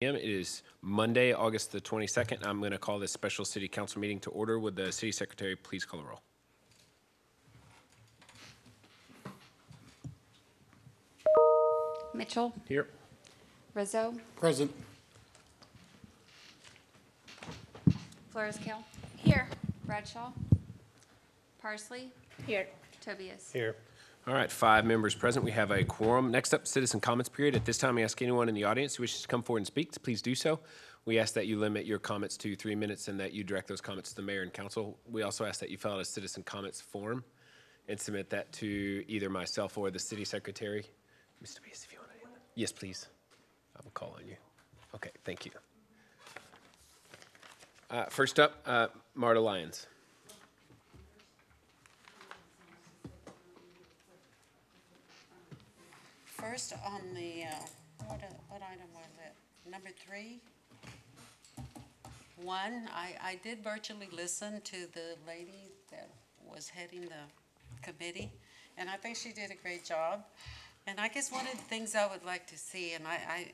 It is Monday, August the 22nd. I'm going to call this special city council meeting to order. Would the city secretary please call the roll? Mitchell, Here. Rizzo, Present. Flores-Cale. Here. Bradshaw. Parsley. Here. Tobias. Here. All right, 5 members present. We have a quorum. Next up, citizen comments period. At this time, I ask anyone in the audience who wishes to come forward and speak to please do so. We ask that you limit your comments to 3 minutes and that you direct those comments to the mayor and council. We also ask that you fill out a citizen comments form and submit that to either myself or the city secretary. Mr. Tobias, if you want to. Yes, please. I will call on you. Okay, thank you. First up, Marta Lyons. First on the, what item was it? Number 3? 1, I did virtually listen to the lady that was heading the committee, and I think she did a great job. And I guess one of the things I would like to see, and I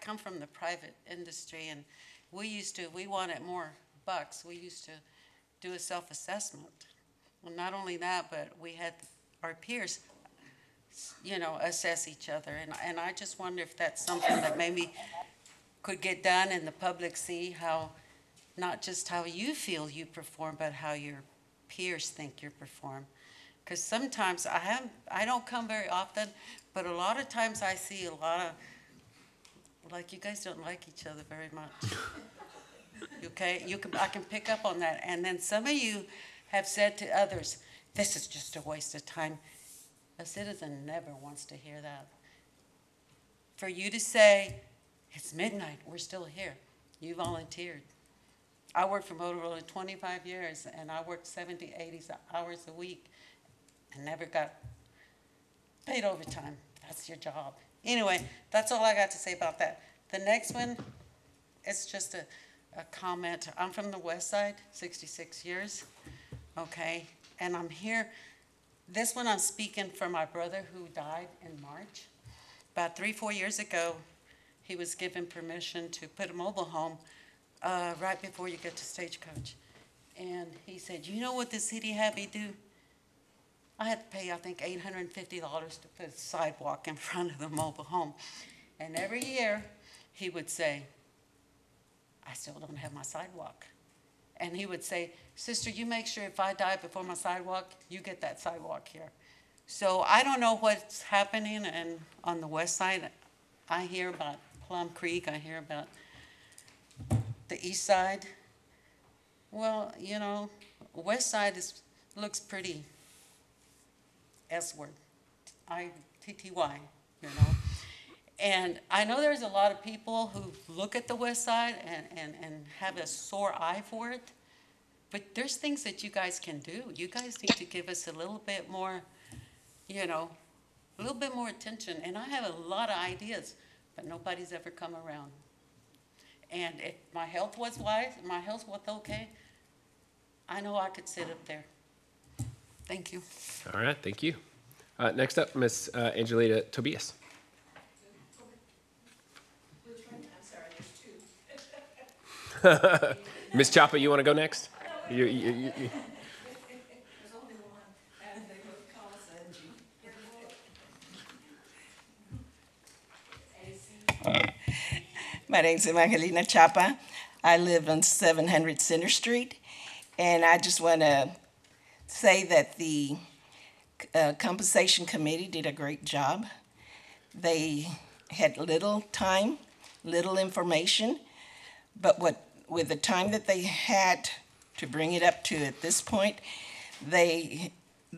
come from the private industry, and we wanted more bucks. We used to do a self-assessment. Well, not only that, but we had our peers, assess each other. And I just wonder if that's something that maybe could get done and the public see how, not just how you feel you perform, but how your peers think you perform. Because sometimes I don't come very often, but a lot of times I see a lot of, like, you guys don't like each other very much. Okay, I can pick up on that. And then some of you have said to others, this is just a waste of time. A citizen never wants to hear that. For you to say, it's midnight, we're still here. You volunteered. I worked for Motorola 25 years, and I worked 70, 80 hours a week and never got paid overtime. That's your job. Anyway, that's all I got to say about that. The next one, it's just a comment. I'm from the west side, 66 years, okay? And I'm here. This one I'm speaking for my brother who died in March. About 3-4 years ago, he was given permission to put a mobile home right before you get to Stagecoach. And he said, you know what the city had me do? I had to pay, I think, $850 to put a sidewalk in front of the mobile home. And every year, he would say, I still don't have my sidewalk. And he would say, sister, you make sure if I die before my sidewalk, you get that sidewalk here. So I don't know what's happening on the west side. I hear about Plum Creek. I hear about the east side. Well, west side looks pretty S-word, I-T-T-Y, And I know there's a lot of people who look at the west side and have a sore eye for it, but there's things that you guys can do. You guys need to give us a little bit more, a little bit more attention. And I have a lot of ideas, but nobody's ever come around. And if my health was okay, I know I could sit up there. Thank you. All right, thank you. Next up, Ms. Angelita Tobias. Which one? I'm sorry, there's 2. Ms. Chapa, you want to go next? There's only one, and they both call us Angie. My name's Evangelina Chapa. I live on 700 Center Street, and I just want to say that the compensation committee did a great job. They had little time, little information, but with the time that they had to bring it up to at this point, they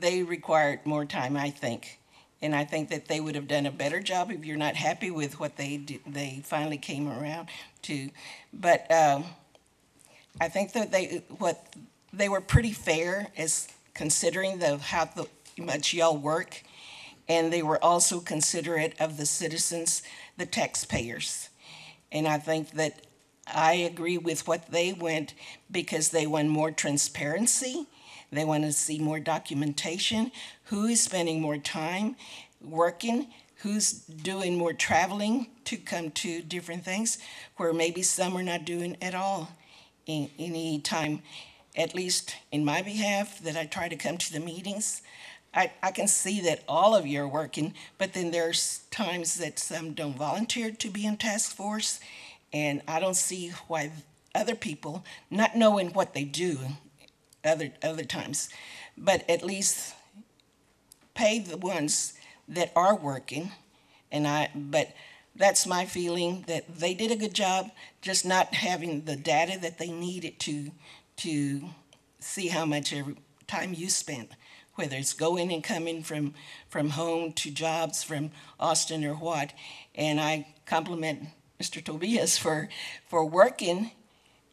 required more time, I think. And I think that they would have done a better job if you're not happy with what they finally came around to. But I think that they were pretty fair as considering how much y'all work, and they were also considerate of the citizens, the taxpayers. And I think that I agree with what they went because they want more transparency. They want to see more documentation. Who is spending more time working who's doing more traveling to come to different things, where maybe some are not doing at all in any time, at least in my behalf, that I try to come to the meetings. I can see that all of you are working, but then there's times that some don't volunteer to be in task force, and I don't see why other people, not knowing what they do other times, but at least pay the ones that are working. But that's my feeling, that they did a good job, just not having the data that they needed to see how much every time you spent, whether it's going and coming from home to jobs from Austin or what. And I compliment Mr. Tobias for working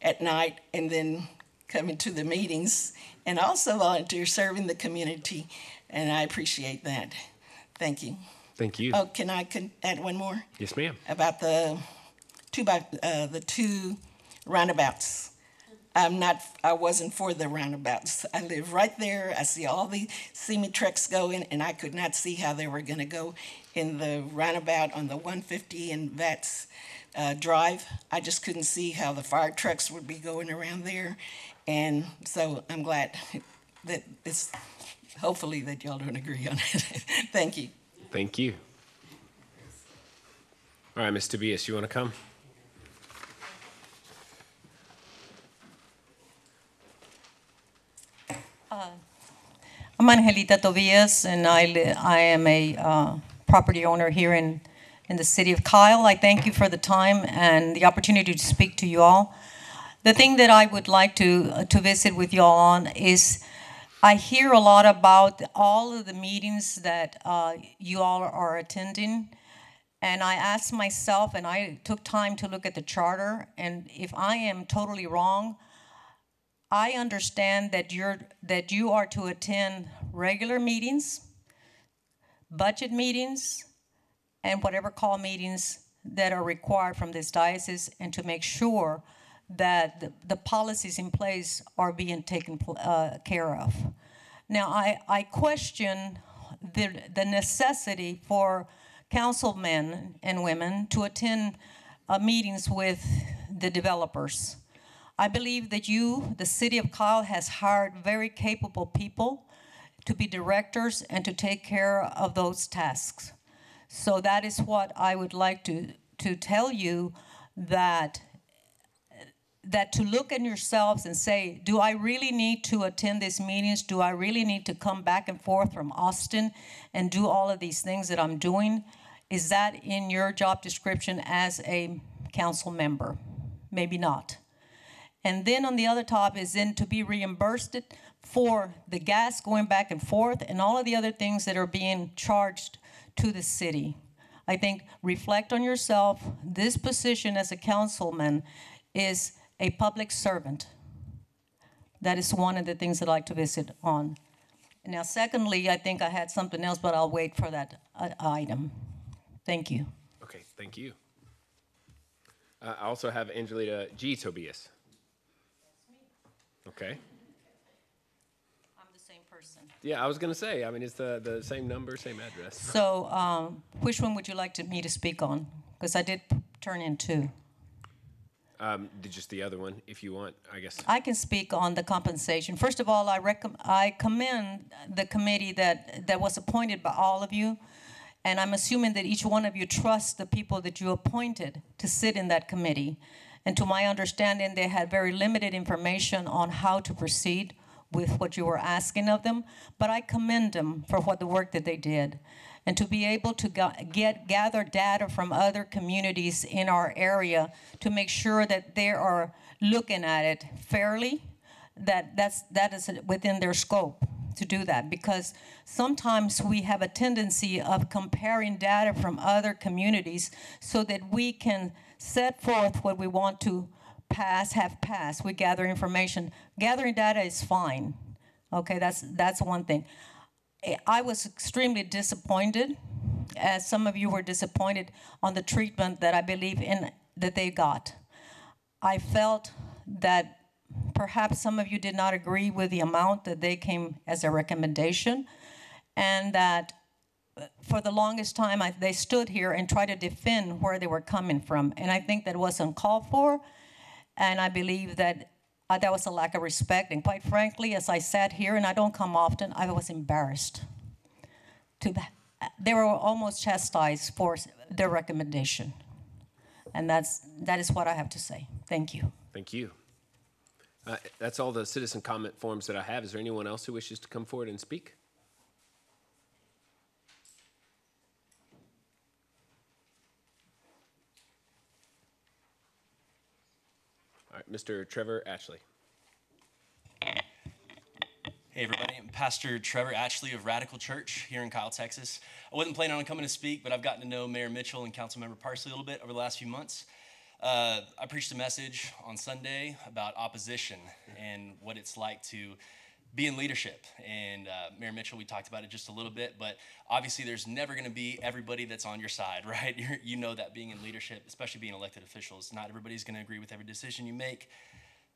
at night and then coming to the meetings, and also volunteer serving the community, and I appreciate that. Thank you. Thank you. Oh, can I add one more? Yes, ma'am. About the two roundabouts. I wasn't for the roundabouts. I live right there. I see all the semi trucks going, and I could not see how they were going to go in the roundabout on the 150 and Vats Drive. I just couldn't see how the fire trucks would be going around there, and so I'm glad that it's hopefully that y'all don't agree on it. Thank you. Thank you. All right, Ms. Tobias, you want to come? I'm Angelita Tobias, and I am a property owner here in the city of Kyle. I thank you for the time and the opportunity to speak to you all. The thing that I would like to visit with you all on is I hear a lot about all of the meetings that you all are attending, and I asked myself, and I took time to look at the charter, and if I am totally wrong, I understand that you are to attend regular meetings, budget meetings, and whatever call meetings that are required from this diocese, and to make sure that the policies in place are being taken care of. Now, I question the necessity for councilmen and women to attend meetings with the developers. I believe that the city of Kyle, has hired very capable people to be directors and to take care of those tasks. So that is what I would like to tell you, that to look at yourselves and say, do I really need to attend these meetings? Do I really need to come back and forth from Austin and do all of these things that I'm doing? Is that in your job description as a council member? Maybe not. And then on the other top is then to be reimbursed for the gas going back and forth and all of the other things that are being charged to the city. I think reflect on yourself. This position as a councilman is a public servant. That is one of the things I'd like to visit on. Now, secondly, I think I had something else, but I'll wait for that item. Thank you. Okay, thank you. I also have Angelita G. Tobias. Okay. I'm the same person. Yeah, I was going to say, I mean, it's the same number, same address. So which one would you like me to speak on? Because I did turn in two. Just the other one, if you want, I guess. I can speak on the compensation. First of all, I commend the committee that was appointed by all of you, and I'm assuming that each one of you trusts the people that you appointed to sit in that committee. And to my understanding, they had very limited information on how to proceed with what you were asking of them, but I commend them for the work that they did. And to be able to gather data from other communities in our area to make sure that they are looking at it fairly, that is within their scope to do that. Because sometimes we have a tendency of comparing data from other communities so that we can set forth what we want to have passed. We gather information. Gathering data is fine. Okay, that's one thing. I was extremely disappointed, as some of you were disappointed on the treatment that I believe in that they got. I felt that perhaps some of you did not agree with the amount that they came as a recommendation, and that for the longest time, they stood here and tried to defend where they were coming from. And I think that was uncalled for. And I believe that that was a lack of respect. And quite frankly, as I sat here, and I don't come often, I was embarrassed. They were almost chastised for their recommendation. And that is what I have to say. Thank you. Thank you. That's all the citizen comment forms that I have. Is there anyone else who wishes to come forward and speak? All right, Mr. Trevor Ashley. Hey everybody, I'm Pastor Trevor Ashley of Radical Church here in Kyle, Texas. I wasn't planning on coming to speak, but I've gotten to know Mayor Mitchell and Councilmember Parsley a little bit over the last few months. I preached a message on Sunday about opposition and what it's like to be in leadership. And Mayor Mitchell, we talked about it just a little bit, but obviously there's never going to be everybody that's on your side, right? You know that being in leadership, especially being elected officials, not everybody's going to agree with every decision you make.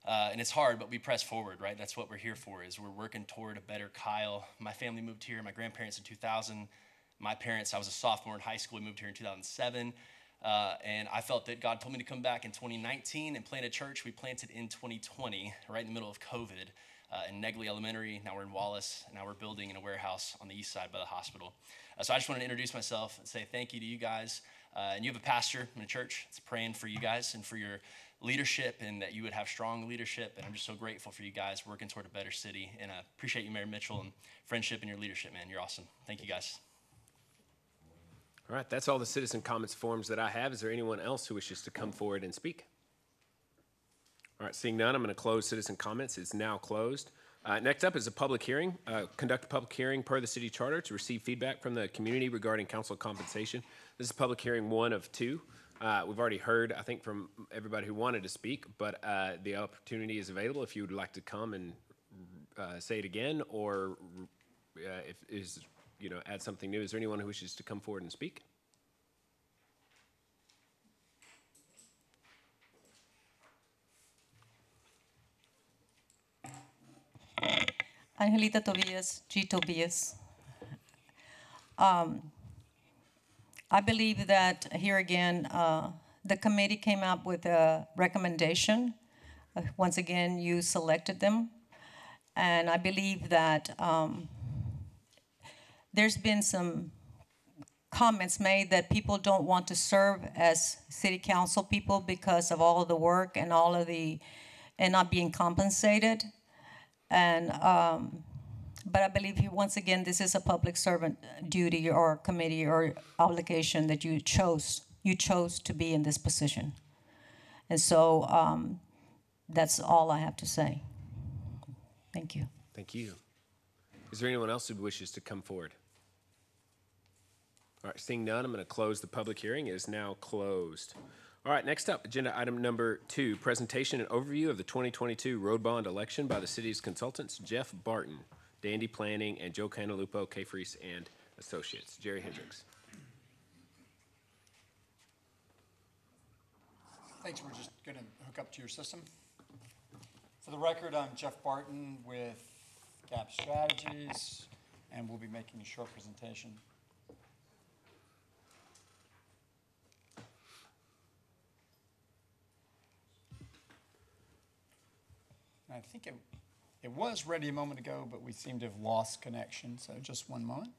And it's hard, but we press forward, right? That's what we're here for, is we're working toward a better Kyle. My family moved here, my grandparents in 2000. My parents, I was a sophomore in high school, we moved here in 2007. And I felt that God told me to come back in 2019 and plant a church. We planted in 2020, right in the middle of COVID, in Negley Elementary. Now we're in Wallace, and now we're building in a warehouse on the east side by the hospital. So I just wanted to introduce myself and say thank you to you guys. And you have a pastor in a church that's praying for you guys and for your leadership, and that you would have strong leadership. And I'm just so grateful for you guys working toward a better city. And I appreciate you, Mayor Mitchell, and friendship and your leadership, man. You're awesome. Thank you, guys. All right, that's all the citizen comments forms that I have. Is there anyone else who wishes to come forward and speak? All right, seeing none, I'm going to close citizen comments. It's now closed. Next up is a public hearing. Conduct a public hearing per the city charter to receive feedback from the community regarding council compensation. This is public hearing 1 of 2. We've already heard, I think, from everybody who wanted to speak, but the opportunity is available if you would like to come and say it again, or add something new. Is there anyone who wishes to come forward and speak? Angelita Tobias, G. Tobias. I believe that here again, the committee came up with a recommendation. Once again, you selected them. And I believe that there's been some comments made that people don't want to serve as city council people because of all of the work and and not being compensated. And but I believe once again, this is a public servant duty or committee or obligation that you chose to be in this position. And so that's all I have to say. Thank you. Thank you. Is there anyone else who wishes to come forward? All right, seeing none, I'm going to close the public hearing. It is now closed. All right, next up, agenda item number 2, presentation and overview of the 2022 road bond election by the city's consultants, Jeff Barton, Dandy Planning, and Joe Cantalupo, K. Friese and Associates. Jerry Hendrix. Thanks. We're just going to hook up to your system. For the record, I'm Jeff Barton with GAP Strategies, and we'll be making a short presentation. I think it was ready a moment ago, but we seem to have lost connection, so just one moment.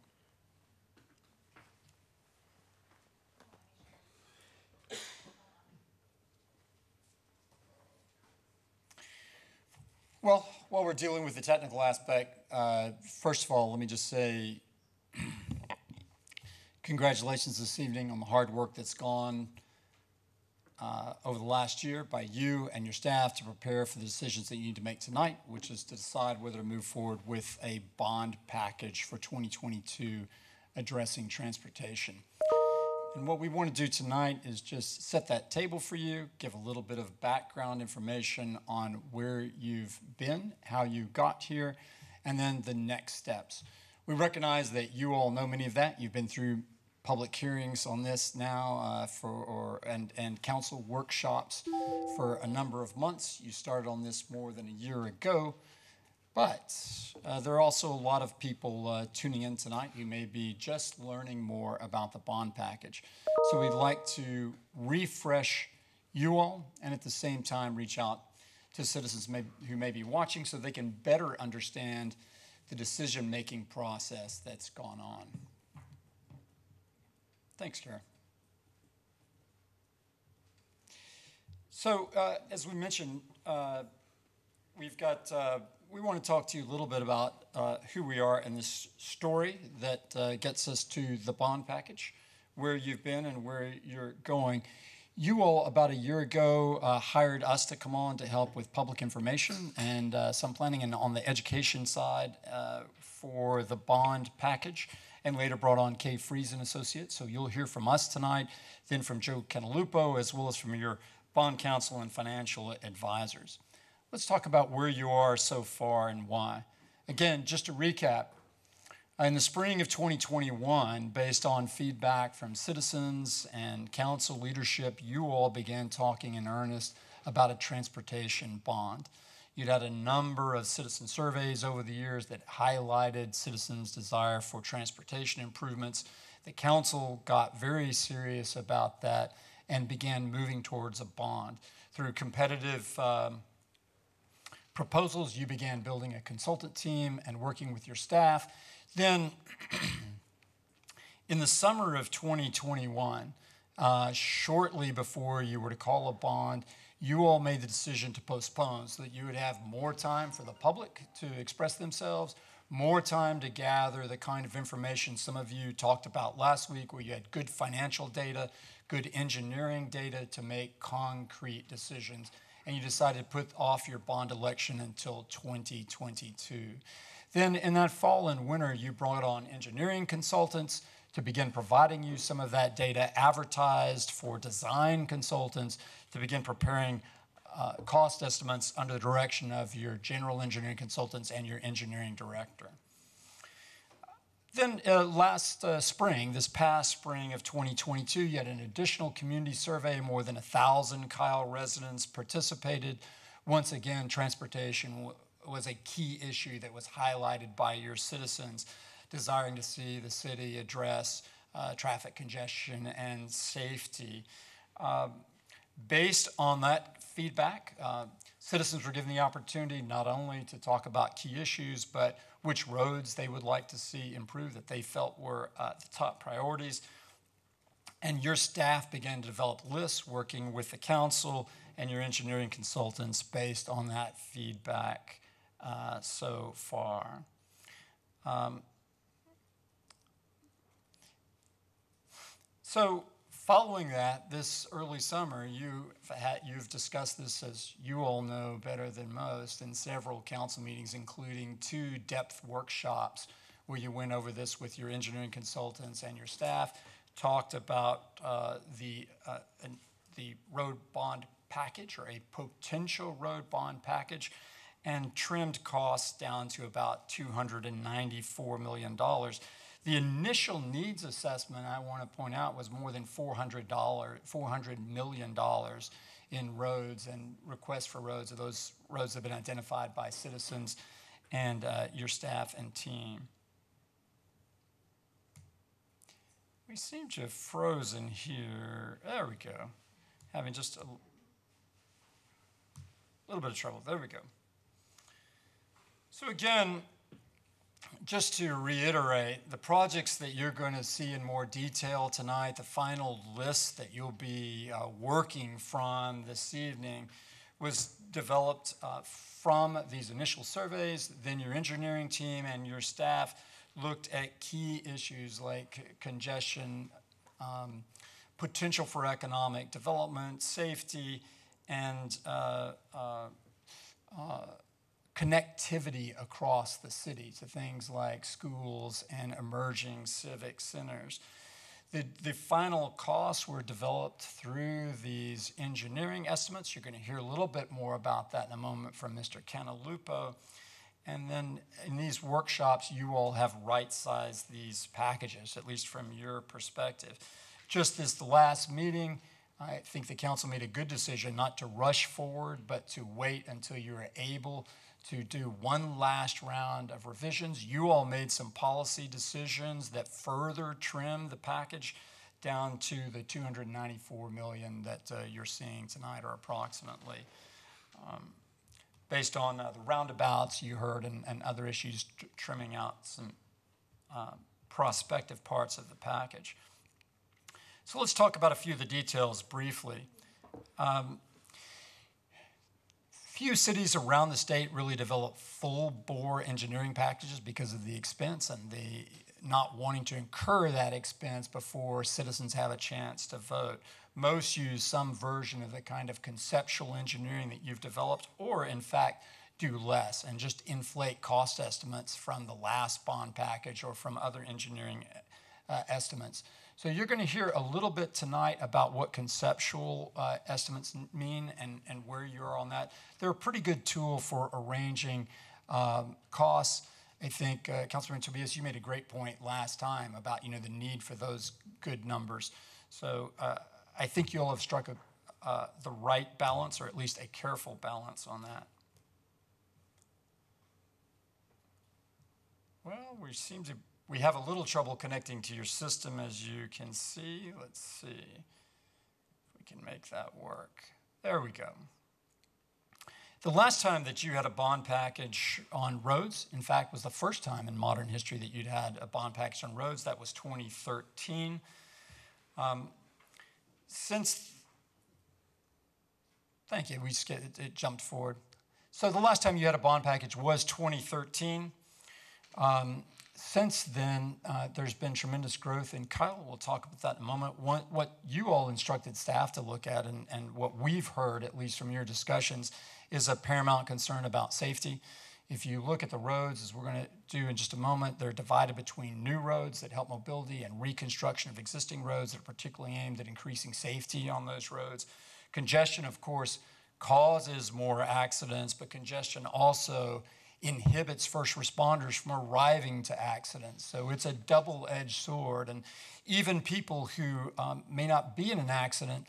Well, while we're dealing with the technical aspect, first of all, let me just say congratulations this evening on the hard work that's gone over the last year by you and your staff to prepare for the decisions that you need to make tonight, which is to decide whether to move forward with a bond package for 2022 addressing transportation. And what we want to do tonight is just set that table for you, give a little bit of background information on where you've been, how you got here, and then the next steps. We recognize that you all know many of that. You've been through public hearings on this now and council workshops for a number of months. You started on this more than a year ago. But there are also a lot of people tuning in tonight who may be just learning more about the bond package. So we'd like to refresh you all and at the same time reach out to citizens who may be watching so they can better understand the decision-making process that's gone on. Thanks, Kara. So as we mentioned, we want to talk to you a little bit about who we are in this story that gets us to the bond package, where you've been and where you're going. You all, about a year ago, hired us to come on to help with public information and some planning and on the education side for the bond package, and later brought on Friese and Associates. So you'll hear from us tonight, then from Joe Cantalupo, as well as from your bond counsel and financial advisors. Let's talk about where you are so far and why. Again, just to recap, in the spring of 2021, based on feedback from citizens and council leadership, you all began talking in earnest about a transportation bond. You'd had a number of citizen surveys over the years that highlighted citizens' desire for transportation improvements. The council got very serious about that and began moving towards a bond. Through competitive proposals, you began building a consultant team and working with your staff. Then, in the summer of 2021, shortly before you were to call a bond, you all made the decision to postpone so that you would have more time for the public to express themselves, more time to gather the kind of information some of you talked about last week, where you had good financial data, good engineering data to make concrete decisions, and you decided to put off your bond election until 2022. Then in that fall and winter, you brought on engineering consultants to begin providing you some of that data, advertised for design consultants to begin preparing cost estimates under the direction of your general engineering consultants and your engineering director. Then last spring, this past spring of 2022, you had an additional community survey. More than 1,000 Kyle residents participated. Once again, transportation was a key issue that was highlighted by your citizens, desiring to see the city address traffic congestion and safety. Based on that feedback, citizens were given the opportunity not only to talk about key issues, but which roads they would like to see improved that they felt were the top priorities. And your staff began to develop lists working with the council and your engineering consultants based on that feedback so far. So following that, this early summer, you've discussed this, as you all know better than most, in several council meetings, including 2 depth workshops where you went over this with your engineering consultants and your staff, talked about the road bond package, or a potential road bond package, and trimmed costs down to about $294 million. The initial needs assessment, I want to point out, was more than $400 million in roads and requests for roads. Those roads have been identified by citizens and your staff and team. We seem to have frozen here. There we go. Having just a little bit of trouble. There we go. So again, just to reiterate, the projects that you're going to see in more detail tonight, the final list that you'll be working from this evening, was developed from these initial surveys. Then your engineering team and your staff looked at key issues like congestion, potential for economic development, safety, and connectivity across the city to things like schools and emerging civic centers. The final costs were developed through these engineering estimates. You're going to hear a little bit more about that in a moment from Mr. Cantalupo. And then in these workshops, you all have right-sized these packages, at least from your perspective. Just this the last meeting, I think the council made a good decision not to rush forward, but to wait until you're able to do one last round of revisions. You all made some policy decisions that further trim the package down to the $294 million that you're seeing tonight, or approximately. Based on the roundabouts you heard and other issues, trimming out some prospective parts of the package. So let's talk about a few of the details briefly. Few cities around the state really develop full-bore engineering packages because of the expense and the not wanting to incur that expense before citizens have a chance to vote. Most use some version of the kind of conceptual engineering that you've developed, or in fact do less and just inflate cost estimates from the last bond package or from other engineering estimates. So you're going to hear a little bit tonight about what conceptual estimates mean and where you are on that. They're a pretty good tool for arranging costs. I think, Councilman Tobias, you made a great point last time about the need for those good numbers. So I think you all have struck the right balance, or at least a careful balance on that. Well, we have a little trouble connecting to your system, as you can see. Let's see if we can make that work. There we go. The last time that you had a bond package on roads, in fact, was the first time in modern history that you'd had a bond package on roads. That was 2013. Thank you, it jumped forward. So the last time you had a bond package was 2013. Since then, there's been tremendous growth in Kyle. We'll talk about that in a moment. What you all instructed staff to look at, and what we've heard, at least from your discussions, is a paramount concern about safety. If you look at the roads, as we're going to do in just a moment, they're divided between new roads that help mobility and reconstruction of existing roads that are particularly aimed at increasing safety on those roads. Congestion, of course, causes more accidents, but congestion also inhibits first responders from arriving to accidents. So it's a double-edged sword. And even people who may not be in an accident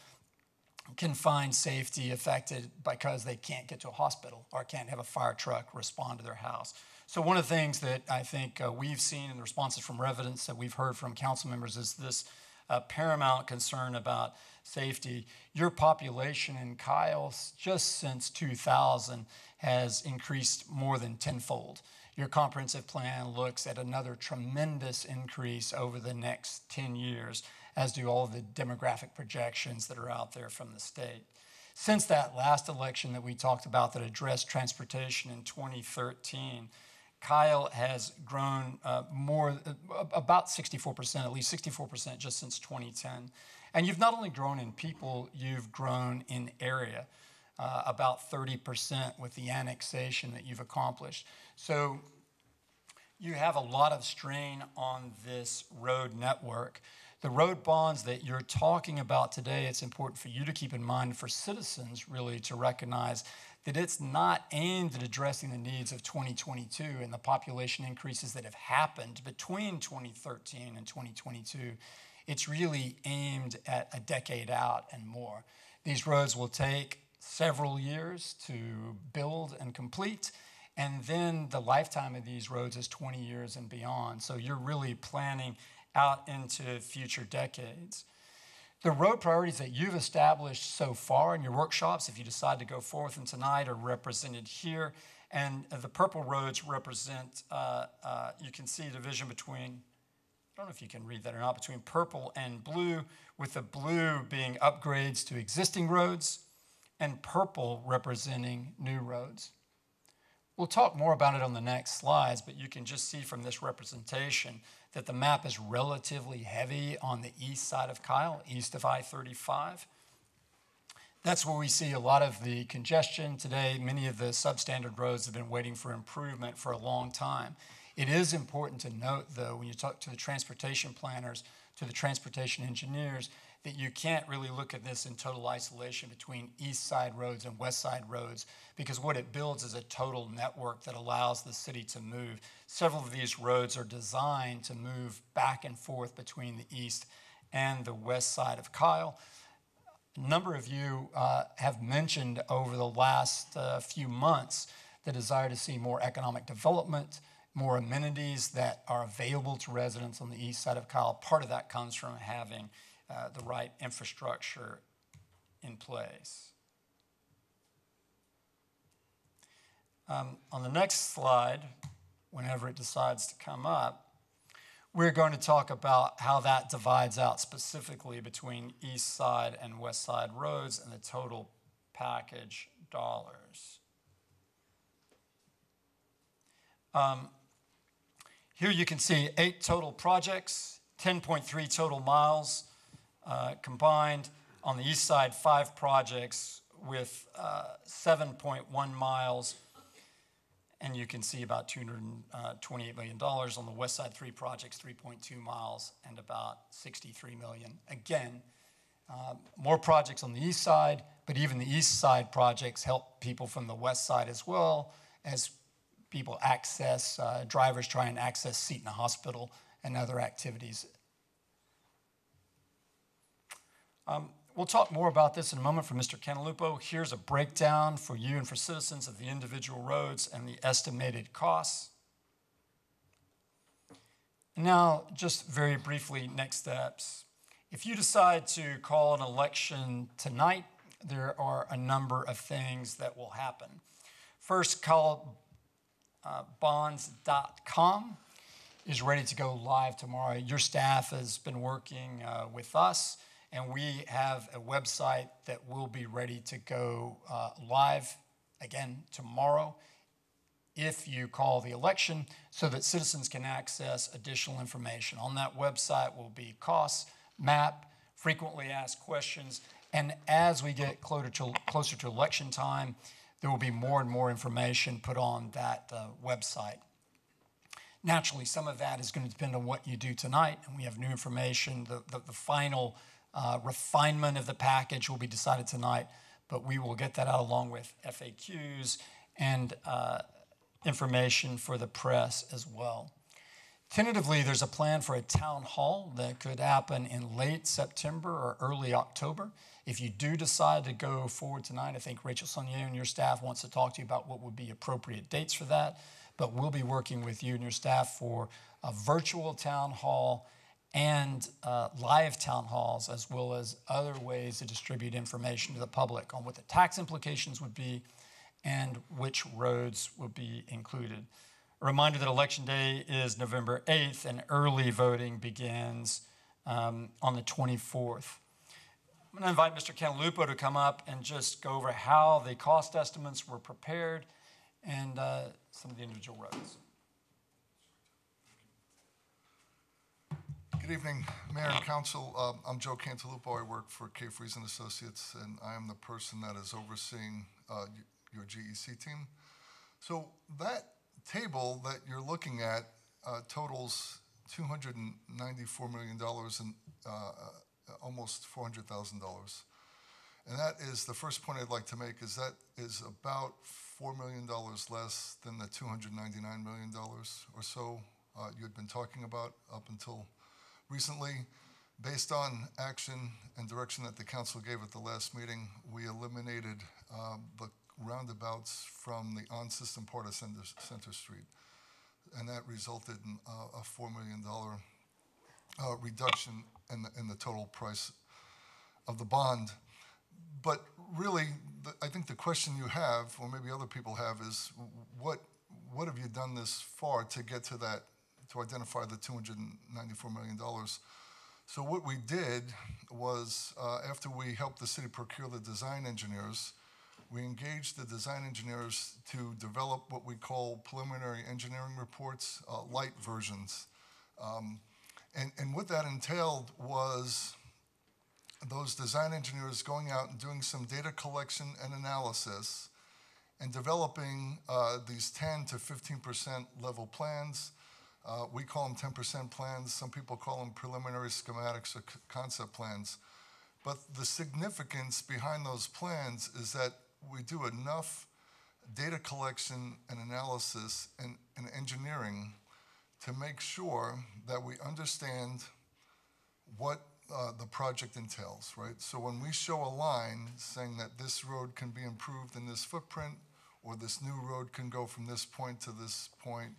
can find safety affected because they can't get to a hospital or can't have a fire truck respond to their house. So one of the things that I think we've seen in the responses from residents that we've heard from council members is this paramount concern about safety. Your population in Kyle, just since 2000, has increased more than tenfold. Your comprehensive plan looks at another tremendous increase over the next 10 years, as do all of the demographic projections that are out there from the state. Since that last election that we talked about that addressed transportation in 2013, Kyle has grown about 64%, at least 64% just since 2010. And you've not only grown in people, you've grown in area, about 30% with the annexation that you've accomplished. So you have a lot of strain on this road network. The road bonds that you're talking about today, it's important for you to keep in mind, for citizens really to recognize that it's not aimed at addressing the needs of 2022 and the population increases that have happened between 2013 and 2022. It's really aimed at a decade out and more. These roads will take several years to build and complete, and then the lifetime of these roads is 20 years and beyond. So you're really planning out into future decades. The road priorities that you've established so far in your workshops, if you decide to go forth and tonight, are represented here. And the purple roads represent, you can see division between, I don't know if you can read that or not, between purple and blue, with the blue being upgrades to existing roads and purple representing new roads. We'll talk more about it on the next slides, but you can just see from this representation that the map is relatively heavy on the east side of Kyle, east of I-35. That's where we see a lot of the congestion today. Many of the substandard roads have been waiting for improvement for a long time. It is important to note, though, when you talk to the transportation planners, to the transportation engineers, that you can't really look at this in total isolation between east side roads and west side roads, because what it builds is a total network that allows the city to move. Several of these roads are designed to move back and forth between the east and the west side of Kyle. A number of you have mentioned over the last few months the desire to see more economic development, more amenities that are available to residents on the east side of Kyle. Part of that comes from having the right infrastructure in place. On the next slide, whenever it decides to come up, we're going to talk about how that divides out specifically between east side and west side roads and the total package dollars. Here you can see 8 total projects, 10.3 total miles combined. On the east side, 5 projects with 7.1 miles. And you can see about $228 million. On the west side, 3 projects, 3.2 miles, and about $63 million. Again, more projects on the east side, but even the east side projects help people from the west side as well as people access, drivers try and access Seton Hospital and other activities. We'll talk more about this in a moment from Mr. Cantalupo. Here's a breakdown for you and for citizens of the individual roads and the estimated costs. Now, just very briefly, next steps. If you decide to call an election tonight, there are a number of things that will happen. First, callbonds.com is ready to go live tomorrow. Your staff has been working with us, and we have a website that will be ready to go live again tomorrow if you call the election, so that citizens can access additional information. On that website will be costs, map, frequently asked questions, and as we get closer to election time, there will be more and more information put on that website. Naturally, some of that is going to depend on what you do tonight, and we have new information. The final refinement of the package will be decided tonight, but we will get that out along with FAQs and information for the press as well. Tentatively, there's a plan for a town hall that could happen in late September or early October. If you do decide to go forward tonight, I think Rachel Sonnier and your staff wants to talk to you about what would be appropriate dates for that, but we'll be working with you and your staff for a virtual town hall and live town halls, as well as other ways to distribute information to the public on what the tax implications would be and which roads will be included. A reminder that Election Day is November 8th and early voting begins on the 24th. I'm going to invite Mr. Cantalupo to come up and just go over how the cost estimates were prepared and some of the individual roads. Good evening, Mayor and Council. I'm Joe Cantalupo. I work for Friese and Associates, and I am the person that is overseeing your GEC team. So that table that you're looking at totals $294 million and almost $400,000. And that is the first point I'd like to make, is that is about $4 million less than the $299 million or so you had been talking about up until recently. Based on action and direction that the council gave at the last meeting, we eliminated the roundabouts from the on-system part of Center Street. And that resulted in a $4 million reduction in the total price of the bond. But really, I think the question you have, or maybe other people have, is what have you done this far to get to that, to identify the $294 million? So what we did was, after we helped the city procure the design engineers, we engaged the design engineers to develop what we call preliminary engineering reports, light versions. And what that entailed was those design engineers going out and doing some data collection and analysis and developing these 10 to 15% level plans. We call them 10% plans. Some people call them preliminary schematics or concept plans. But the significance behind those plans is that we do enough data collection and analysis and engineering to make sure that we understand what the project entails, right? So when we show a line saying that this road can be improved in this footprint, or this new road can go from this point to this point,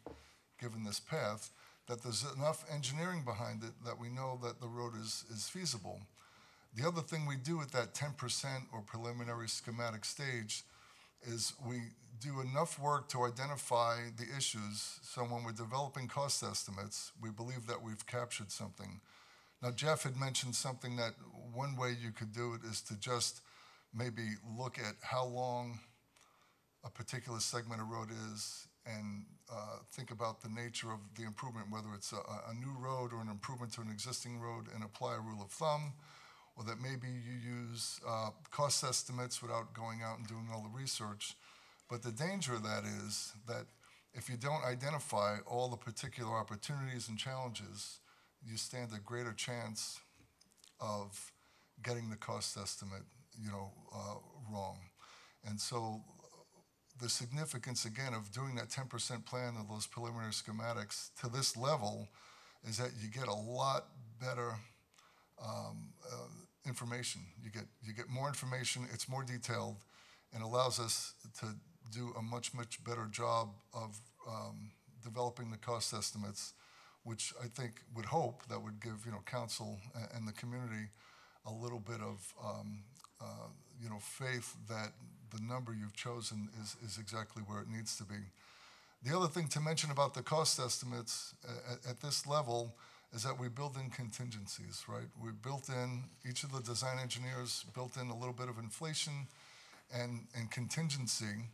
given this path, that there's enough engineering behind it that we know that the road is feasible. The other thing we do at that 10% or preliminary schematic stage is we do enough work to identify the issues, so when we're developing cost estimates, we believe that we've captured something. Now, Jeff had mentioned something that one way you could do it is to just maybe look at how long a particular segment of road is and think about the nature of the improvement, whether it's a new road or an improvement to an existing road, and apply a rule of thumb, or that maybe you use cost estimates without going out and doing all the research. But the danger of that is that if you don't identify all the particular opportunities and challenges, you stand a greater chance of getting the cost estimate, wrong. And so the significance, again, of doing that 10% plan of those preliminary schematics to this level is that you get a lot better information. You get more information, it's more detailed, and allows us to do a much, much better job of developing the cost estimates, which I think would hope that would give council and the community a little bit of faith that the number you've chosen is exactly where it needs to be. The other thing to mention about the cost estimates at this level is that we build in contingencies, right? We built in, each of the design engineers built in a little bit of inflation and contingency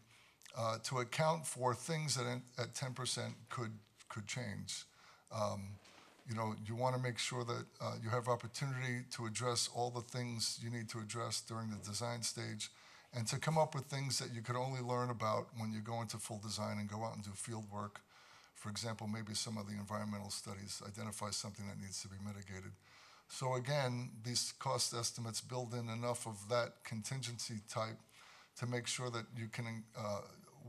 to account for things that at 10% could change. You want to make sure that you have opportunity to address all the things you need to address during the design stage, and to come up with things that you could only learn about when you go into full design and go out and do field work. For example, maybe some of the environmental studies identify something that needs to be mitigated. So again, these cost estimates build in enough of that contingency type to make sure that you can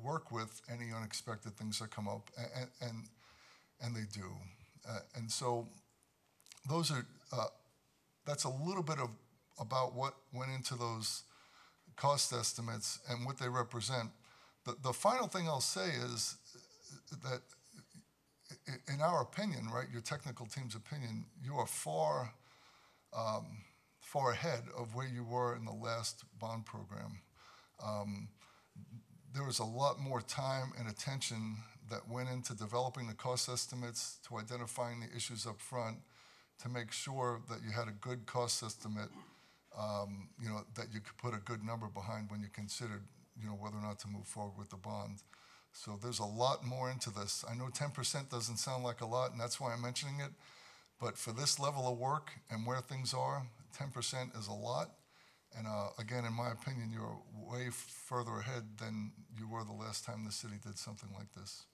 work with any unexpected things that come up, and they do. And so those are, that's a little bit about what went into those cost estimates and what they represent. The final thing I'll say is that in our opinion, right, your technical team's opinion, you are far ahead of where you were in the last bond program. There was a lot more time and attention that went into developing the cost estimates, to identifying the issues up front, to make sure that you had a good cost estimate, that you could put a good number behind when you considered, whether or not to move forward with the bond. So there's a lot more into this. I know 10% doesn't sound like a lot, and that's why I'm mentioning it, but for this level of work and where things are, 10% is a lot. And again, in my opinion, you're way further ahead than you were the last time the city did something like this.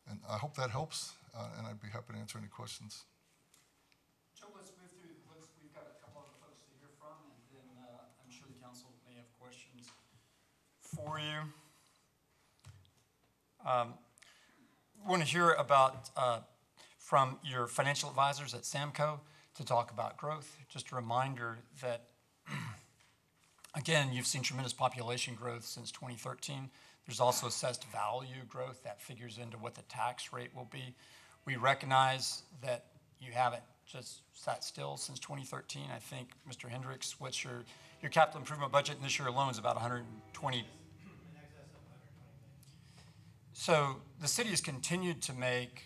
And I hope that helps, and I'd be happy to answer any questions. Joe, let's move through. We've got a couple other folks to hear from, and then I'm sure the council may have questions for you. We want to hear about from your financial advisors at Samco to talk about growth. Just a reminder that again, you've seen tremendous population growth since 2013. There's also assessed value growth that figures into what the tax rate will be. We recognize that you haven't just sat still since 2013. I think, Mr. Hendrix, what's your capital improvement budget in this year alone is about 120. So the city has continued to make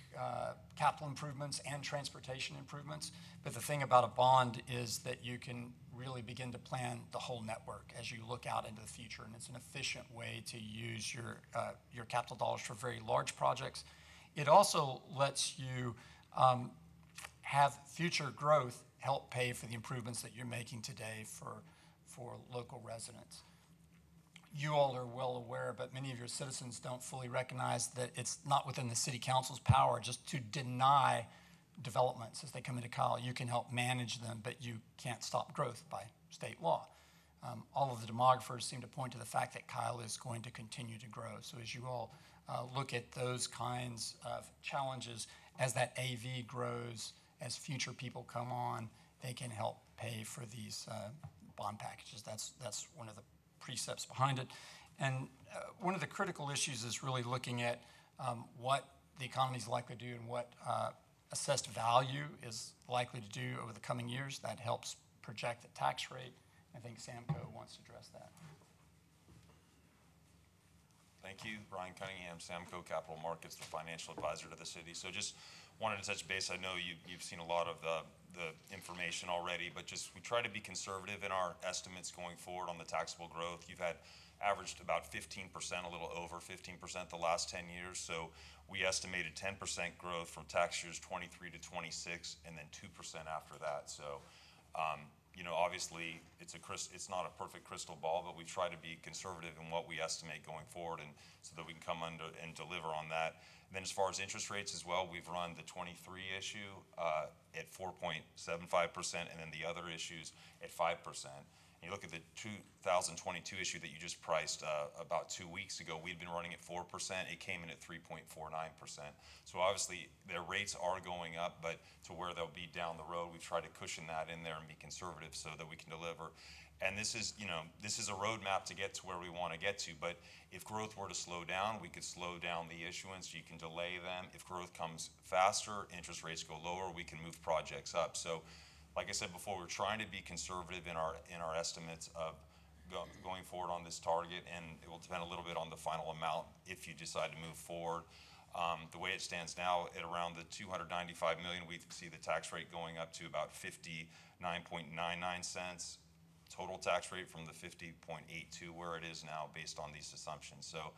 capital improvements and transportation improvements, but the thing about a bond is that you can really begin to plan the whole network as you look out into the future, and it's an efficient way to use your capital dollars for very large projects. It also lets you have future growth help pay for the improvements that you're making today for local residents. You all are well aware, but many of your citizens don't fully recognize that it's not within the city council's power just to deny developments as they come into Kyle. You can help manage them, but you can't stop growth by state law. All of the demographers seem to point to the fact that Kyle is going to continue to grow. So as you all look at those kinds of challenges, as that AV grows, as future people come on, they can help pay for these bond packages. That's one of the precepts behind it. And one of the critical issues is really looking at what the economy is likely to do and what assessed value is likely to do over the coming years. That helps project the tax rate. I think Samco wants to address that. Thank you. Brian Cunningham, Samco Capital Markets, the financial advisor to the city. So just wanted to touch base. I know you've seen a lot of the information already, but just we try to be conservative in our estimates going forward on the taxable growth. You've had averaged about 15%, a little over 15% the last 10 years. So we estimated 10% growth from tax years 23 to 26, and then 2% after that. So, you know, obviously it's not a perfect crystal ball, but we try to be conservative in what we estimate going forward, and so that we can come under and deliver on that. And then as far as interest rates as well, we've run the 23 issue at 4.75%, and then the other issues at 5%. And you look at the 2022 issue that you just priced about 2 weeks ago, we'd been running at 4%. It came in at 3.49%. So obviously their rates are going up, but to where they'll be down the road, we've tried to cushion that in there and be conservative so that we can deliver. And this is, you know, this is a roadmap to get to where we want to get to. But if growth were to slow down, we could slow down the issuance. You can delay them. If growth comes faster, interest rates go lower, we can move projects up. So, like I said before, we're trying to be conservative in our estimates of going forward on this target, and it will depend a little bit on the final amount if you decide to move forward. The way it stands now, at around the $295 million, we see the tax rate going up to about 59.99 cents. Total tax rate from the 50.82 where it is now based on these assumptions. So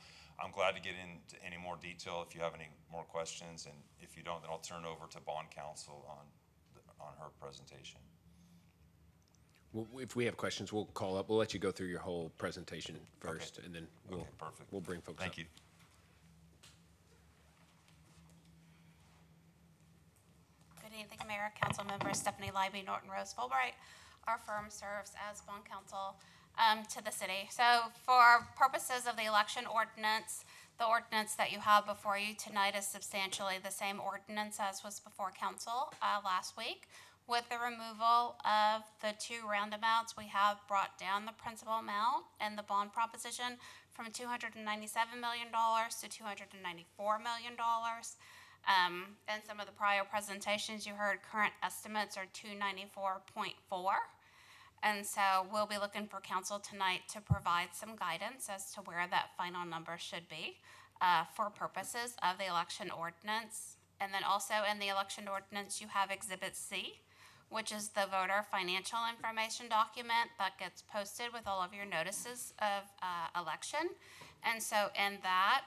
I'm glad to get into any more detail if you have any more questions, and if you don't, then I'll turn it over to bond counsel on her presentation. Well, if we have questions, we'll call up. We'll let you go through your whole presentation first, Okay. and then Perfect. we'll bring folks up. Thank you. Good evening, Mayor, Council Member Stephanie Leiby, Norton Rose Fulbright. Our firm serves as bond counsel to the city. So for purposes of the election ordinance, the ordinance that you have before you tonight is substantially the same ordinance as was before council last week. With the removal of the two roundabouts, we have brought down the principal amount and the bond proposition from $297 million to $294 million. In some of the prior presentations you heard, current estimates are $294.4. And so we'll be looking for council tonight to provide some guidance as to where that final number should be for purposes of the election ordinance. And then also in the election ordinance, you have Exhibit C, which is the voter financial information document that gets posted with all of your notices of election. And so in that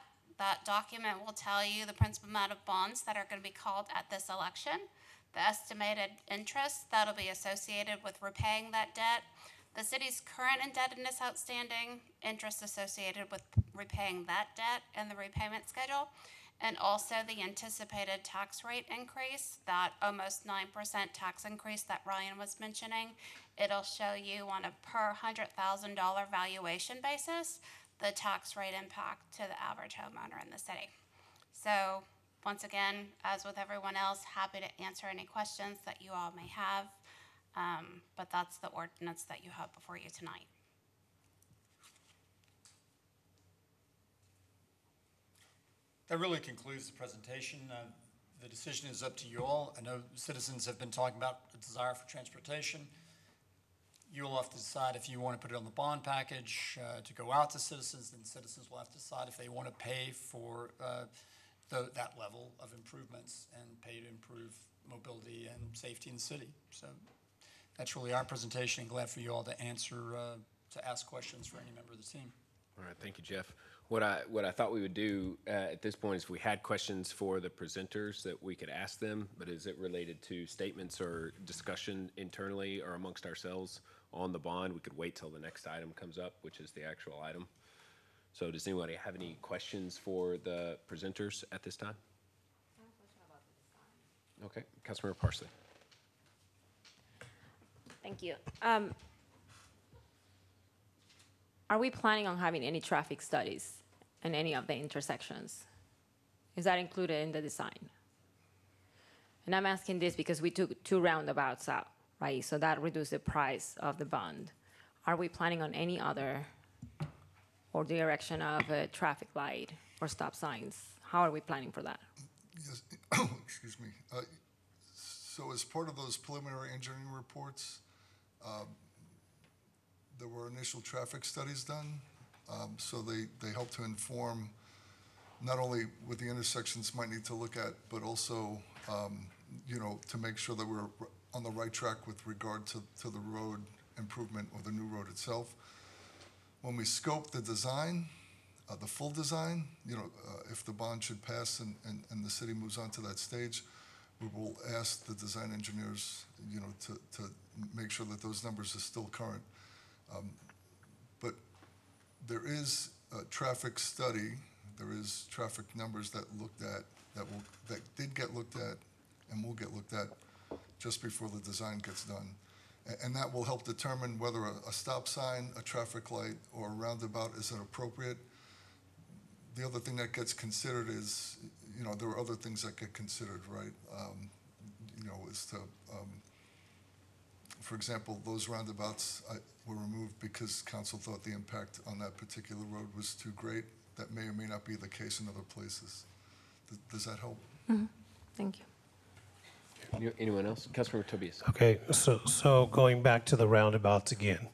document will tell you the principal amount of bonds that are going to be called at this election, the estimated interest that'll be associated with repaying that debt, the city's current indebtedness outstanding, interest associated with repaying that debt, and the repayment schedule, and also the anticipated tax rate increase, that almost 9% tax increase that Ryan was mentioning. It'll show you on a per $100,000 valuation basis the tax rate impact to the average homeowner in the city. So once again, as with everyone else, happy to answer any questions that you all may have, but that's the ordinance that you have before you tonight. That really concludes the presentation. The decision is up to you all. I know citizens have been talking about a desire for transportation. You'll have to decide if you want to put it on the bond package to go out to citizens, then citizens will have to decide if they want to pay for that level of improvements and pay to improve mobility and safety in the city. So that's really our presentation, and glad for you all to answer, to ask questions for any member of the team. All right, thank you, Jeff. What I thought we would do at this point is if we had questions for the presenters that we could ask them, but is it related to statements or discussion internally or amongst ourselves on the bond, we could wait till the next item comes up, which is the actual item. So does anybody have any questions for the presenters at this time? I have a question about the design. Okay, Councilmember Parsley. Thank you. Are we planning on having any traffic studies in any of the intersections? Is that included in the design? And I'm asking this because we took two roundabouts out, right? So that reduced the price of the bond. Are we planning on any other or the erection of a traffic light or stop signs? How are we planning for that? Yes, excuse me. So as part of those preliminary engineering reports, there were initial traffic studies done. So they help to inform not only what the intersections might need to look at, but also, to make sure that we're on the right track with regard to the road improvement or the new road itself. When we scope the design, the full design, if the bond should pass and the city moves on to that stage, we will ask the design engineers, to make sure that those numbers are still current. But there is a traffic study, there is traffic numbers that looked at, that did get looked at and will get looked at just before the design gets done. And that will help determine whether a stop sign, a traffic light, or a roundabout is appropriate. The other thing that gets considered is, there are other things that get considered, right? Is to, for example, those roundabouts were removed because council thought the impact on that particular road was too great. That may or may not be the case in other places. Does that help? Mm-hmm. Thank you. Anyone else? Councilmember Tobias. Okay, so going back to the roundabouts again.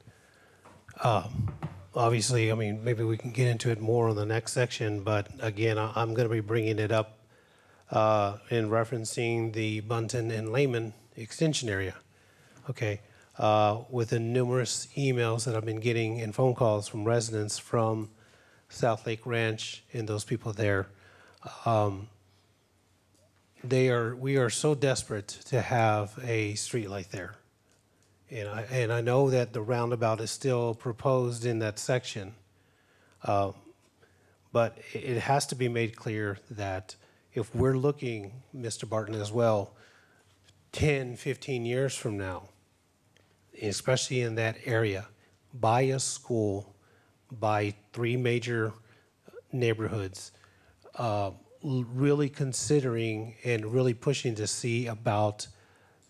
Obviously, maybe we can get into it more on the next section, but again, I'm going to be bringing it up in referencing the Bunton and Lehman extension area. Okay, with the numerous emails that I've been getting and phone calls from residents from South Lake Ranch and those people there, we are so desperate to have a street light there. And I know that the roundabout is still proposed in that section, but it has to be made clear that if we're looking, Mr. Barton as well, 10, 15 years from now, especially in that area, by a school, by 3 major neighborhoods, really considering and really pushing to see about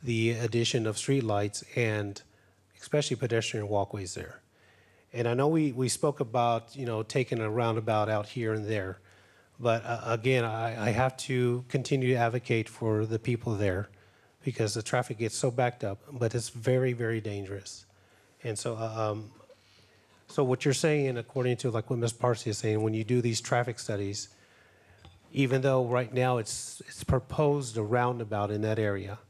the addition of streetlights and especially pedestrian walkways there. And I know we spoke about, taking a roundabout out here and there, but again, I have to continue to advocate for the people there because the traffic gets so backed up, but it's very, very dangerous. And so, so what you're saying, according to like what Ms. Parsley is saying, when you do these traffic studies, even though right now it's proposed a roundabout in that area,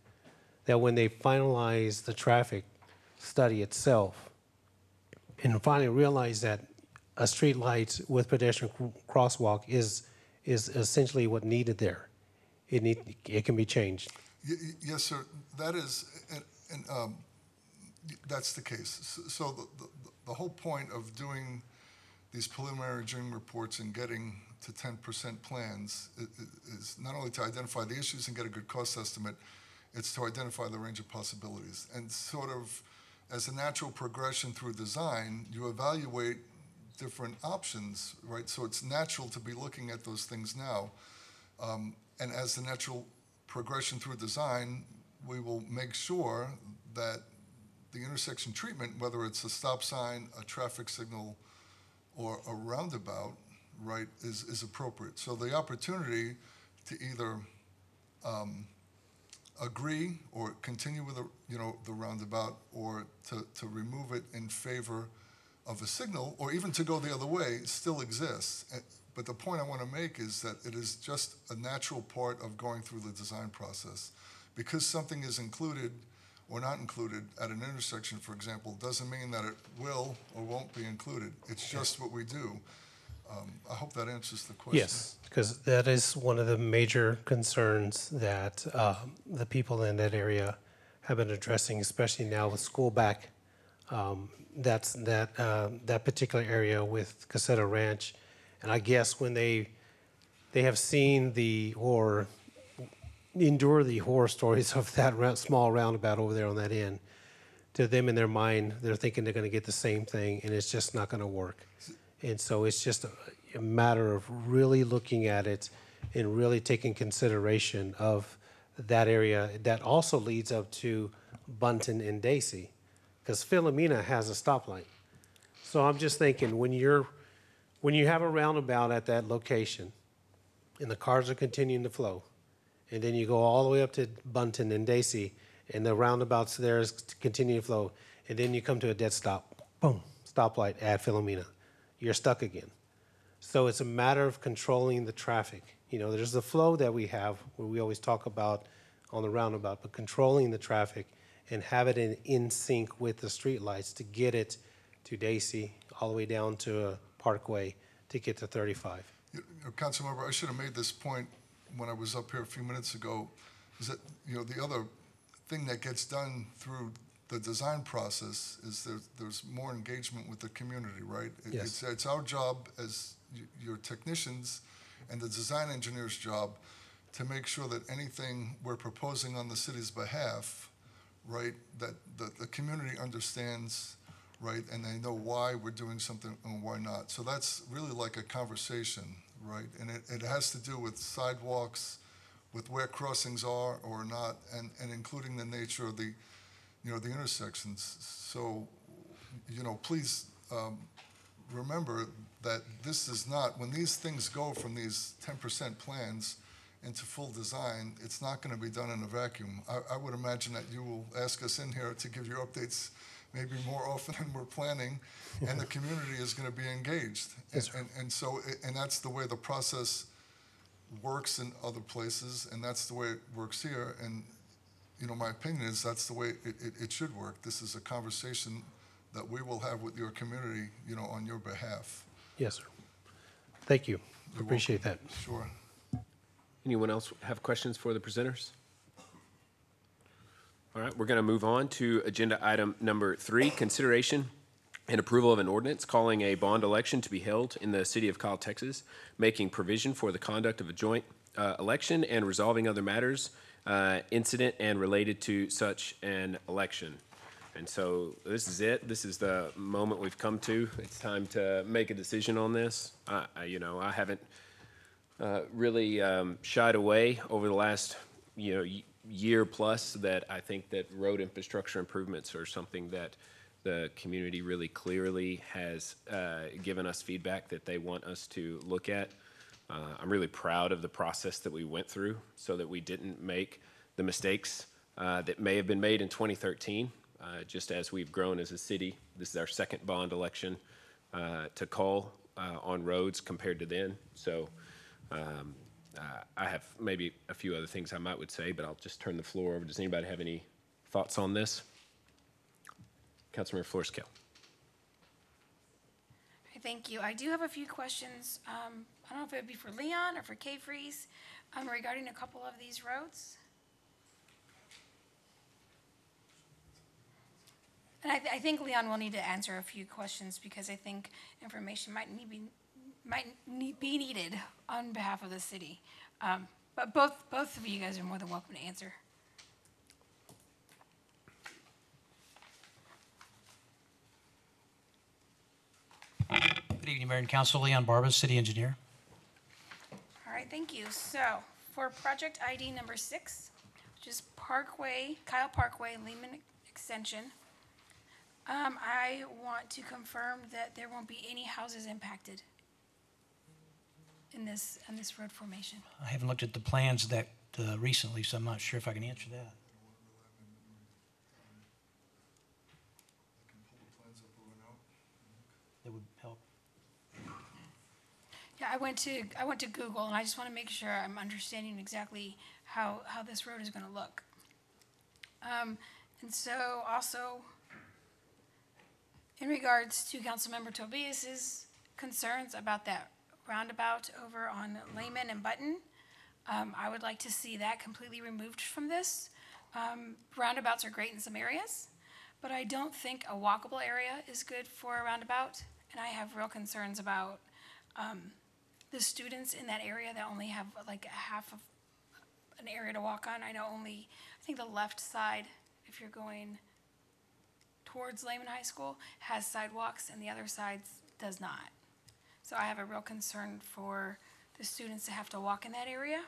that when they finalize the traffic study itself and finally realize that a street light with pedestrian crosswalk is essentially what needed there, it can be changed. Yes, sir. That is, and that's the case. So the whole point of doing these preliminary engineering reports and getting to 10% plans is not only to identify the issues and get a good cost estimate, it's to identify the range of possibilities. And sort of as a natural progression through design, you evaluate different options, right? So it's natural to be looking at those things now. And as the natural progression through design, we will make sure that the intersection treatment, whether it's a stop sign, a traffic signal, or a roundabout, right, is appropriate. So the opportunity to either agree or continue with the roundabout, or to remove it in favor of a signal, or even to go the other way, still exists. But the point I want to make is that it is just a natural part of going through the design process. Because something is included or not included at an intersection, for example, doesn't mean that it will or won't be included. It's just what we do. I hope that answers the question. Yes, because that is one of the major concerns that the people in that area have been addressing, especially now with school back. That's that particular area with Caseta Ranch, and I guess when they have seen endure the horror stories of that small roundabout over there on that end, to them in their mind, they're thinking they're going to get the same thing, and it's just not going to work. And so it's just a matter of really looking at it and really taking consideration of that area that also leads up to Bunton and Dacey, because Philomena has a stoplight. So I'm just thinking when you're When you have a roundabout at that location and the cars are continuing to flow, and then you go all the way up to Bunton and Dacey, and the roundabouts there is continuing to flow, and then you come to a dead stop, boom, stoplight at Philomena. You're stuck again. So it's a matter of controlling the traffic. You know, there's the flow that we have, where we always talk about on the roundabout, but controlling the traffic and have it in sync with the streetlights to get it to Dacey, all the way down to Parkway to get to 35. Councilmember, I should have made this point when I was up here a few minutes ago, is that, you know, the other thing that gets done through the design process is there's more engagement with the community, right? Yes. It's our job as your technicians and the design engineer's job to make sure that anything we're proposing on the city's behalf, right, that the community understands, right, and they know why we're doing something and why not. So that's really like a conversation, right? And it has to do with sidewalks, with where crossings are or not, and including the nature of the, you know, the intersections. So, you know, please remember that this is not, when these things go from these 10% plans into full design, it's not going to be done in a vacuum. I would imagine that you will ask us in here to give you updates maybe more often than we're planning, and the community is going to be engaged. Yes, And that's the way the process works in other places, and that's the way it works here. And, you know, my opinion is that's the way it should work. This is a conversation that we will have with your community, you know, on your behalf. Yes, sir. Thank you. You're Appreciate welcome. that. Sure. Anyone else have questions for the presenters? All right, we're going to move on to agenda item number 3, consideration and approval of an ordinance calling a bond election to be held in the city of Kyle, Texas, making provision for the conduct of a joint election and resolving other matters incident and related to such an election. And so this is it. This is the moment we've come to. It's time to make a decision on this. You know, I haven't really shied away over the last, you know, year plus that I think that road infrastructure improvements are something that the community really clearly has given us feedback that they want us to look at. I'm really proud of the process that we went through so that we didn't make the mistakes that may have been made in 2013. Just as we've grown as a city, this is our second bond election to call on roads compared to then. So I have maybe a few other things I would say, but I'll just turn the floor over. Does anybody have any thoughts on this? Councilmember Flores-Cale. Thank you. I do have a few questions. I don't know if it would be for Leon or for Kay Friese regarding a couple of these roads. And I think Leon will need to answer a few questions because I think information might be needed on behalf of the city. But both of you guys are more than welcome to answer. Good evening, Mayor and Council. Leon Barba, City Engineer. All right, thank you. So for project ID number 6, which is Kyle Parkway, Lehman Extension, I want to confirm that there won't be any houses impacted in this road formation. I haven't looked at the plans that recently, so I'm not sure if I can answer that. That would help. Yeah, I went to Google, and I just want to make sure I'm understanding exactly how this road is going to look. And so also, in regards to Councilmember Tobias's concerns about that roundabout over on Lehman and Button, I would like to see that completely removed from this. Roundabouts are great in some areas, but I don't think a walkable area is good for a roundabout, and I have real concerns about the students in that area that only have like half of an area to walk on. I think the left side, if you're going towards Lehman High School, has sidewalks and the other side does not. So I have a real concern for the students to have to walk in that area.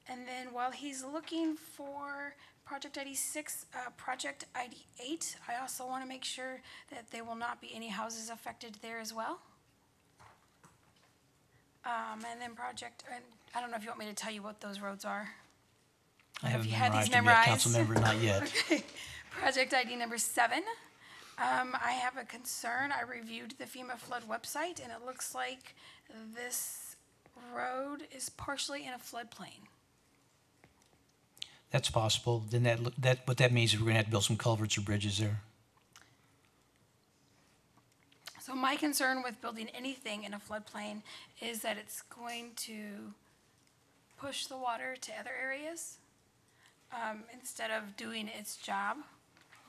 And then while he's looking for project ID 6, project ID 8, I also want to make sure that there will not be any houses affected there as well. And then project, and I don't know if you want me to tell you what those roads are. I haven't you had these memorized them yet, memorized? Councilmember, not yet. Okay. Project ID number 7. I have a concern. I reviewed the FEMA flood website, and it looks like this road is partially in a floodplain. That's possible. Then what that means is we're gonna have to build some culverts or bridges there. So my concern with building anything in a floodplain is that it's going to push the water to other areas instead of doing its job,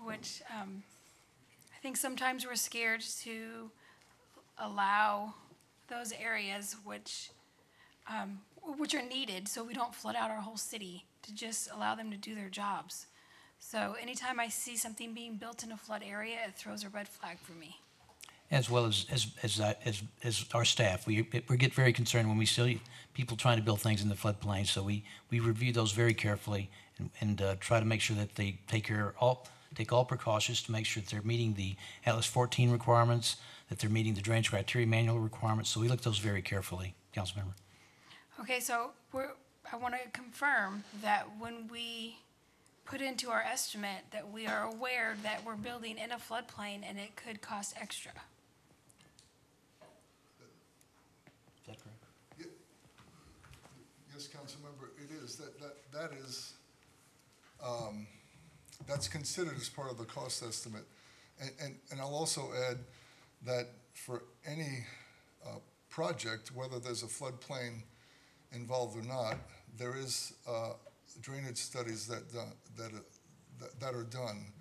which I think sometimes we're scared to allow those areas which are needed so we don't flood out our whole city, to just allow them to do their jobs. So anytime I see something being built in a flood area, it throws a red flag for me. As well as our staff. We get very concerned when we see people trying to build things in the floodplain. So we review those very carefully and try to make sure that they take all precautions to make sure that they're meeting the Atlas 14 requirements, that they're meeting the drainage criteria manual requirements. So we look at those very carefully, Councilmember. Okay, so I want to confirm that when we put into our estimate that we are aware that we're building in a floodplain and it could cost extra. Is that correct? Yes, Councilmember, it is. That is, that's considered as part of the cost estimate. And I'll also add that for any project, whether there's a floodplain involved or not, there is drainage studies that are done.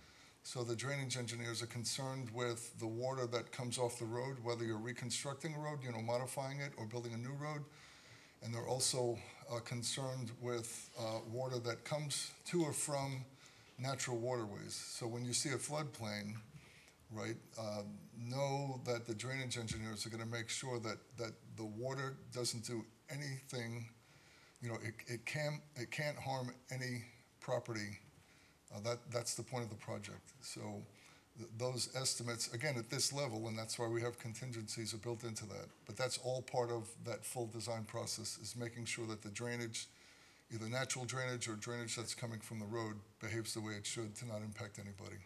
So the drainage engineers are concerned with the water that comes off the road, whether you're reconstructing a road, modifying it, or building a new road. And they're also concerned with water that comes to or from natural waterways. So when you see a floodplain, right, know that the drainage engineers are going to make sure that the water doesn't do anything. It can't harm any property. That's the point of the project. So those estimates, again, at this level, and that's why we have contingencies are built into that. But that's all part of that full design process, is making sure that the drainage, either natural drainage or drainage that's coming from the road, behaves the way it should to not impact anybody.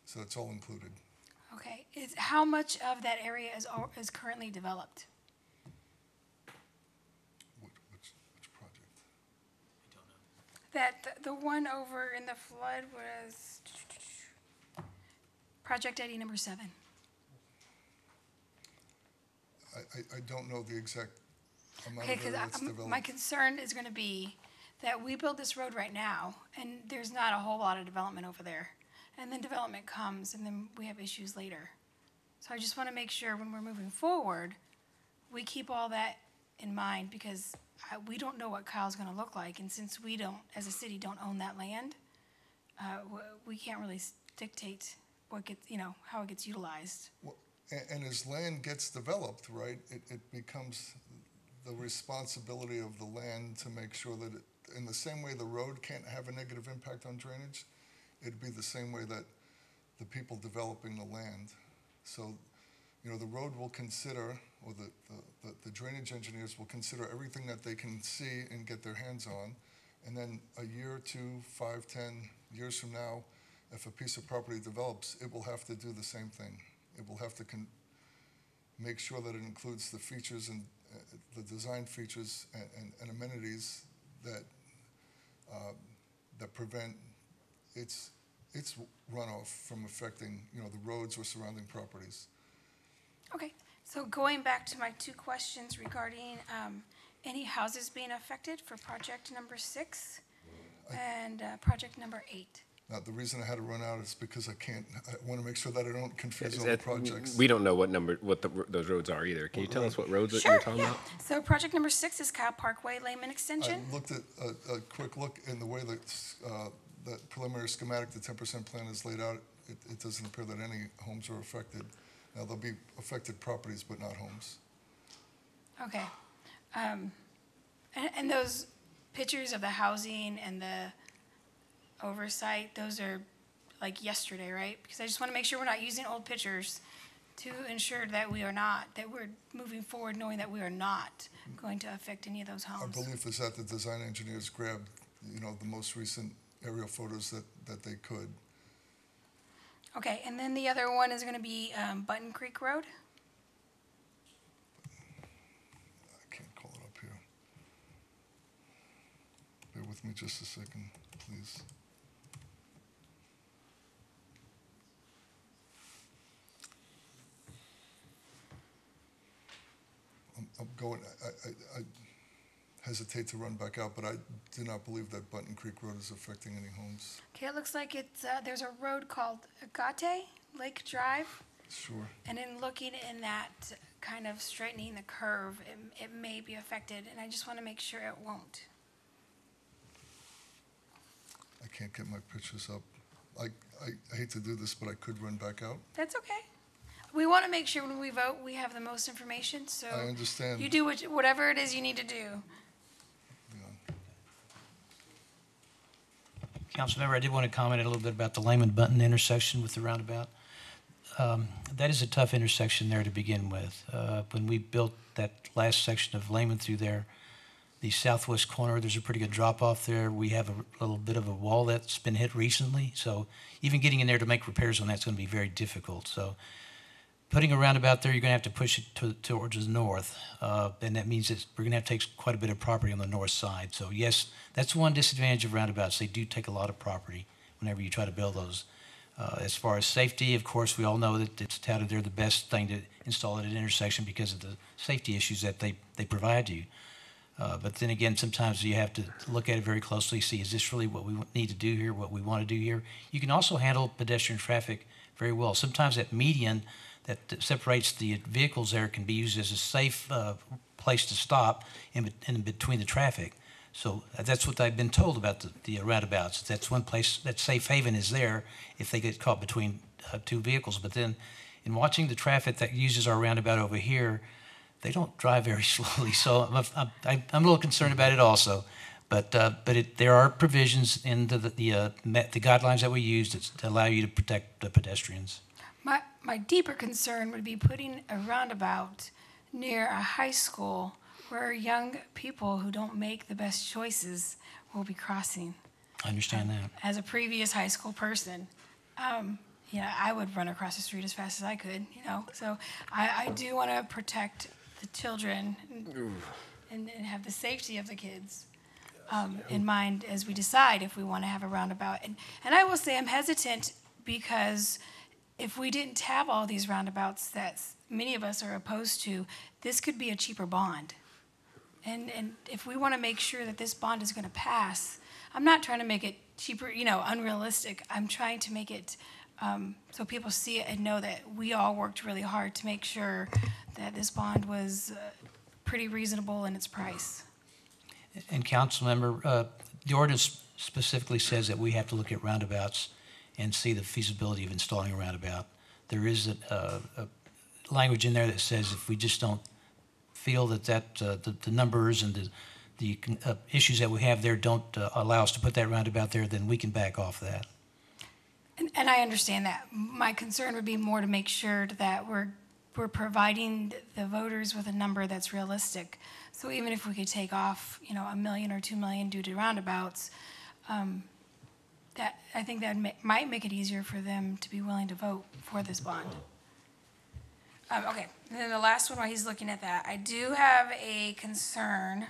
So it's all included. Okay, how much of that area is currently developed? Which project? That the one over in the flood was project ID number 7. I don't know the exact amount Okay, of area that's because developed. my concern is going to be that we build this road right now, and there's not a whole lot of development over there. And then development comes, and then we have issues later. So I just want to make sure when we're moving forward, we keep all that in mind, because we don't know what Kyle's going to look like. And since we don't, as a city, don't own that land, we can't really dictate what gets, how it gets utilized. Well, and as land gets developed, right, it becomes the responsibility of the land to make sure that in the same way the road can't have a negative impact on drainage, it'd be the same way that the people developing the land. So, the road will consider, or the drainage engineers will consider everything that they can see and get their hands on. And then a year, 2, 5, 10 years from now, if a piece of property develops, it will have to do the same thing. It will have to make sure that it includes the features and the design features and amenities that prevent its runoff from affecting, the roads or surrounding properties. Okay, so going back to my 2 questions regarding any houses being affected for project number 6 and project number 8. Now, the reason I had to run out is because I want to make sure that I don't confuse all the projects. We don't know what those roads are either. Can you tell us what roads that you're talking about? So project number 6 is Kyle Parkway Layman Extension. I looked at a quick look in the way that preliminary schematic, the 10% plan is laid out. It doesn't appear that any homes are affected. Now, there'll be affected properties, but not homes. Okay. And those pictures of the housing and the oversight, those are like yesterday, right? Because I just want to make sure we're not using old pictures to ensure that we are not, that we're moving forward knowing that we are not going to affect any of those Our homes. belief is that the design engineers grabbed, the most recent aerial photos that they could. Okay, and then the other one is going to be Button Creek Road. I can't call it up here. Bear with me just a second, please. I'm going, I hesitate to run back out, but I do not believe that Button Creek Road is affecting any homes. Okay, it looks like it's, there's a road called Agate Lake Drive. Sure. And in looking in that, kind of straightening the curve, it may be affected, and I just want to make sure it won't. I can't get my pictures up. I hate to do this, but I could run back out. That's okay. We want to make sure when we vote, we have the most information, so. I understand. You do whatever it is you need to do. Councilmember, I did want to comment a little bit about the Lehman Button intersection with the roundabout. That is a tough intersection there to begin with. When we built that last section of Lehman through there, the southwest corner, there's a pretty good drop off there. We have a little bit of a wall that's been hit recently, so even getting in there to make repairs on that's going to be very difficult. So putting a roundabout there, you're going to have to push it towards the north, and that means that we're going to have to take quite a bit of property on the north side. So yes, that's one disadvantage of roundabouts. They do take a lot of property whenever you try to build those. As far as safety, of course, we all know that it's touted they're the best thing to install at an intersection because of the safety issues that they provide you. But then again, sometimes you have to look at it very closely, see is this really what we need to do here, what we want to do here. You can also handle pedestrian traffic very well. Sometimes that median that separates the vehicles there can be used as a safe place to stop in between the traffic. So that's what I've been told about the roundabouts. That's one place that safe haven is there if they get caught between two vehicles. But then in watching the traffic that uses our roundabout over here, they don't drive very slowly. So I'm a little concerned about it also. But there are provisions in the guidelines that we use that allow you to protect the pedestrians. My deeper concern would be putting a roundabout near a high school where young people who don't make the best choices will be crossing. I understand that. As a previous high school person, I would run across the street as fast as I could, So I do want to protect the children and have the safety of the kids in mind as we decide if we want to have a roundabout. And I will say I'm hesitant because if we didn't have all these roundabouts that many of us are opposed to, this could be a cheaper bond. And if we want to make sure that this bond is going to pass, I'm not trying to make it cheaper, unrealistic. I'm trying to make it so people see it and know that we all worked really hard to make sure that this bond was pretty reasonable in its price. And Councilmember, the ordinance specifically says that we have to look at roundabouts and see the feasibility of installing a roundabout. There is a language in there that says if we just don't feel that the numbers and the issues that we have there don't allow us to put that roundabout there, then we can back off that. And I understand that. My concern would be more to make sure that we're providing the voters with a number that's realistic. So even if we could take off, $1 million or $2 million due to roundabouts, that I think that might make it easier for them to be willing to vote for this bond. Okay, and then the last one while he's looking at that, I do have a concern,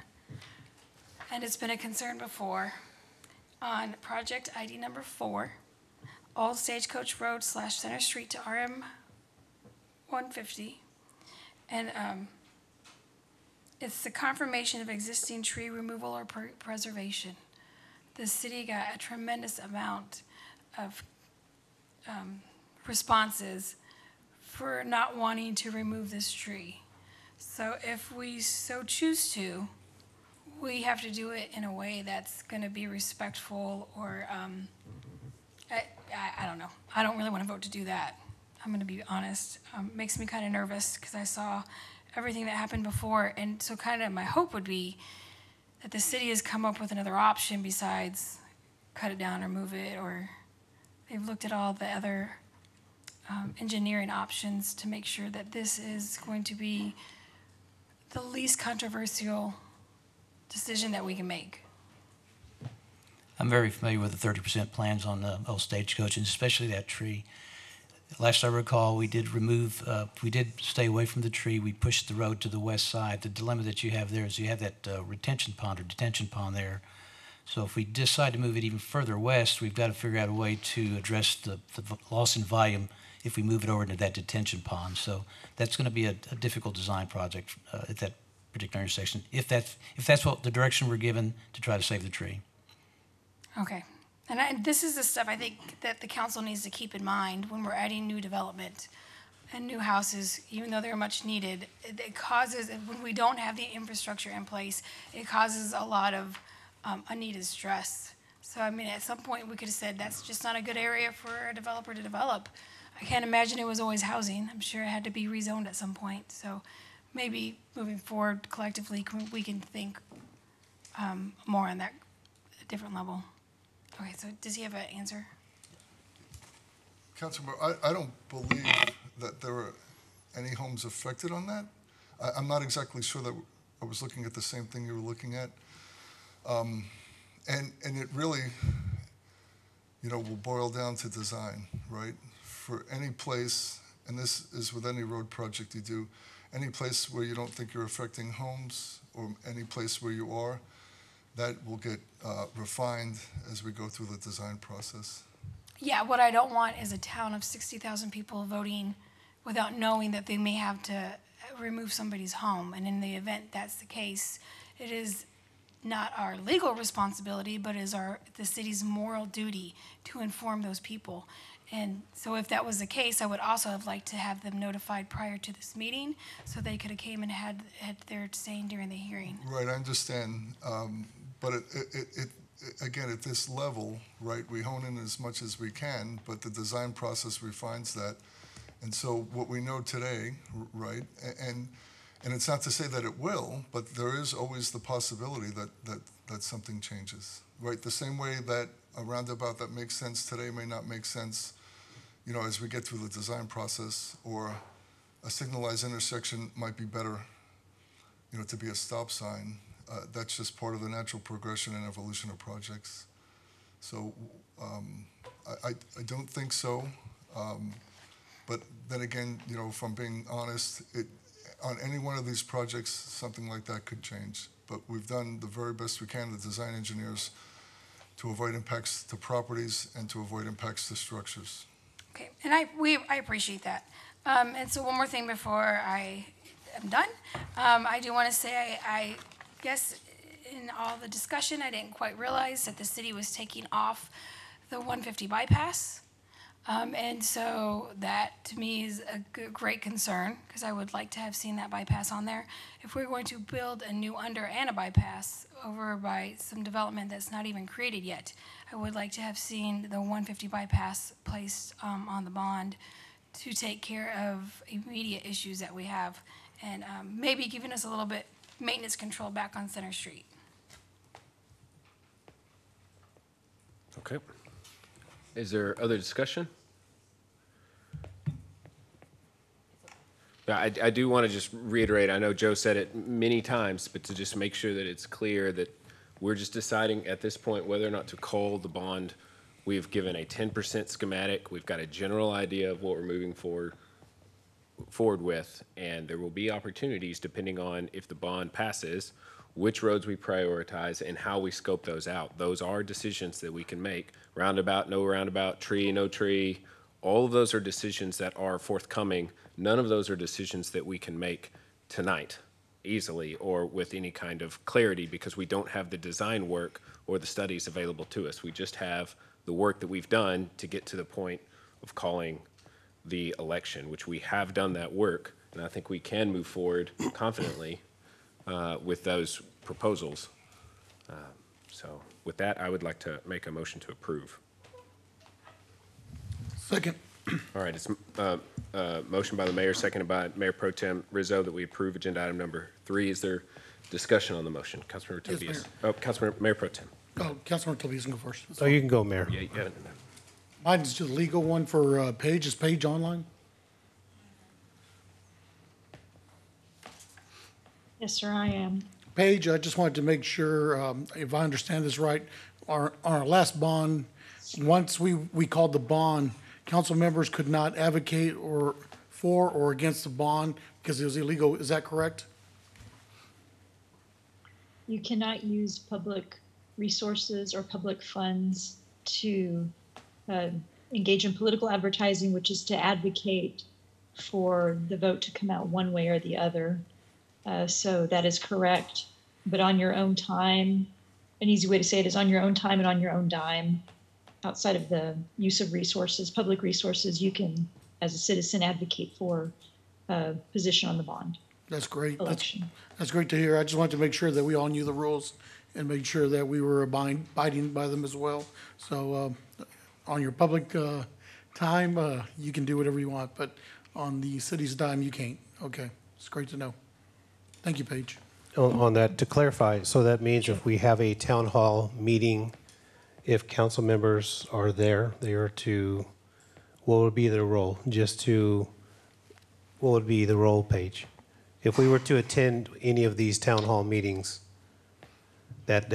and it's been a concern before, on project ID number 4, Old Stagecoach Road / Center Street to RM 150. And it's the confirmation of existing tree removal or preservation. The city got a tremendous amount of responses for not wanting to remove this tree. So if we so choose to, we have to do it in a way that's going to be respectful or, I don't know. I don't really want to vote to do that. I'm going to be honest. Makes me kind of nervous because I saw everything that happened before. And so kind of my hope would be that the city has come up with another option besides cut it down or move it, or they've looked at all the other engineering options to make sure that this is going to be the least controversial decision that we can make. I'm very familiar with the 30% plans on the old stagecoach, and especially that tree. Last I recall, we did stay away from the tree. We pushed the road to the west side. The dilemma that you have there is you have that retention pond or detention pond there. So if we decide to move it even further west, we've got to figure out a way to address the loss in volume if we move it over into that detention pond. So that's going to be a difficult design project at that particular intersection, if that's what the direction we're given to try to save the tree. Okay. And this is the stuff I think that the council needs to keep in mind when we're adding new development and new houses, even though they're much needed. It causes, when we don't have the infrastructure in place, it causes a lot of unneeded stress. So, I mean, at some point, we could have said that's just not a good area for a developer to develop. I can't imagine it was always housing. I'm sure it had to be rezoned at some point. So maybe moving forward collectively, we can think more on that different level. Okay, so does he have an answer? Councilmember, I don't believe that there were any homes affected on that. I'm not exactly sure that I was looking at the same thing you were looking at. And it really, will boil down to design, right? For any place, and this is with any road project you do, any place where you don't think you're affecting homes, or any place where you are, that will get refined as we go through the design process. Yeah, what I don't want is a town of 60,000 people voting without knowing that they may have to remove somebody's home. And in the event that's the case, it is not our legal responsibility, but is the city's moral duty to inform those people. And so if that was the case, I would also have liked to have them notified prior to this meeting so they could have came and had their saying during the hearing. Right, I understand. But it again, at this level, right, we hone in as much as we can, but the design process refines that. And so what we know today, right, and it's not to say that it will, but there is always the possibility that something changes, right? The same way that a roundabout that makes sense today may not make sense, as we get through the design process, or a signalized intersection might be better, to be a stop sign. That's just part of the natural progression and evolution of projects. So I don't think so. But then again, if I'm being honest, on any one of these projects, something like that could change. But we've done the very best we can, the design engineers, to avoid impacts to properties and to avoid impacts to structures. Okay, and I appreciate that. And so one more thing before I am done. I do want to say I guess in all the discussion, I didn't quite realize that the city was taking off the 150 bypass. And so that to me is a great concern because I would like to have seen that bypass on there. If we're going to build a new under and a bypass over by some development that's not even created yet, I would like to have seen the 150 bypass placed on the bond to take care of immediate issues that we have and maybe giving us a little bit maintenance control back on Center Street. Okay. Is there other discussion? Yeah, I do want to just reiterate, I know Joe said it many times, but to just make sure that it's clear that we're just deciding at this point whether or not to call the bond. We've given a 10% schematic. We've got a general idea of what we're moving forward with, and there will be opportunities depending on if the bond passes, which roads we prioritize, and how we scope those out. Those are decisions that we can make. Roundabout, no roundabout, tree, no tree. All of those are decisions that are forthcoming. None of those are decisions that we can make tonight easily or with any kind of clarity because we don't have the design work or the studies available to us. We just have the work that we've done to get to the point of calling the election, which we have done that work, and I think we can move forward confidently with those proposals. So with that, I would like to make a motion to approve. Second. All right, it's motion by the mayor, seconded by Mayor Pro Tem Rizzo that we approve agenda item number 3. Is there discussion on the motion? Councilmember Tobias. Mayor. Councilmember Mayor Pro Tem. Oh, Councilmember Tobias can go first. So you can go, Mayor. Yeah, Mine's the legal one for Paige. Is Paige online? Yes, sir, I am. Paige, I just wanted to make sure, if I understand this right, on our last bond, once we called the bond, council members could not advocate or for or against the bond because it was illegal. Is that correct? You cannot use public resources or public funds to engage in political advertising, which is to advocate for the vote to come out one way or the other. So that is correct. But on your own time, an easy way to say it is on your own time and on your own dime, outside of the use of resources, public resources, you can, as a citizen, advocate for a position on the bond. That's great. Election. That's great to hear. I just wanted to make sure that we all knew the rules and make sure that we were abiding by them as well. So on your public time, you can do whatever you want, but on the city's dime, you can't. Okay, it's great to know. Thank you, Paige. On that, to clarify, so that means if we have a town hall meeting, if council members are there, they are to, what would be their role? What would be the role, Paige? If we were to attend any of these town hall meetings that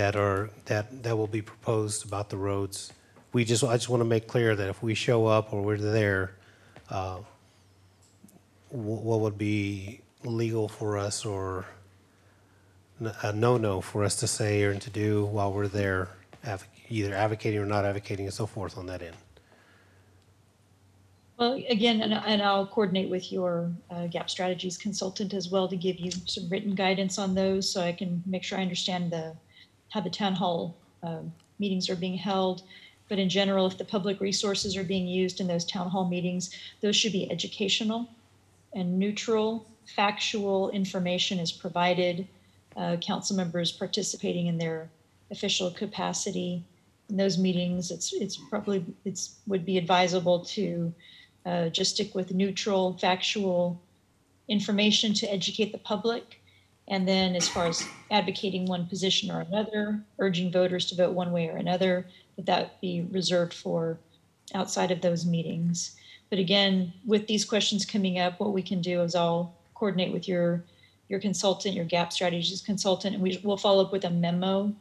will be proposed about the roads, I just want to make clear that if we show up or we're there, what would be legal for us or a no-no for us to say or to do while we're there, either advocating or not advocating and so forth on that end? Well, again, and I'll coordinate with your gap strategies consultant as well to give you some written guidance on those, so I can make sure I understand how the town hall meetings are being held. But in general, if the public resources are being used in those town hall meetings, those should be educational and neutral. Factual information is provided. Council members participating in their official capacity in those meetings. It would be advisable to just stick with neutral, factual information to educate the public. And then as far as advocating one position or another, urging voters to vote one way or another, that be reserved for outside of those meetings. But again, with these questions coming up, what we can do is I'll coordinate with your consultant, your gap strategies consultant, and we'll follow up with a memo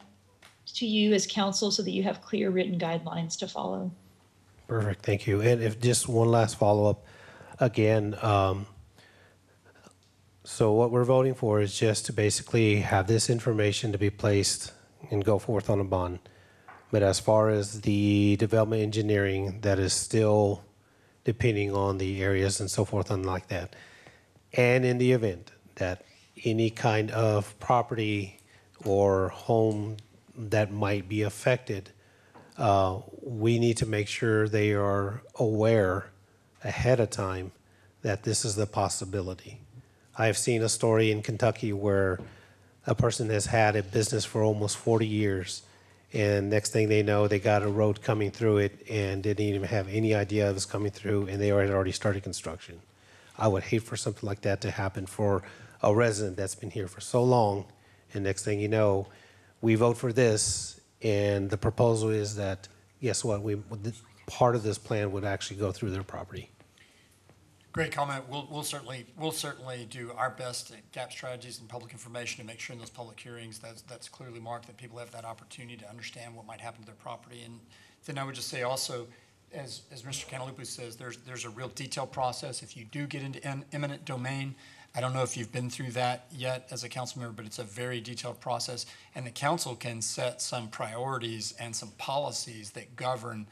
to you as council so that you have clear written guidelines to follow. Perfect, thank you. And if just one last follow-up, again, so what we're voting for is just to basically have this information to be placed and go forth on a bond. But as far as the development engineering, that is still depending on the areas and so forth and like that. And in the event that any kind of property or home that might be affected, we need to make sure they are aware ahead of time that this is the possibility. I've seen a story in Kentucky where a person has had a business for almost 40 years, and next thing they know, they got a road coming through it and didn't even have any idea it was coming through, and they had already started construction. I would hate for something like that to happen for a resident that's been here for so long, and next thing you know, we vote for this, and the proposal is that, guess what, part of this plan would actually go through their property. Great comment. We'll certainly do our best at gap strategies and public information to make sure in those public hearings that's clearly marked, that people have that opportunity to understand what might happen to their property. And then I would just say also, as Mr. Cantalupo says, there's a real detailed process. If you do get into eminent domain, I don't know if you've been through that yet as a council member, but it's a very detailed process, and the council can set some priorities and some policies that govern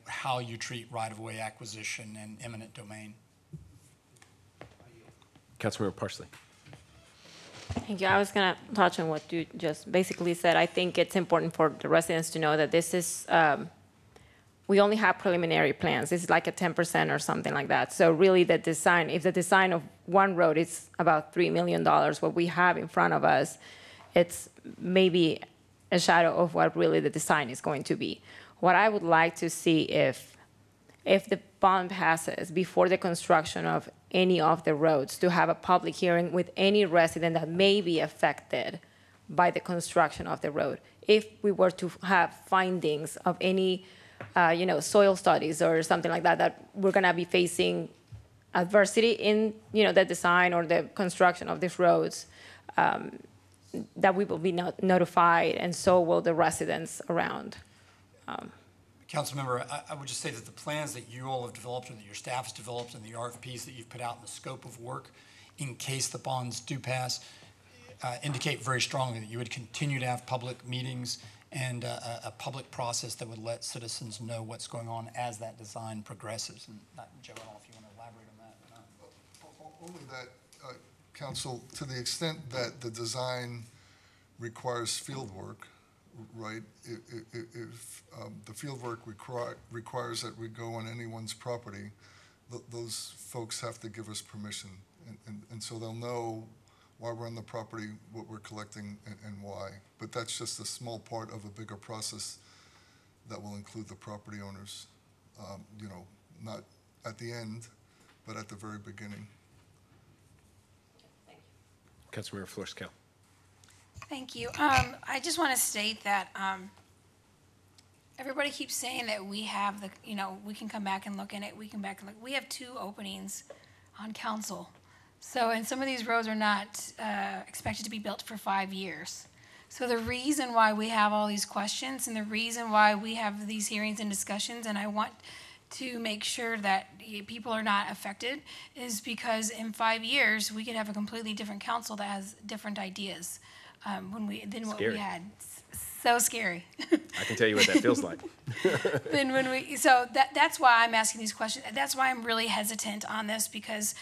how you treat right-of-way acquisition and eminent domain. Councilmember Parsley. Thank you. I was going to touch on what you just basically said. I think it's important for the residents to know that this is, we only have preliminary plans. This is like a 10% or something like that. So really the design, if the design of one road is about $3 million, what we have in front of us, it's maybe a shadow of what really the design is going to be. What I would like to see if the bond passes before the construction of any of the roads, to have a public hearing with any resident that may be affected by the construction of the road. If we were to have findings of any soil studies or something like that, that we're gonna be facing adversity in, the design or the construction of these roads, that we will be notified, and so will the residents around. Councilmember, I would just say that the plans that you all have developed and that your staff has developed and the RFPs that you've put out and the scope of work in case the bonds do pass indicate very strongly that you would continue to have public meetings and a public process that would let citizens know what's going on as that design progresses. And Joe, I don't know if you want to elaborate on that or not. Only that, Council, to the extent that the design requires field work, right? If the field work requires that we go on anyone's property, those folks have to give us permission. And so they'll know why we're on the property, what we're collecting, and why. But that's just a small part of a bigger process that will include the property owners, not at the end, but at the very beginning. Councilmember Flores-Cale. Thank you. I just want to state that everybody keeps saying that we have we can come back and look in it. We have 2 openings on council. So, and some of these roads are not expected to be built for 5 years. So the reason why we have all these questions and the reason why we have these hearings and discussions, and I want to make sure that people are not affected, is because in 5 years, we could have a completely different council that has different ideas than what we had. So scary. I can tell you what that feels like. That's why I'm asking these questions. That's why I'm really hesitant on this, because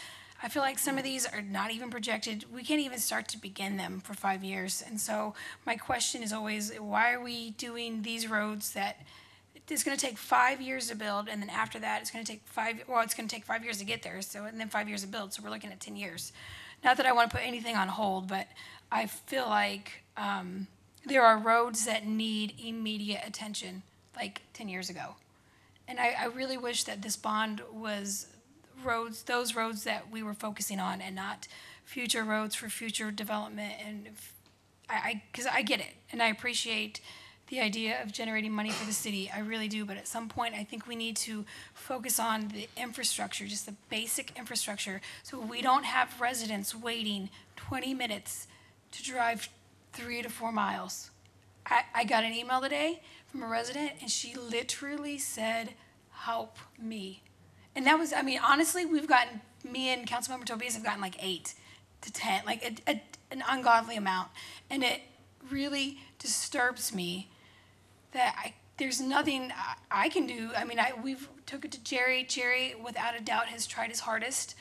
I feel like some of these are not even projected. We can't even start to begin them for 5 years. And so my question is always, why are we doing these roads that it's going to take 5 years to build, and then after that it's going to take 5 years to get there, and then 5 years to build, so we're looking at 10 years. Not that I want to put anything on hold, but I feel like there are roads that need immediate attention, like 10 years ago. And I really wish that this bond was those roads that we were focusing on, and not future roads for future development. And because I get it, and I appreciate the idea of generating money for the city. I really do. But at some point, I think we need to focus on the infrastructure, just the basic infrastructure, so we don't have residents waiting 20 minutes to drive 3 to 4 miles. I got an email today from a resident, and she literally said, "Help me." And that was, honestly, me and Councilmember Tobias have gotten like 8 to 10, like an ungodly amount. And it really disturbs me that there's nothing I can do. We've took it to Jerry. Jerry, without a doubt, has tried his hardest.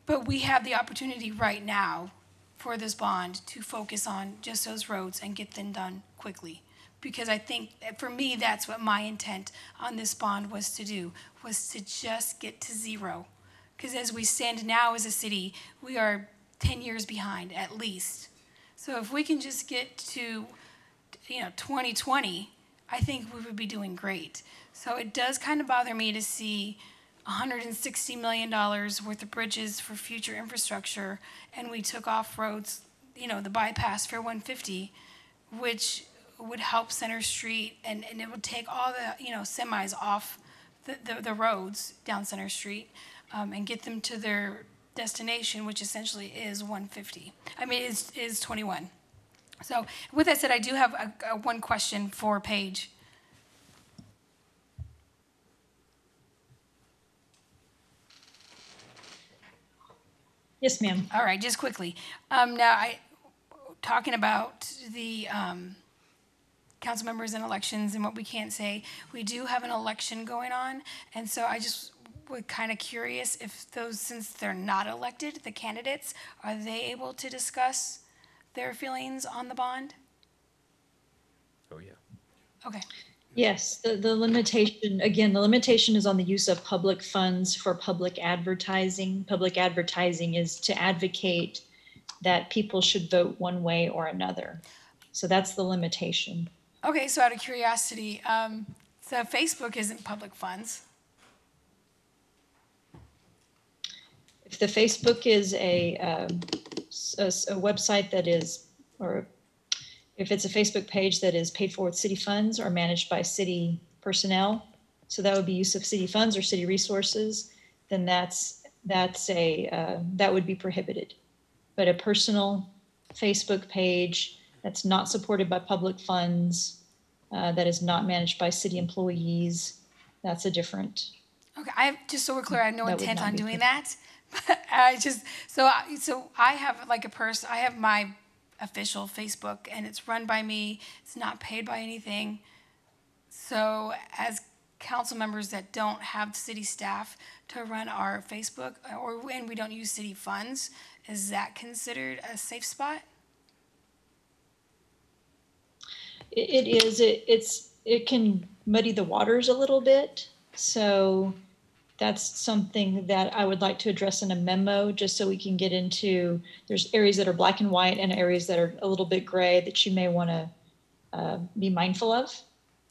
But we have the opportunity right now for this bond to focus on just those roads and get them done quickly. Because I think, for me, that's what my intent on this bond was to do, was to just get to 0. Because as we stand now as a city, we are 10 years behind, at least. So if we can just get to 2020, I think we would be doing great. So it does kind of bother me to see $160 million worth of bridges for future infrastructure, and we took off roads, the bypass for 150, which would help Center Street, and it would take all the semis off the roads down Center Street, and get them to their destination, which essentially is 150. Is 21. So with that said, I do have one question for Paige. Yes, ma'am. All right, just quickly. Talking about the council members and elections and what we can't say, we do have an election going on, and so I just was kind of curious if those, since they're not elected, the candidates, are they able to discuss their feelings on the bond? Oh, yeah. Okay. Yes, the limitation is on the use of public funds for public advertising. Public advertising is to advocate that people should vote one way or another. So that's the limitation. Okay, so out of curiosity, so Facebook isn't public funds. If the Facebook is a website that is, or if it's a Facebook page that is paid for with city funds or managed by city personnel, so that would be use of city funds or city resources, then that would be prohibited. But a personal Facebook page that's not supported by public funds, that is not managed by city employees, that's a different. Okay, just so we're clear, I have no That would intent not on be doing good. that. But I have like I have my official Facebook, and it's run by me. It's not paid by anything. So as council members that don't have city staff to run our Facebook, and we don't use city funds, is that considered a safe spot? It is, it can muddy the waters a little bit. So that's something that I would like to address in a memo, just so we can get into, there's areas that are black and white and areas that are a little bit gray that you may want to be mindful of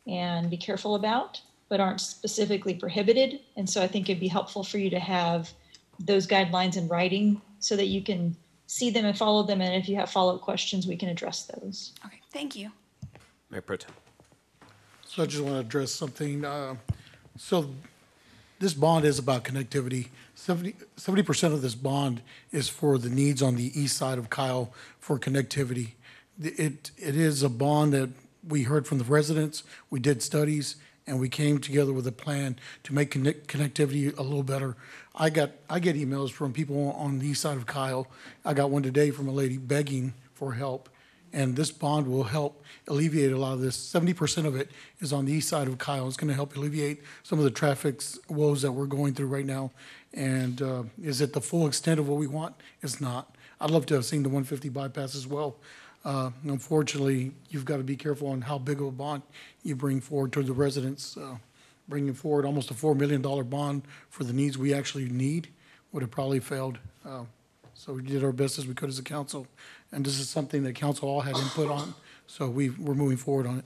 and be careful about, but aren't specifically prohibited. And so I think it'd be helpful for you to have those guidelines in writing so that you can see them and follow them. And if you have follow-up questions, we can address those. Okay, thank you. Mayor Pro Tem. So I just want to address something. So this bond is about connectivity. 70% of this bond is for the needs on the east side of Kyle for connectivity. It is a bond that we heard from the residents, we did studies, and we came together with a plan to make connectivity a little better. I get emails from people on the east side of Kyle. I got one today from a lady begging for help. And this bond will help alleviate a lot of this. 70% of it is on the east side of Kyle. It's going to help alleviate some of the traffic woes that we're going through right now. And is it the full extent of what we want? It's not. I'd love to have seen the 150 bypass as well. Unfortunately, you've got to be careful on how big of a bond you bring forward to the residents. Bringing forward almost a $4 million bond for the needs we actually need would have probably failed. So we did our best as we could as a council. And this is something that council all had input on, so we're moving forward on it.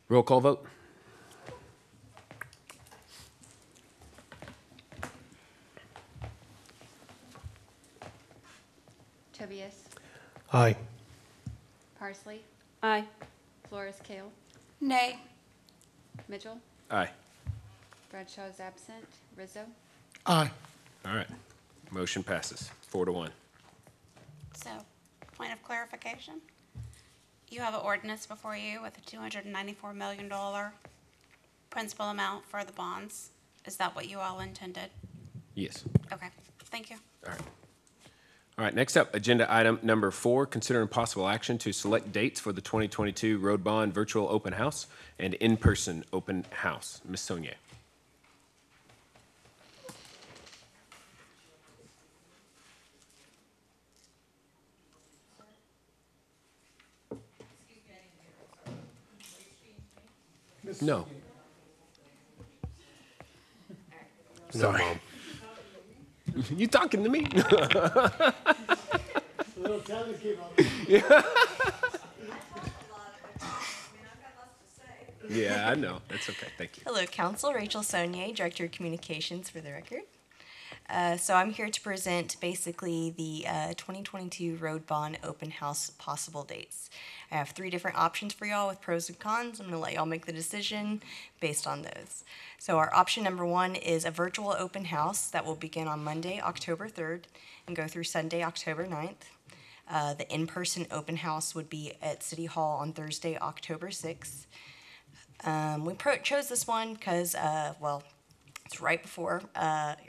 Roll call vote. Tobias, Aye. Parsley, Aye. Flores-Cale, Nay. Mitchell, Aye. Bradshaw is absent, Rizzo. Aye. All right. Motion passes 4-1. So, point of clarification, you have an ordinance before you with a $294 million principal amount for the bonds. Is that what you all intended? Yes. Okay, thank you. All right. All right, next up, agenda item number 4, consider possible action to select dates for the 2022 Road Bond Virtual Open House and in-person open house. Ms. Sonnier. No. No, Mom. You talking to me? Yeah, I know. That's okay. Thank you. Hello, Council. Rachel Sonnier, Director of Communications for the record. So I'm here to present basically the 2022 Road Bond Open House possible dates. I have 3 different options for y'all with pros and cons. I'm going to let y'all make the decision based on those. So our option number 1 is a virtual open house that will begin on Monday, October 3rd and go through Sunday, October 9th. The in-person open house would be at City Hall on Thursday, October 6th. We chose this one because, well, it's right before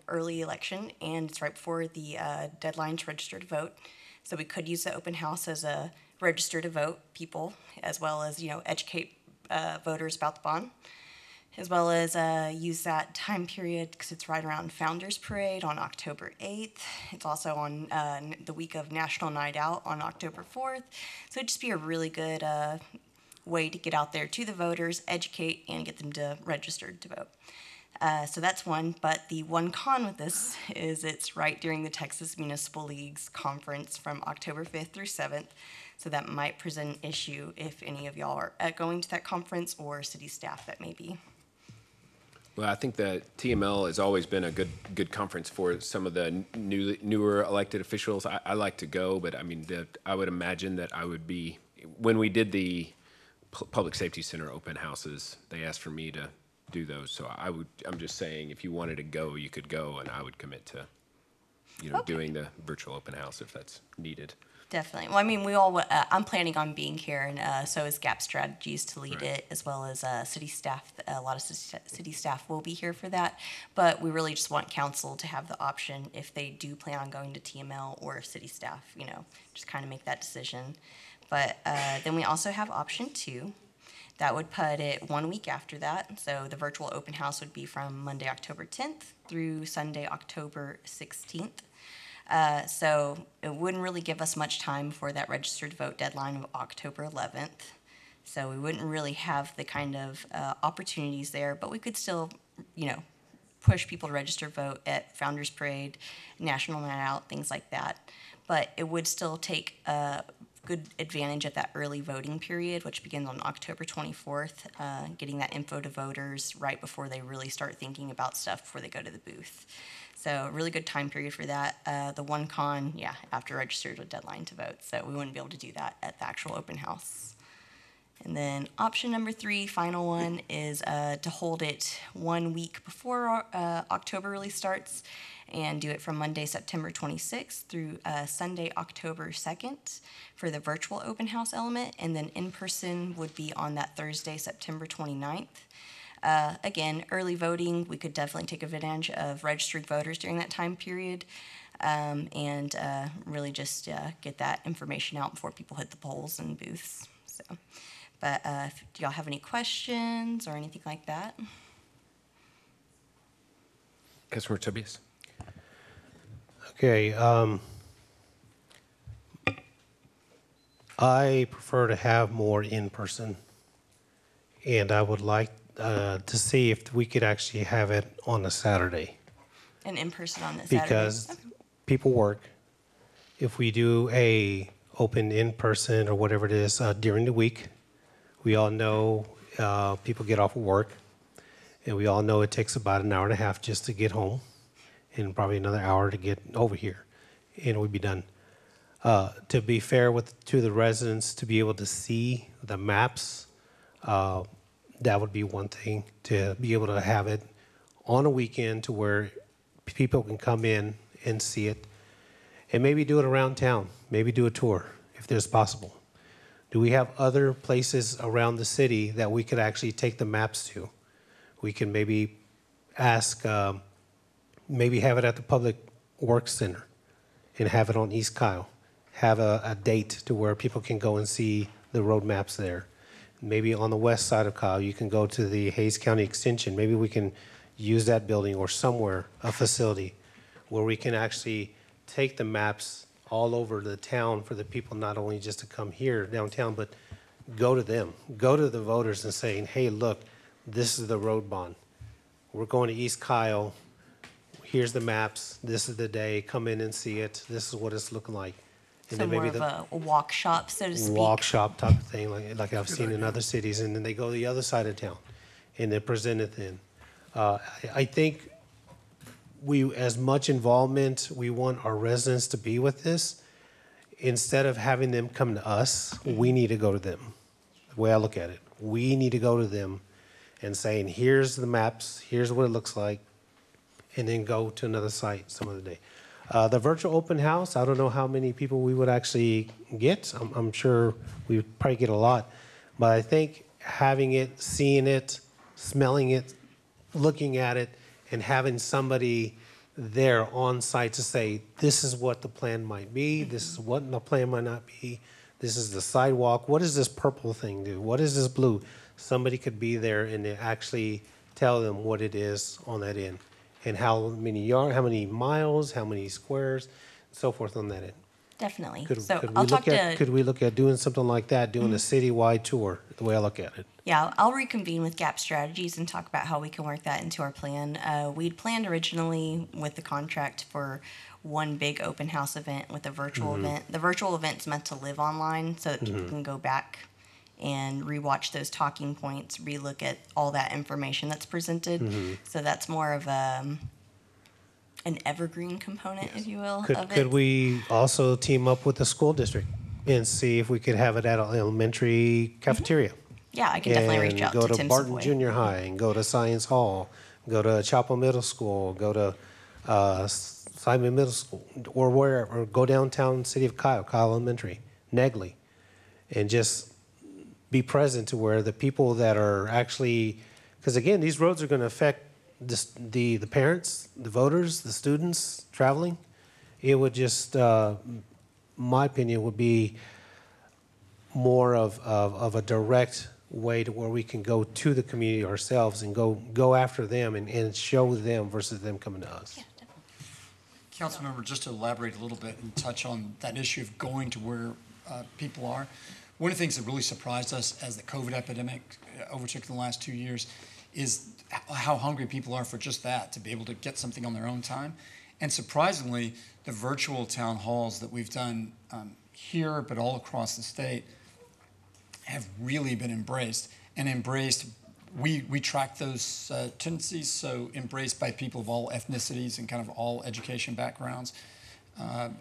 early election, and it's right before the deadline to register to vote. So we could use the open house as a register to vote people, as well as, educate voters about the bond, as well as use that time period because it's right around Founders Parade on October 8th. It's also on the week of National Night Out on October 4th. So it'd just be a really good way to get out there to the voters, educate, and get them to register to vote. So that's one, but the one con with this is it's right during the Texas Municipal League's conference from October 5th through 7th, so that might present an issue if any of y'all are going to that conference or city staff that may be. Well, I think the TML has always been a good conference for some of the newer elected officials. I like to go, but I mean, I would imagine that I would be when we did the Public Safety Center open houses, they asked for me to do those. So I'm just saying, if you wanted to go, you could go, and I would commit to, doing the virtual open house if that's needed. Definitely. Well, I mean, I'm planning on being here, and so is Gap Strategies to lead it, as well as city staff. A lot of city staff will be here for that, but we really just want council to have the option if they do plan on going to TML or if city staff, just kind of make that decision. But then we also have option 2. That would put it 1 week after that. So the virtual open house would be from Monday, October 10th through Sunday, October 16th. So it wouldn't really give us much time for that registered vote deadline of October 11th. So we wouldn't really have the kind of opportunities there, but we could still, push people to register vote at Founders Parade, National Night Out, things like that. But it would still take good advantage of that early voting period, which begins on October 24th, getting that info to voters right before they really start thinking about stuff before they go to the booth. So a really good time period for that. The one con, after registered deadline to vote. So we wouldn't be able to do that at the actual open house. And then option number 3, final one, is to hold it 1 week before October really starts and do it from Monday, September 26th through Sunday, October 2nd for the virtual open house element. And then in person would be on that Thursday, September 29th. Again, early voting, we could definitely take advantage of registered voters during that time period and really just get that information out before people hit the polls and booths. So, but do y'all have any questions or anything like that? Councilmember Tobias. Okay. I prefer to have more in person, and I would like to see if we could actually have it on a Saturday. And in person on this Saturday? Because people work. If we do a open in person or whatever it is during the week, we all know people get off of work, and we all know it takes about an hour and a half just to get home, and probably another hour to get over here, and we'd be done. To be fair to the residents, to be able to see the maps, that would be one thing, to be able to have it on a weekend to where people can come in and see it, and maybe do it around town, maybe do a tour if there's possible. Do we have other places around the city that we could actually take the maps to? We can maybe ask, maybe have it at the Public Works Center and have it on East Kyle. Have a date to where people can go and see the road maps there. Maybe on the west side of Kyle, you can go to the Hayes County Extension. Maybe we can use that building or somewhere, a facility, where we can actually take the maps all over the town for the people, not only just to come here downtown, but go to them. Go to the voters and saying, hey, look, this is the road bond. We're going to East Kyle. Here's the maps. This is the day. Come in and see it. This is what it's looking like. And So then more maybe of a walk shop, so to speak. walk shop type of thing, like I've seen in other cities, and then they go to the other side of town, and they present it then. I think we, as much involvement, we want our residents to be with this. Instead of having them come to us, we need to go to them. The way I look at it, we need to go to them and saying, here's the maps, here's what it looks like, and then go to another site some other day. The virtual open house, I don't know how many people we would actually get. I'm sure we would probably get a lot. But I think having it, seeing it, smelling it, looking at it, and having somebody there on site to say, this is what the plan might be, this is what the plan might not be, this is the sidewalk, what does this purple thing do, what is this blue? Somebody could be there and actually tell them what it is on that end. And how many miles, how many squares, so forth on that end. Definitely. Could we look at doing something like that, doing a citywide tour, the way I look at it? Yeah, I'll reconvene with Gap Strategies and talk about how we can work that into our plan. We'd planned originally with the contract for one big open house event with a virtual event. The virtual event's meant to live online so that people can go back and rewatch those talking points, relook at all that information that's presented. So that's more of an evergreen component, if you will, of it. Could we also team up with the school district and see if we could have it at an elementary cafeteria. Yeah, I can definitely reach And out go to to Tim Barton Savoy. Junior High, and go to Science Hall, go to Chapel Middle School, go to Simon Middle School, or wherever, or go downtown City of Kyle Elementary, Negley, and just be present to where the people that are actually, because again, these roads are going to affect the parents, the voters, the students traveling. It would just, my opinion, would be more of a direct way to where we can go to the community ourselves and go after them and show them versus them coming to us. Yeah. Councilmember, just to elaborate a little bit and touch on that issue of going to where people are. One of the things that really surprised us as the COVID epidemic overtook the last 2 years is how hungry people are for just that, to be able to get something on their own time. And surprisingly, the virtual town halls that we've done here, but all across the state, have really been embraced. We track those tendencies, so embraced by people of all ethnicities and kind of all education backgrounds.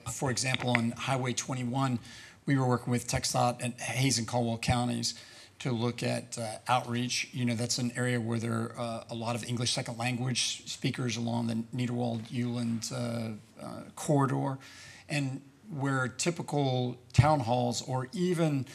For example, on Highway 21, we were working with TxDOT and Hayes and Caldwell counties to look at outreach. You know, that's an area where there are a lot of English second language speakers along the Niederwald-Uland corridor, and where typical town halls or even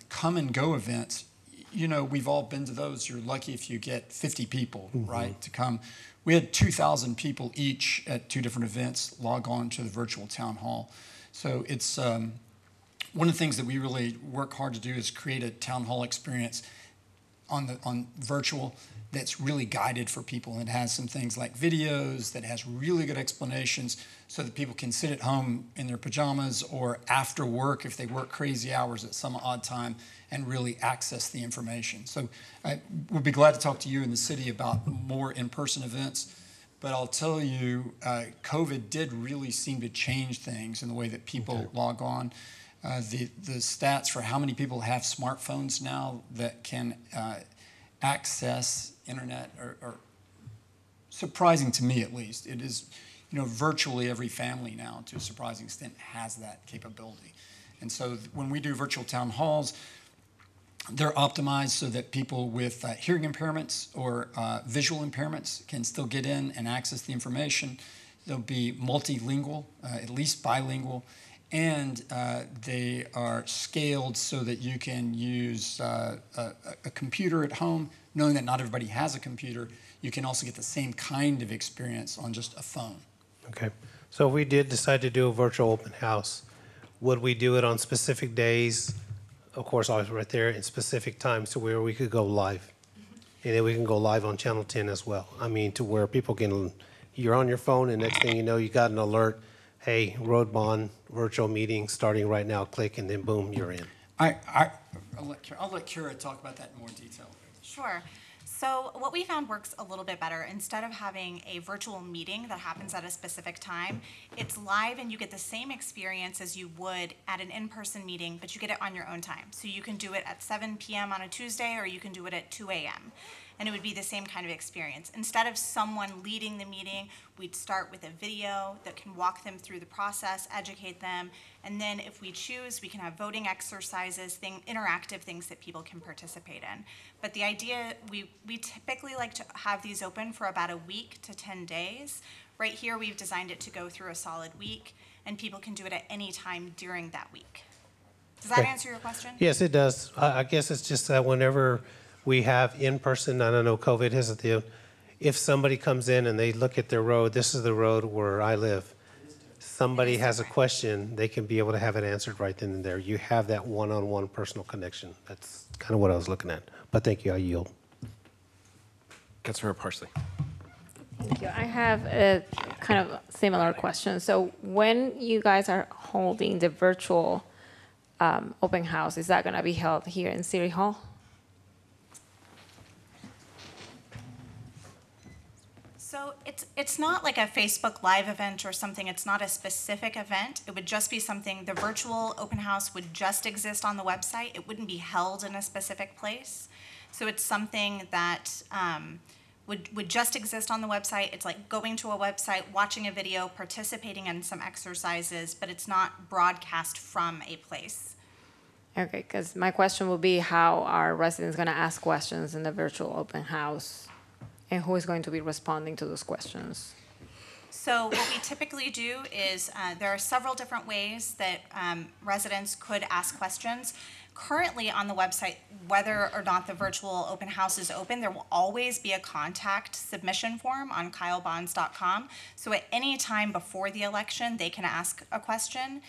come and go events, you know, we've all been to those. You're lucky if you get 50 people, right, to come. We had 2,000 people each at 2 different events log on to the virtual town hall. So it's one of the things that we really work hard to do is create a town hall experience on virtual that's really guided for people. It has some things like videos, that has really good explanations so that people can sit at home in their pajamas or after work if they work crazy hours at some odd time and really access the information. So I would be glad to talk to you in the city about more in-person events. But I'll tell you, COVID did really seem to change things in the way that people log on. The stats for how many people have smartphones now that can access internet are surprising to me, at least. It is, you know, virtually every family now, to a surprising extent, has that capability. And so when we do virtual town halls, they're optimized so that people with hearing impairments or visual impairments can still get in and access the information. They'll be multilingual, at least bilingual, and they are scaled so that you can use a computer at home. Knowing that not everybody has a computer, you can also get the same kind of experience on just a phone. Okay. So if we did decide to do a virtual open house, would we do it on specific days? Of course, always right there in specific times to where we could go live. And then we can go live on Channel 10 as well. I mean, to where people can, you're on your phone and next thing you know, you got an alert, hey, road bond virtual meeting starting right now, click, and then boom, you're in. I'll let Kira talk about that in more detail. Sure. So what we found works a little bit better. Instead of having a virtual meeting that happens at a specific time, it's live and you get the same experience as you would at an in-person meeting, but you get it on your own time. So you can do it at 7 p.m. on a Tuesday, or you can do it at 2 a.m. And it would be the same kind of experience. Instead of someone leading the meeting, we'd start with a video that can walk them through the process, educate them, and then if we choose, we can have voting exercises, interactive things that people can participate in. But the idea, we typically like to have these open for about a week to 10 days. Right here, we've designed it to go through a solid week, and people can do it at any time during that week. Does that answer your question? Yes, it does. I guess it's just that whenever we have in-person, I don't know, COVID has a deal. If somebody comes in and they look at their road, this is the road where I live. Somebody has a question, they can be able to have it answered right then and there. You have that one-on-one personal connection. That's kind of what I was looking at. But thank you, I yield. Councilmember Parsley. Thank you. I have a kind of similar question. So when you guys are holding the virtual open house, is that going to be held here in City Hall? So it's not like a Facebook Live event or something. It's not a specific event. It would just be something, the virtual open house would just exist on the website. It wouldn't be held in a specific place. So it's something that would just exist on the website. It's like going to a website, watching a video, participating in some exercises, but it's not broadcast from a place. Okay, because my question will be how are residents going to ask questions in the virtual open house? And who is going to be responding to those questions? So what we typically do is there are several different ways that residents could ask questions. Currently on the website, whether or not the virtual open house is open, there will always be a contact submission form on kylebonds.com. So at any time before the election, they can ask a question.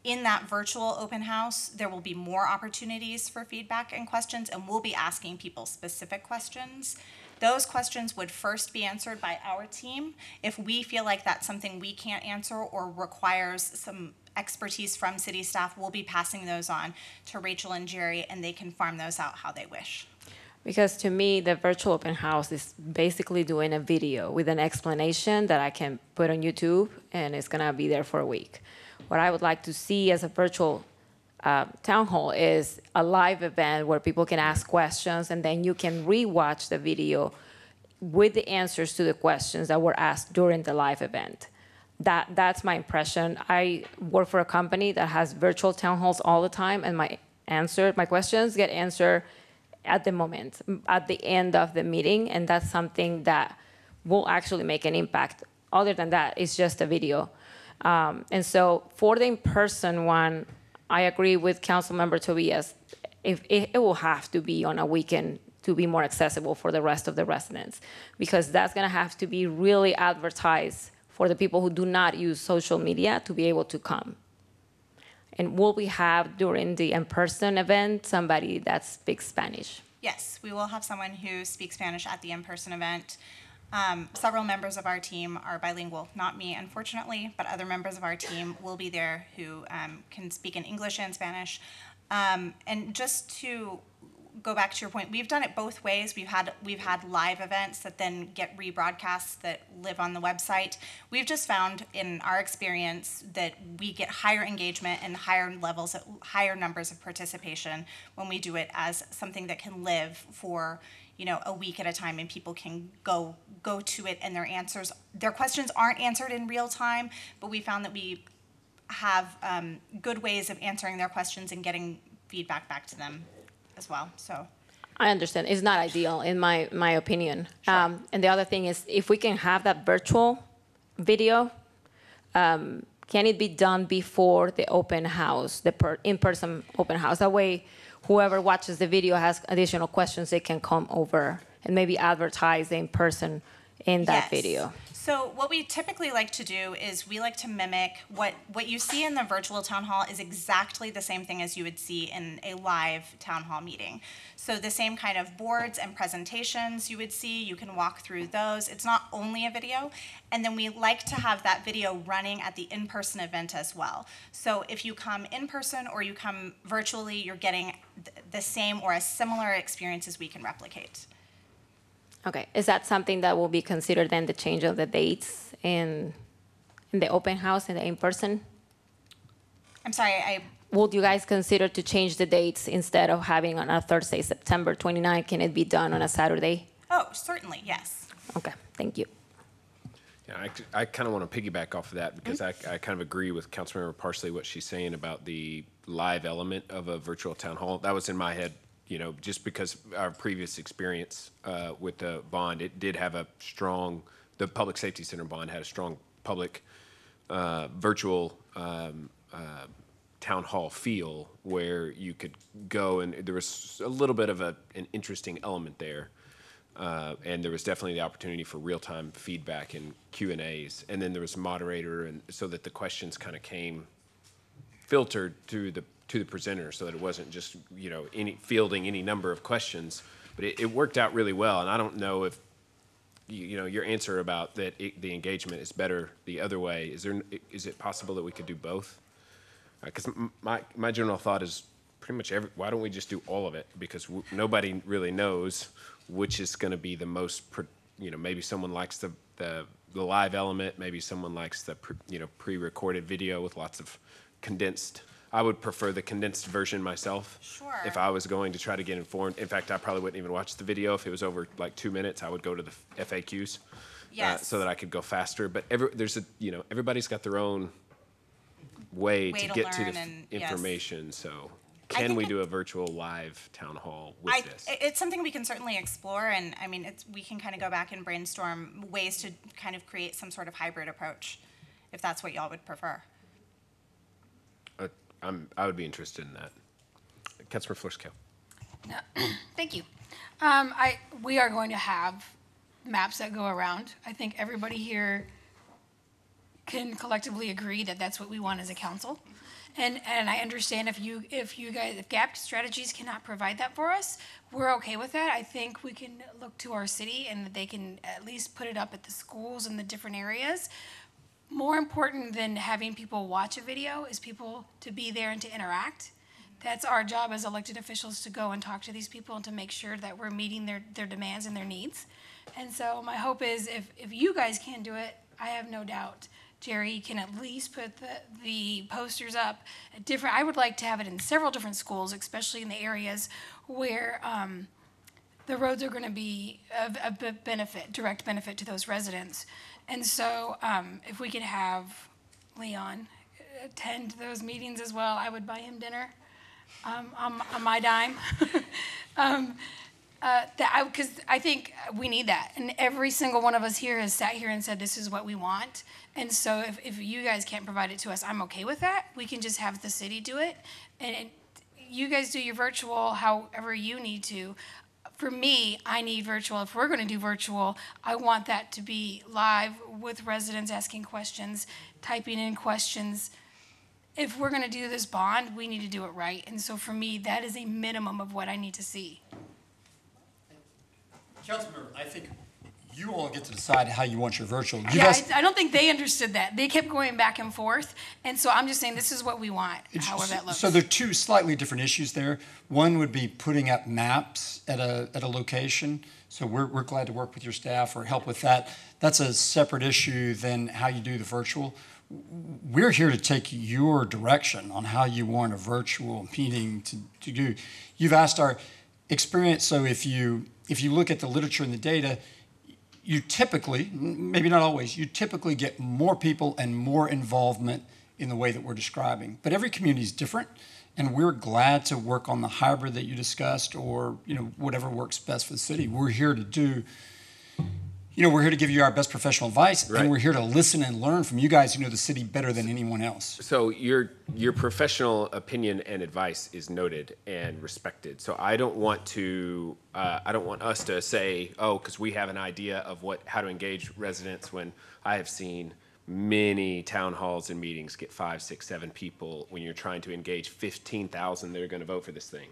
In that virtual open house, there will be more opportunities for feedback and questions, and we'll be asking people specific questions. Those questions would first be answered by our team. If we feel like that's something we can't answer or requires some expertise from city staff, we'll be passing those on to Rachel and Jerry, and they can farm those out how they wish. Because to me, the virtual open house is basically doing a video with an explanation that I can put on YouTube, and it's gonna be there for a week. What I would like to see as a virtual town hall is a live event where people can ask questions, and then you can rewatch the video with the answers to the questions that were asked during the live event. That's my impression. I work for a company that has virtual town halls all the time, and my questions get answered at the moment, at the end of the meeting, and that's something that will actually make an impact. Other than that, it's just a video. And so for the in-person one, I agree with Councilmember Tobias. It will have to be on a weekend to be more accessible for the rest of the residents, because that's gonna have to be really advertised for the people who do not use social media to be able to come. And will we have during the in-person event somebody that speaks Spanish? Yes, we will have someone who speaks Spanish at the in-person event. Several members of our team are bilingual, not me, unfortunately, but other members of our team will be there who can speak in English and Spanish. And just to go back to your point, we've done it both ways. We've had live events that then get rebroadcasts that live on the website. We've just found in our experience that we get higher engagement and higher levels, higher numbers of participation when we do it as something that can live for a week at a time, and people can go to it, and their questions aren't answered in real time, but we found that we have good ways of answering their questions and getting feedback back to them as well. So I understand. It's not ideal in my opinion. Sure. And the other thing is, if we can have that virtual video, can it be done before the open house, the in-person open house? That way, whoever watches the video has additional questions, they can come over and maybe advertise the in-person in that video. So what we typically like to do is we like to mimic what you see in the virtual town hall is exactly the same thing as you would see in a live town hall meeting. So the same kind of boards and presentations you would see, you can walk through those. It's not only a video. And then we like to have that video running at the in-person event as well. So if you come in person or you come virtually, you're getting the same or a similar experience as we can replicate. Okay, is that something that will be considered then the change of the dates in the open house and the in-person? I'm sorry, Would you guys consider to change the dates instead of having on a Thursday, September 29th? Can it be done on a Saturday? Oh, certainly, yes. Okay, thank you. Yeah, I kind of want to piggyback off of that because I kind of agree with Councilmember Parsley, what she's saying about the live element of a virtual town hall. That was in my head, just because our previous experience with the bond, it did have the Public Safety Center bond had a strong public virtual town hall feel where you could go, and there was a little bit of an interesting element there. And there was definitely the opportunity for real-time feedback and Q&As. And then there was a moderator, and so that the questions kind of came filtered to the presenter, so that it wasn't just fielding any number of questions. But it worked out really well. And I don't know if your answer about that the engagement is better the other way. Is it possible that we could do both? Because my general thought is pretty much why don't we just do all of it? Because nobody really knows which is going to be the most, maybe someone likes the live element, maybe someone likes the pre-recorded video with lots of condensed I would prefer the condensed version myself. Sure. If I was going to try to get informed. In fact, I probably wouldn't even watch the video. If it was over like 2 minutes, I would go to the FAQs. Yes. So that I could go faster. But everybody's got their own way to get to the information. So can we do a virtual live town hall with this? It's something we can certainly explore, and I mean, we can kind of go back and brainstorm ways to kind of create some sort of hybrid approach, if that's what y'all would prefer. I would be interested in that. Councilor Flores-Cale. No, thank you. We are going to have maps that go around. I think everybody here can collectively agree that that's what we want as a council. And I understand if GAP strategies cannot provide that for us, we're okay with that. I think we can look to our city and they can at least put it up at the schools in the different areas. More important than having people watch a video is people to be there and to interact. That's our job as elected officials, to go and talk to these people and to make sure that we're meeting their demands and their needs. And so my hope is if you guys can do it, I have no doubt Jerry can at least put the posters up at different. I would like to have it in several different schools, especially in the areas where the roads are going to be of direct benefit to those residents. And so if we could have Leon attend those meetings as well, I would buy him dinner on my dime. Because I think we need that. And every single one of us here has sat here and said, this is what we want. And so if you guys can't provide it to us, I'm okay with that. We can just have the city do it. And you guys do your virtual however you need to. For me, I need virtual. If we're going to do virtual, I want that to be live with residents asking questions, typing in questions. If we're going to do this bond, we need to do it right. And so for me, that is a minimum of what I need to see. Councilmember, I think you all get to decide how you want your virtual. I don't think they understood that. They kept going back and forth. And so I'm just saying this is what we want, however that looks. So there are two slightly different issues there. One would be putting up maps at a location. So we're glad to work with your staff or help with that. That's a separate issue than how you do the virtual. We're here to take your direction on how you want a virtual meeting to do. You've asked our experience, so if you look at the literature and the data, you typically, maybe not always, you typically get more people and more involvement in the way that we're describing. But every community is different, and we're glad to work on the hybrid that you discussed, or whatever works best for the city. We're here to do, we're here to give you our best professional advice, right. And we're here to listen and learn from you guys who know the city better than anyone else. So your professional opinion and advice is noted and respected. So I don't want us to say, because we have an idea of how to engage residents, when I have seen many town halls and meetings get 5, 6, 7 people when you're trying to engage 15,000 that are going to vote for this thing.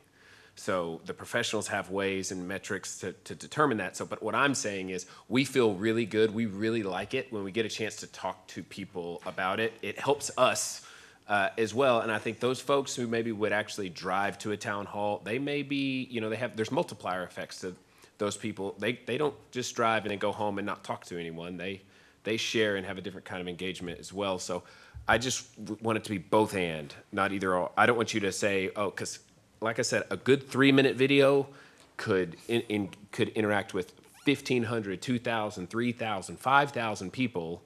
So the professionals have ways and metrics to determine that. But what I'm saying is we feel really good. We really like it when we get a chance to talk to people about it. It helps us as well. And I think those folks who maybe would actually drive to a town hall, they may be, there's multiplier effects to those people. They don't just drive and then go home and not talk to anyone. They share and have a different kind of engagement as well. So I just want it to be both and, not either or. I don't want you to say, because like I said, a good 3-minute video could interact with 1,500, 2,000, 3,000, 5,000 people,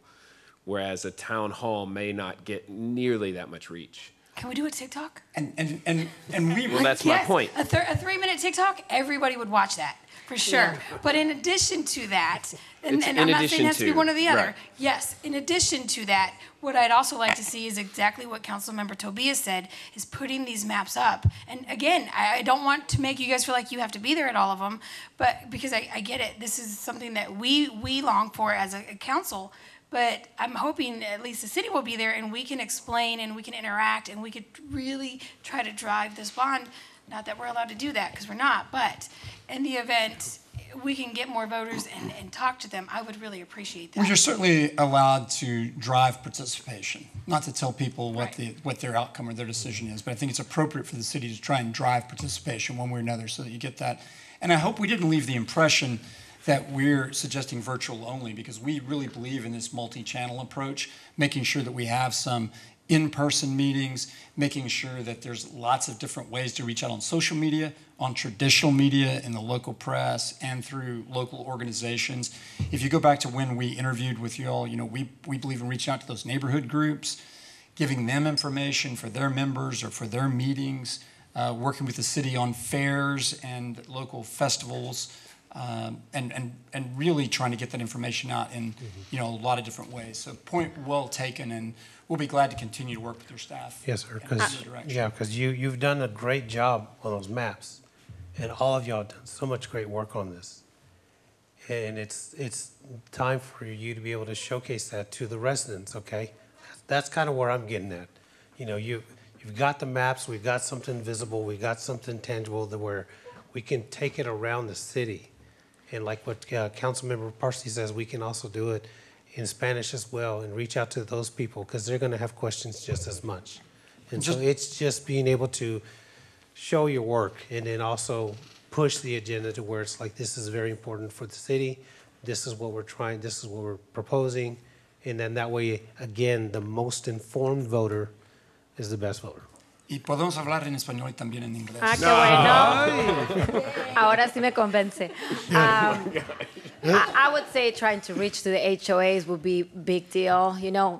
whereas a town hall may not get nearly that much reach. Can we do a TikTok? And we well, that's my point. A 3-minute TikTok, everybody would watch that for sure. Yeah. But in addition to that, and I'm not saying it has to be one or the other. Right. Yes, in addition to that, what I'd also like to see is exactly what Councilmember Tobias said, is putting these maps up. And again, I don't want to make you guys feel like you have to be there at all of them, but because I get it. This is something that we long for as a council. But I'm hoping at least the city will be there and we can explain and we can interact and we could really try to drive this bond. Not that we're allowed to do that, because we're not, but in the event we can get more voters and talk to them, I would really appreciate that. Well, you're certainly allowed to drive participation, not to tell people what their outcome or their decision is, but I think it's appropriate for the city to try and drive participation one way or another so that you get that. And I hope we didn't leave the impression that we're suggesting virtual only, because we really believe in this multi-channel approach, making sure that we have some in-person meetings, making sure that there's lots of different ways to reach out on social media, on traditional media, in the local press, and through local organizations. If you go back to when we interviewed with you all, we believe in reaching out to those neighborhood groups, giving them information for their members or for their meetings, working with the city on fairs and local festivals, and really trying to get that information out in a lot of different ways. So point well taken, and we'll be glad to continue to work with your staff. Yes, sir. in Because you've done a great job on those maps, and all of y'all have done so much great work on this. And it's time for you to be able to showcase that to the residents. Okay, that's kind of where I'm getting at. You've got the maps, we've got something visible, we've got something tangible that where we can take it around the city. And like what Councilmember Parsley says, we can also do it in Spanish as well and reach out to those people because they're going to have questions just as much. And so it's just being able to show your work and then also push the agenda to where it's like, this is very important for the city. This is what we're trying, this is what we're proposing. And then that way, again, the most informed voter is the best voter. Y podemos hablar en español y también en inglés. Ah, qué bueno. Ahora sí me convence. I would say trying to reach to the HOAs would be a big deal.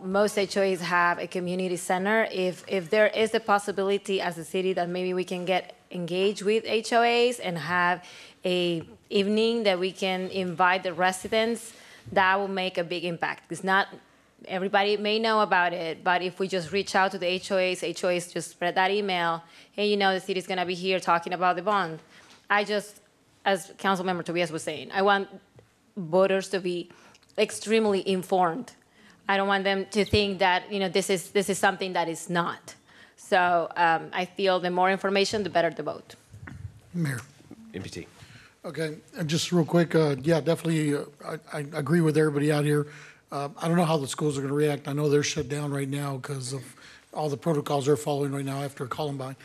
Most HOAs have a community center. If there is a possibility as a city that maybe we can get engaged with HOAs and have a evening that we can invite the residents, that will make a big impact. It's not everybody may know about it, but if we just reach out to the HOAs just spread that email, hey, the city's gonna be here talking about the bond. As Councilmember Tobias was saying, I want voters to be extremely informed. I don't want them to think that, this is something that is not. So I feel the more information, the better the vote. Mayor. MPT. Okay, and just real quick, yeah, definitely, I agree with everybody out here. I don't know how the schools are going to react. I know they're shut down right now because of all the protocols they're following right now after Columbine.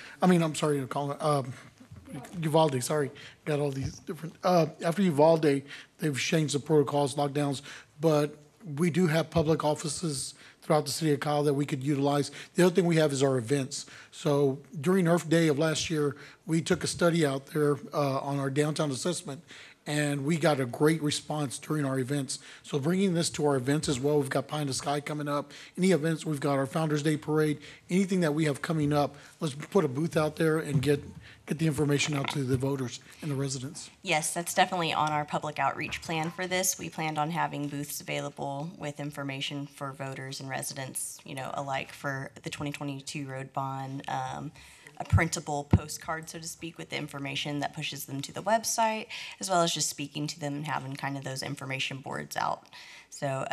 Uvalde, sorry. Got all these different, after Uvalde, they've changed the protocols, lockdowns, but we do have public offices throughout the city of Kyle that we could utilize. The other thing we have is our events. So during Earth Day of last year, we took a study out there on our downtown assessment, and we got a great response during our events. So bringing this to our events as well, we've got Pie in the Sky coming up. Any events, we've got our Founders Day Parade, anything that we have coming up, let's put a booth out there and get the information out to the voters and the residents. Yes, that's definitely on our public outreach plan for this. We planned on having booths available with information for voters and residents, alike for the 2022 road bond, a printable postcard, so to speak, with the information that pushes them to the website, as well as just speaking to them and having kind of those information boards out. So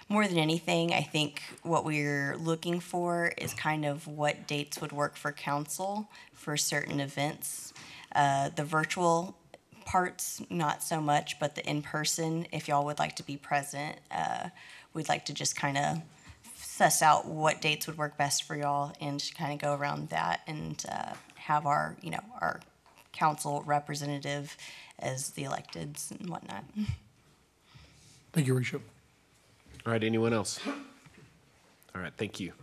more than anything, I think what we're looking for is kind of what dates would work for council for certain events. The virtual parts, not so much, but the in-person, if y'all would like to be present, we'd like to just kind of suss out what dates would work best for y'all and kind of go around that and have our council representative as the electeds and whatnot. Thank you, Risha. All right, anyone else? All right, thank you.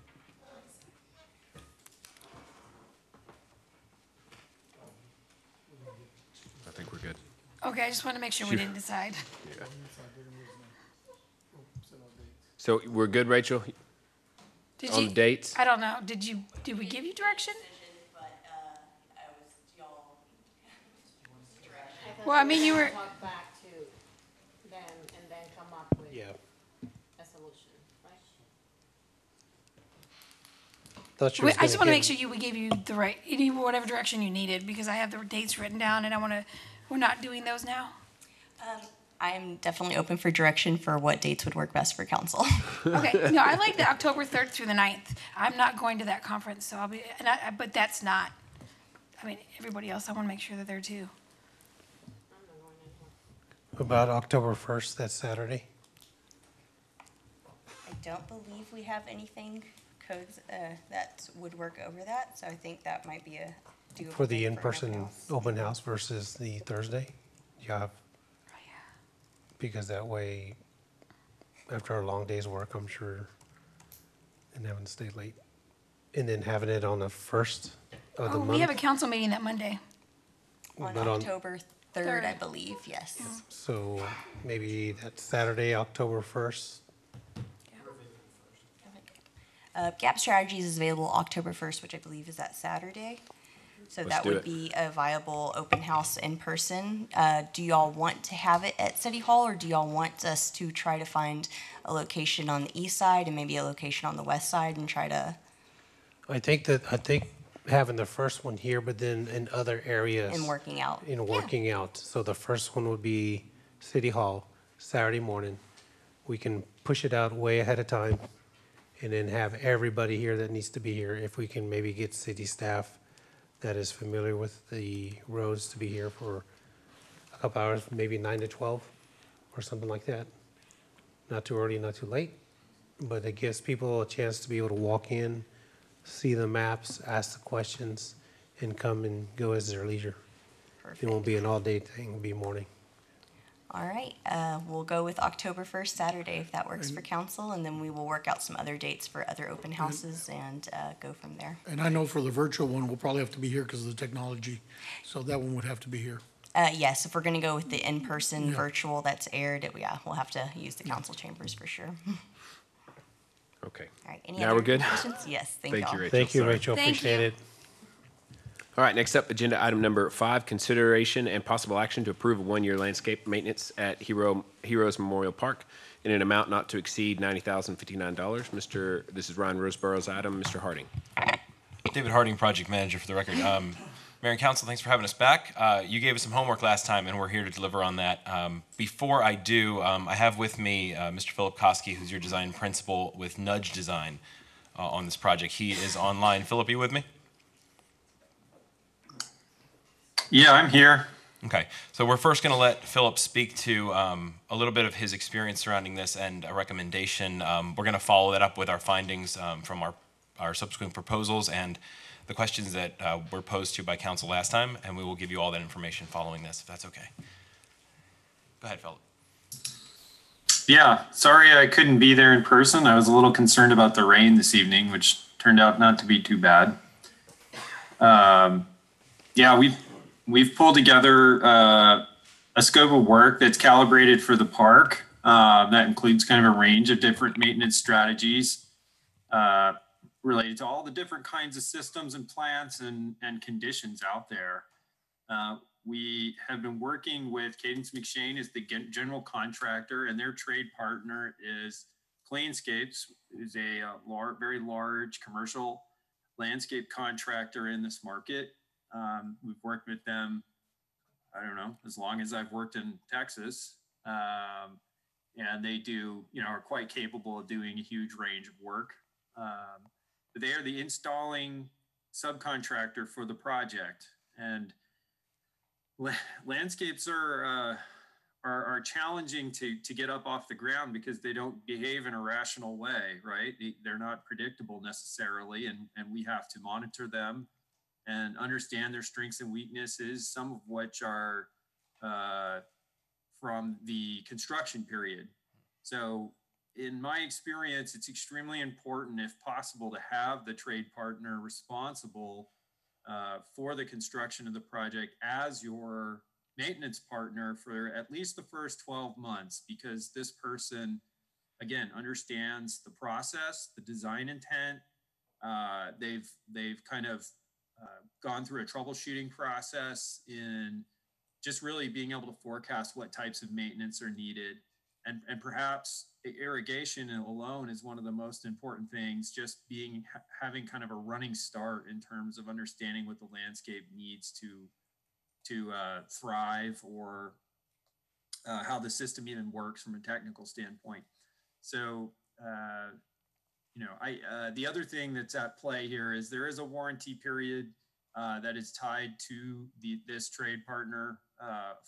I think we're good. Okay, I just want to make sure we didn't decide. Yeah. So we're good, Rachel? On the dates? I don't know. Did we give you direction? Well, I mean, you were. Talk back to them and then come up with a solution, right? I just want to make sure we gave you the right, whatever direction you needed, because I have the dates written down, and we're not doing those now. I am definitely open for direction for what dates would work best for council. Okay, no, I like the October 3rd through the 9th. I'm not going to that conference, so I'll be, but that's not, everybody else, I want to make sure that they're too. About October 1st, that's Saturday. I don't believe we have anything codes that would work over that, so I think that might be a doable For the date in-person open house versus the Thursday, you have, because that way, after a long day's work, I'm sure and having to stay late. And then having it on the first of the month. We have a council meeting that Monday. On But October 3rd, I believe, yes. So maybe that Saturday, October 1st. Gap Strategies is available October 1st, which I believe is that Saturday. So Let's that do would it. be a viable open house in person. Do y'all want to have it at City Hall, or do y'all want us to try to find a location on the east side and maybe a location on the west side and try to? I think having the first one here, but then in other areas. And working out. Working out. So the first one would be City Hall, Saturday morning. We can push it out way ahead of time and then have everybody here that needs to be here. If we can maybe get city staff that is familiar with the roads to be here for a couple hours, maybe 9 to 12 or something like that. Not too early, not too late, but it gives people a chance to be able to walk in, see the maps, ask the questions, and come and go as their leisure. It won't be an all-day thing, it'll be morning. All right, we'll go with October 1st, Saturday, if that works for council, and then we will work out some other dates for other open houses and go from there. And I know for the virtual one, we'll probably have to be here because of the technology, so that one would have to be here. Yes, if we're going to go with the in-person virtual that's aired, we'll have to use the council chambers for sure. Okay. All right, any Now other we're good? questions? Yes, thank you all. Rachel. Thank you, Sorry. Rachel, appreciate it. All right, next up, agenda item number 5, consideration and possible action to approve a one-year landscape maintenance at Heroes Memorial Park in an amount not to exceed $90,059. This is Ryan Roseborough's item. Mr. Harding. David Harding, project manager for the record. Mayor and council, thanks for having us back. You gave us some homework last time, and we're here to deliver on that. Before I do, I have with me Mr. Philip Koski, who's your design principal with Nudge Design on this project. He is online. Philip, are you with me? Yeah, I'm here. Okay, so we're first going to let Philip speak to a little bit of his experience surrounding this and a recommendation. We're going to follow that up with our findings from our subsequent proposals and the questions that were posed to by council last time, and we will give you all that information following this, if that's okay. Go ahead, Philip. Yeah, sorry I couldn't be there in person. I was a little concerned about the rain this evening, which turned out not to be too bad. Yeah, we've pulled together a scope of work that's calibrated for the park. That includes kind of a range of different maintenance strategies related to all the different kinds of systems and plants and conditions out there. We have been working with Cadence McShane as the general contractor, and their trade partner is Cleanscapes, who's a very large commercial landscape contractor in this market. We've worked with them, I don't know, as long as I've worked in Texas. And they are quite capable of doing a huge range of work. But they are the installing subcontractor for the project. And landscapes are challenging to get up off the ground because they don't behave in a rational way, right? They're not predictable necessarily, and we have to monitor them and understand their strengths and weaknesses, some of which are from the construction period. So in my experience, it's extremely important, if possible, to have the trade partner responsible for the construction of the project as your maintenance partner for at least the first 12 months, because this person, again, understands the process, the design intent. They've kind of gone through a troubleshooting process in just really being able to forecast what types of maintenance are needed. And perhaps irrigation alone is one of the most important things, just having kind of a running start in terms of understanding what the landscape needs to thrive, or how the system even works from a technical standpoint. So, the other thing that's at play here is there is a warranty period that is tied to this trade partner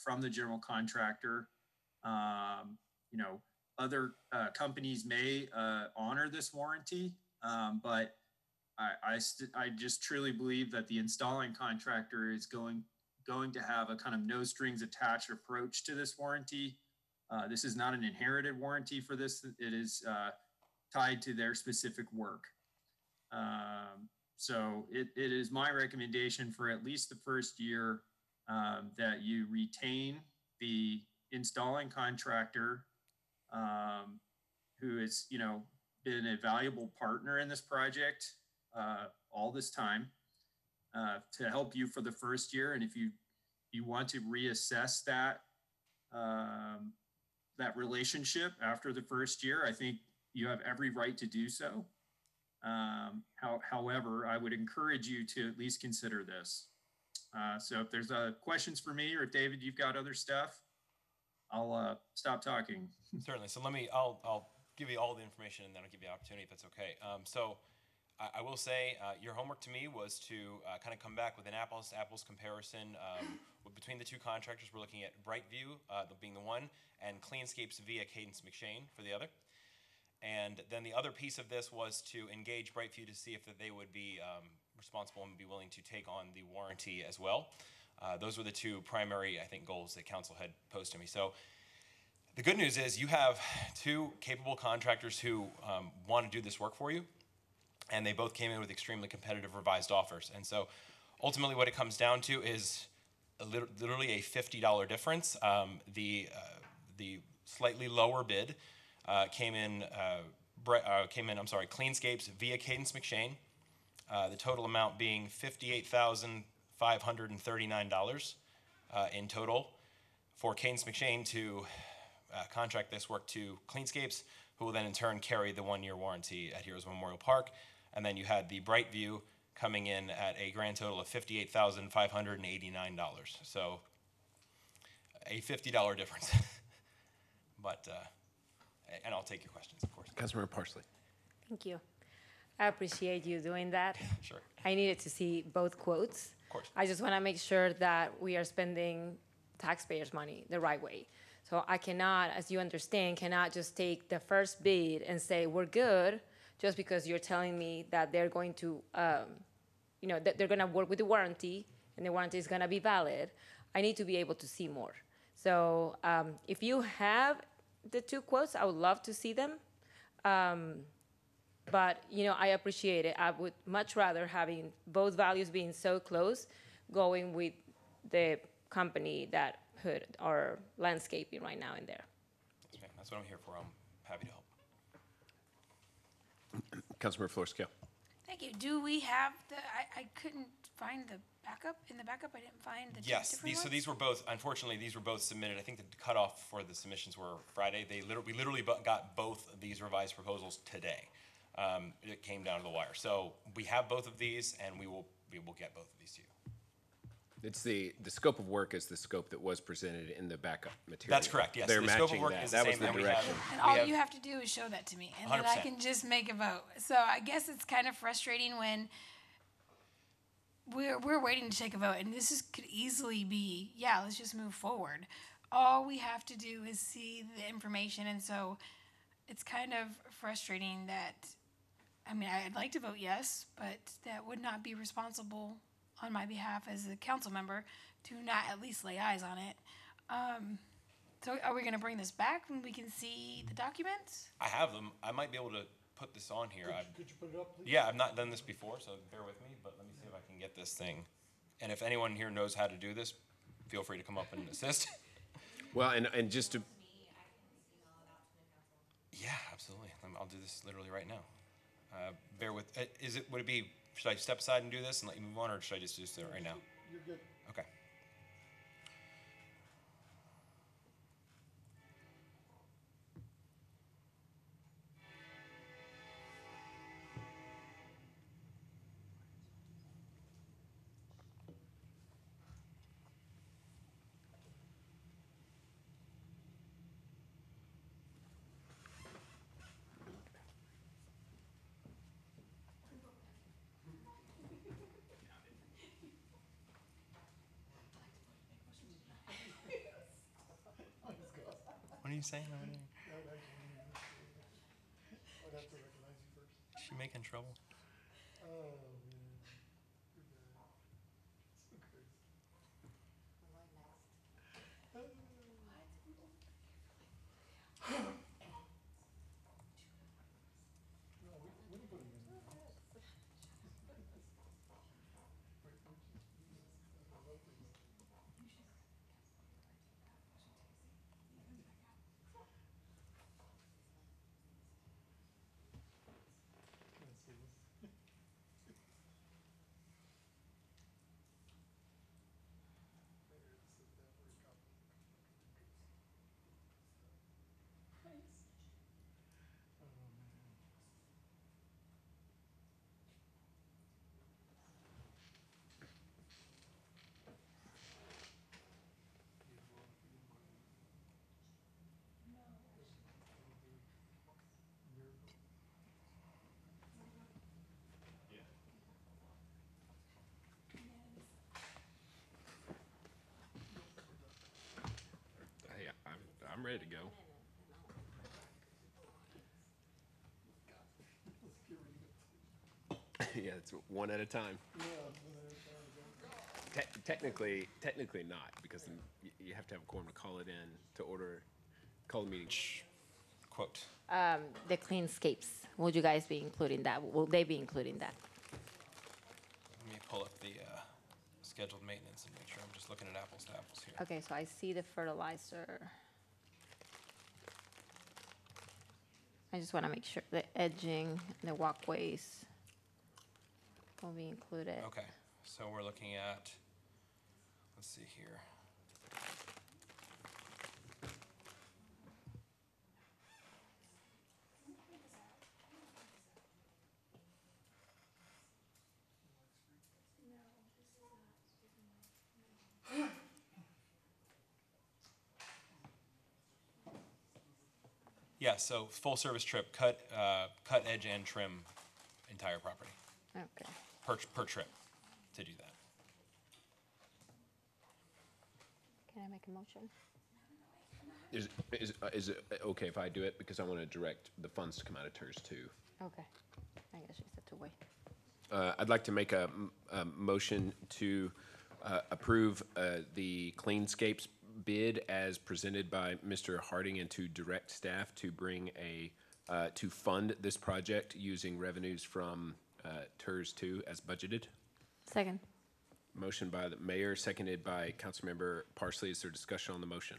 from the general contractor. Other companies may honor this warranty, but I just truly believe that the installing contractor is going to have a kind of no strings attached approach to this warranty. This is not an inherited warranty for this. It is tied to their specific work. So it is my recommendation for at least the first year that you retain the installing contractor who has, been a valuable partner in this project all this time to help you for the first year. And if you want to reassess that that relationship after the first year, I think you have every right to do so. However, I would encourage you to at least consider this. So if there's questions for me, or if David, you've got other stuff, I'll stop talking. Certainly. So I'll give you all the information and then I'll give you the opportunity if that's okay. So I will say your homework to me was to kind of come back with an apples to apples comparison between the two contractors. We're looking at Brightview being the one and Cleanscapes via Cadence McShane for the other. And then the other piece of this was to engage Brightview to see if they would be responsible and be willing to take on the warranty as well. Those were the two primary, I think, goals that council had posed to me. So the good news is you have two capable contractors who want to do this work for you, and they both came in with extremely competitive revised offers. And so ultimately what it comes down to is literally a $50 difference. The slightly lower bid came in, Cleanscapes via Cadence McShane. The total amount being $58,539 in total for Cadence McShane to contract this work to Cleanscapes, who will then in turn carry the 1-year warranty at Heroes Memorial Park. And then you had the Brightview coming in at a grand total of $58,589. So a $50 difference. But, and I'll take your questions, of course. Councilmember Parsley. Thank you. I appreciate you doing that. Sure. I needed to see both quotes. Of course. I just want to make sure that we are spending taxpayers' money the right way. So I cannot, as you understand, cannot just take the first bid and say we're good just because you're telling me that they're going to, that they're going to work with the warranty and the warranty is going to be valid. I need to be able to see more. So if you have the two quotes, I would love to see them. But, I appreciate it. I would much rather having both values being so close, going with the company that put our landscaping right now in there. Yes, ma'am. That's what I'm here for. I'm happy to help. Councilmember Flores-Cale. Thank you. Do we have I couldn't find the backup. In the backup, I didn't find the two Yes, different so ones? these were both, unfortunately, these were both submitted. I think the cutoff for the submissions were Friday. We literally got both of these revised proposals today. It came down to the wire. So we have both of these, and we will get both of these to you. It's the scope of work is the scope that was presented in the backup material. That's correct, yes. They're The scope of matching work that. is the That was same, the and we direction. have- And all you have to do is show that to me, and then I 100%. can just make a vote. So I guess it's kind of frustrating when we're waiting to take a vote, and could easily be, let's just move forward. All we have to do is see the information, and so it's kind of frustrating that, I'd like to vote yes, but that would not be responsible on my behalf as a council member to not at least lay eyes on it. So are we going to bring this back when we can see the documents? I have them. I might be able to put this on here. Could you put it up, please? Yeah, I've not done this before, so bear with me, but let me see if I can get this thing. And if anyone here knows how to do this, feel free to come up and assist. Well, and just to, Yeah, absolutely. I'll do this literally right now. Bear with, would it be, should I step aside and do this and let you move on, or should I just do it right now? You're good. Okay. What are you saying over there? I'd have to recognize you first. Is she making trouble? Oh, man. You're bad. So crazy. ready to go. Yeah, it's one at a time. Technically not, because then you have to have a quorum to call it in to order, call the meeting. Quote. The cleanscapes, would you guys be including that? Will they be including that? Let me pull up the scheduled maintenance and make sure I'm just looking at apples to apples here. Okay, so I see the fertilizer. I just want to make sure the edging, the walkways will be included. Okay, so we're looking at, let's see here. Yeah, so full service trip, cut edge and trim entire property. Okay. Per trip to do that. Can I make a motion? Is it okay if I do it, because I want to direct the funds to come out of TERS too? Okay. I guess you said to wait. I'd like to make a motion to approve the Cleanscapes bid as presented by Mr. Harding, and to direct staff to bring to fund this project using revenues from TERS 2 as budgeted. Second. Motion by the mayor, seconded by Councilmember Parsley. Is there discussion on the motion?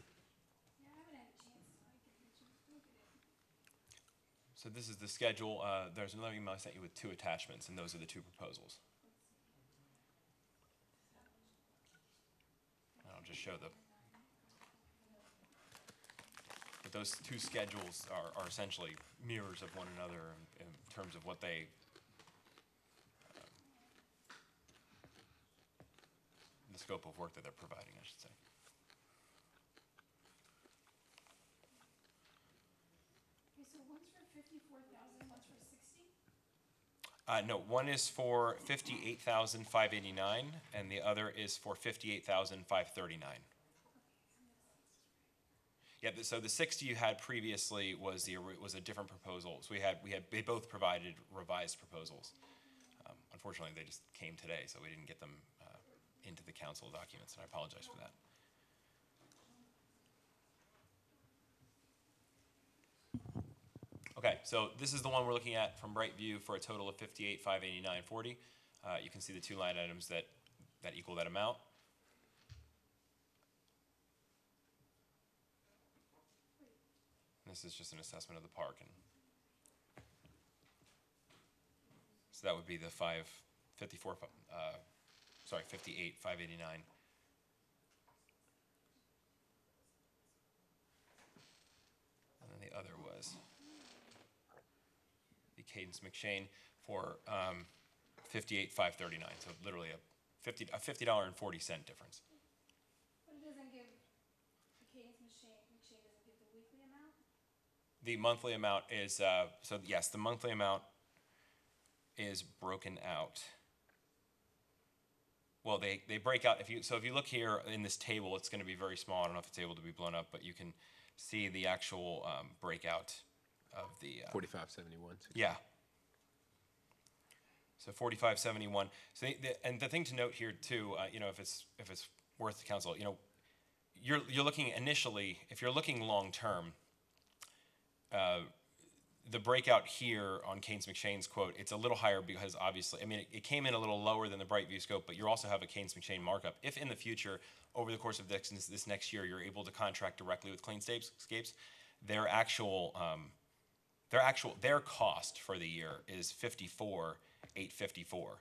So this is the schedule. There's another email I sent you with 2 attachments, and those are the 2 proposals. And I'll just show but those 2 schedules are essentially mirrors of one another in terms of what they, the scope of work that they're providing, I should say. Okay, so one's for 54,000, one's for 60? No, one is for 58,589, and the other is for 58,539. Yeah, so the 60 you had previously was a different proposal. So they both provided revised proposals. Unfortunately, they just came today, so we didn't get them into the council documents, and I apologize for that. Okay, so this is the one we're looking at from Brightview for a total of 58,589.40. You can see the 2 line items that equal that amount. This is just an assessment of the park, and so that would be the 58,589. And then the other was the Cadence McShane for 58,539. So literally a $50.40 difference. But it doesn't give, the Cadence McShane doesn't give the weekly amount? The monthly amount is, so yes, the monthly amount is broken out. Well, they break out, if you look here in this table, it's going to be very small. I don't know if it's able to be blown up, but you can see the actual breakout of the 4571. Yeah. So 4571. So and the thing to note here too, if it's worth the council, you're looking initially, if you're looking long term, the breakout here on Cadence McShane's quote, it's a little higher because obviously, it came in a little lower than the Brightview scope, but you also have a Cadence McShane markup. If in the future, over the course of this next year, you're able to contract directly with Cleanscapes, their cost for the year is $54,854.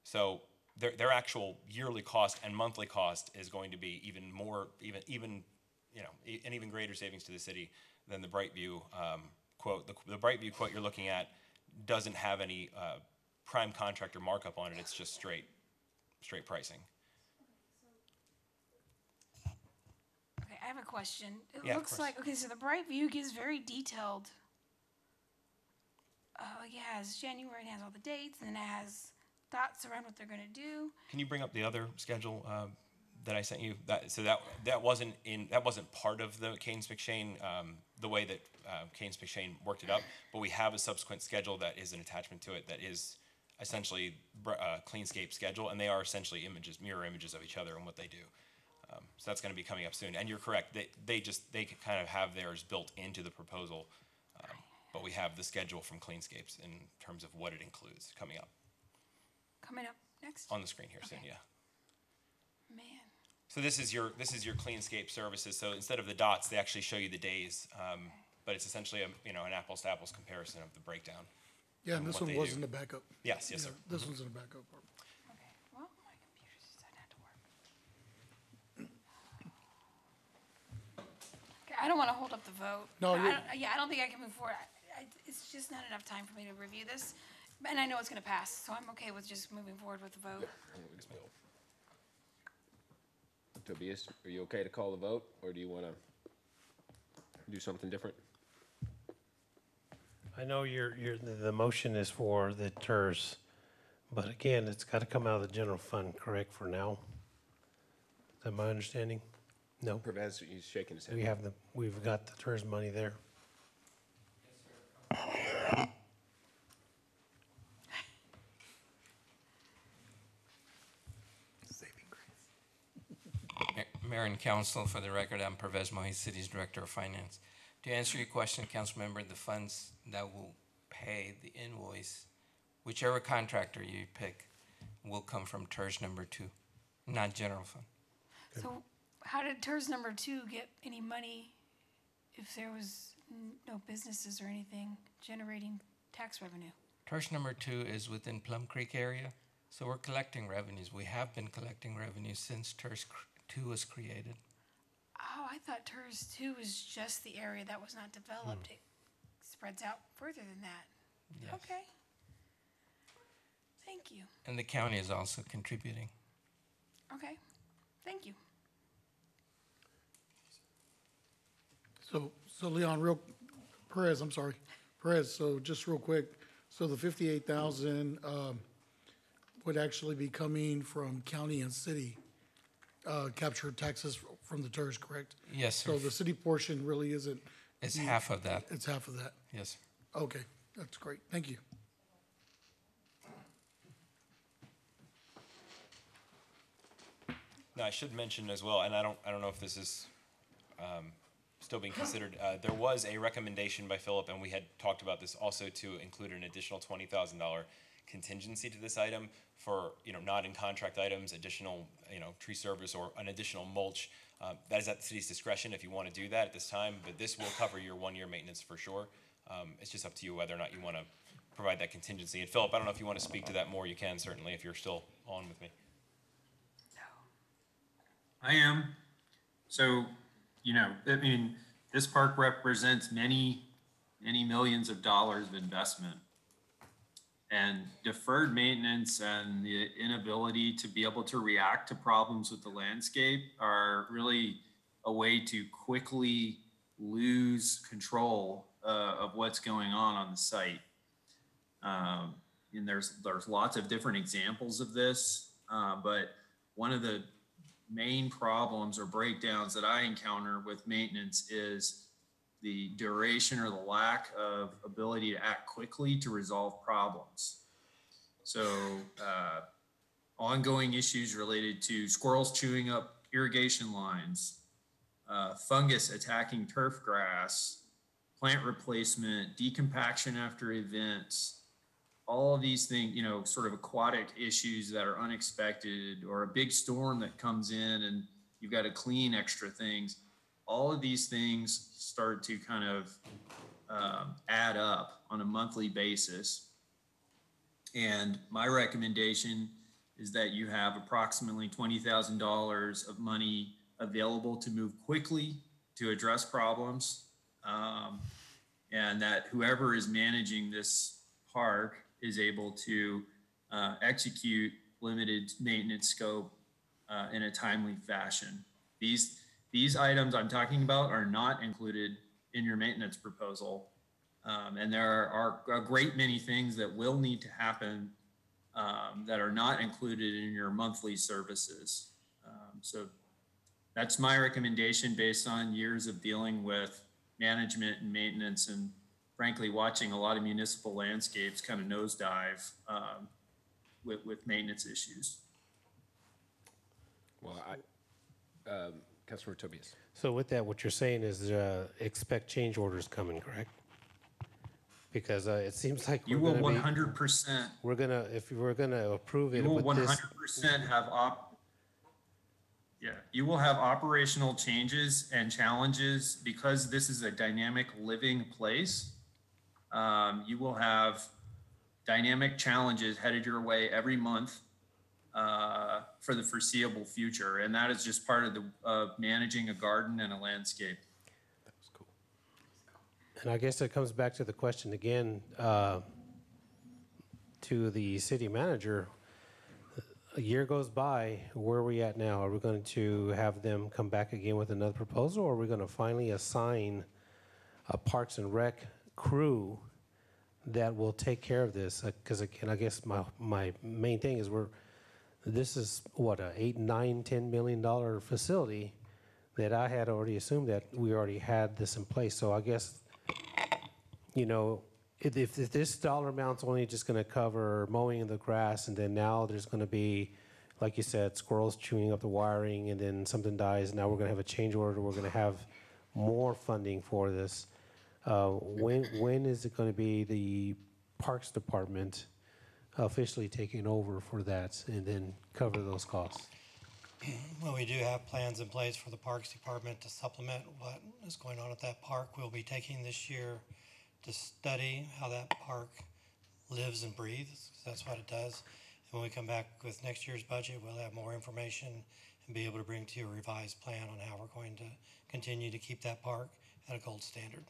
So their actual yearly cost and monthly cost is going to be even more, an even greater savings to the city than the Brightview quote. The Brightview quote you're looking at doesn't have any prime contractor markup on it. It's just straight pricing. Okay, I have a question. It Yeah, of looks course. like, okay, so the Brightview gives very detailed, it has January, it has all the dates, and then it has dots around what they're gonna do. Can you bring up the other schedule, that I sent you. That wasn't part of the Keynes McShane, the way that Keynes McShane worked it up. But we have a subsequent schedule that is an attachment to it that is essentially a Cleanscape schedule, and they are essentially mirror images of each other and what they do. So that's going to be coming up soon. And you're correct; they can kind of have theirs built into the proposal, but we have the schedule from Cleanscapes in terms of what it includes coming up. Coming up next? On the screen here soon, yeah. Man. So this is your Cleanscape services. So instead of the dots, they actually show you the days, but it's essentially an apples to apples comparison of the breakdown. Yeah, and this one was in the backup. Yes, sir. This one's in the backup. Okay, well, my computer decided not to work. Okay, I don't want to hold up the vote. No, I don't think I can move forward. It's just not enough time for me to review this, and I know it's going to pass, so I'm okay with just moving forward with the vote. Tobias, are you okay to call the vote, or do you want to do something different? I know the motion is for the TERS, but again, it's got to come out of the general fund, correct, for now? Is that my understanding? No? Pervez, he's shaking his head. We've got the TERS money there. Mayor and Council, for the record, I'm Pervez Mohi, City's Director of Finance. To answer your question, Council Member, the funds that will pay the invoice, whichever contractor you pick, will come from TERS number 2, not general fund. So how did TERS number 2 get any money if there was no businesses or anything generating tax revenue? TERS number 2 is within Plum Creek area, so we're collecting revenues. We have been collecting revenues since TERS 2 was created. Oh, I thought TERS 2 was just the area that was not developed. It spreads out further than that. Yes. Okay. Thank you. And the county is also contributing. Okay. Thank you. So Leon, Perez, so just real quick, so the 58,000 would actually be coming from county and city captured taxes from the TERS, correct? Yes, sir. So the city portion really isn't. It's half of that. It's half of that. Yes, sir. Okay, that's great. Thank you. Now, I should mention as well, and I don't know if this is still being considered. There was a recommendation by Philip, and we had talked about this also, to include an additional $20,000 contingency to this item for not in contract items, additional tree service, or an additional mulch. That is at the city's discretion if you want to do that at this time, but this will cover your 1-year maintenance for sure. It's just up to you whether or not you want to provide that contingency. And Philip, I don't know if you want to speak to that more. You can certainly if you're still on with me. I am. So, I mean, this park represents many millions of dollars of investment. And deferred maintenance and the inability to be able to react to problems with the landscape are really a way to quickly lose control of what's going on the site. And there's lots of different examples of this, but one of the main problems or breakdowns that I encounter with maintenance is the duration or the lack of ability to act quickly to resolve problems. So ongoing issues related to squirrels chewing up irrigation lines, fungus attacking turf grass, plant replacement, decompaction after events, all of these things, sort of aquatic issues that are unexpected, or a big storm that comes in and you've got to clean extra things. All of these things start to kind of add up on a monthly basis. And my recommendation is that you have approximately $20,000 of money available to move quickly to address problems. And that whoever is managing this park is able to execute limited maintenance scope in a timely fashion. These items I'm talking about are not included in your maintenance proposal. And there are a great many things that will need to happen that are not included in your monthly services. So that's my recommendation based on years of dealing with management and maintenance, and frankly, watching a lot of municipal landscapes kind of nosedive with maintenance issues. Well, Councilmember Tobias. So with that, what you're saying is expect change orders coming, correct? Because it seems like You will 100%. If we're gonna approve it, You will with this, 100% have you will have operational changes and challenges because this is a dynamic living place. You will have dynamic challenges headed your way every month for the foreseeable future, and that is just part of managing a garden and a landscape. That was cool. and I guess it comes back to the question again to the city manager. A year goes by, where are we at now? Are we going to have them come back again with another proposal, or are we going to finally assign a Parks and Rec crew that will take care of this? Because again, I guess my main thing is this is what, a $8, $9, $10 million facility that I had already assumed that we already had this in place. So I guess, you know, if this dollar amount's only just going to cover mowing of the grass, and then now there's going to be, like you said, squirrels chewing up the wiring, and then something dies, now we're going to have a change order, we're going to have more funding for this. When is it going to be the Parks Department officially taking over for that and then cover those costs? Well, we do have plans in place for the Parks Department to supplement what is going on at that park. We'll be taking this year to study how that park lives and breathes. That's what it does. And when we come back with next year's budget, we'll have more information and be able to bring to you a revised plan on how we're going to continue to keep that park at a gold standard.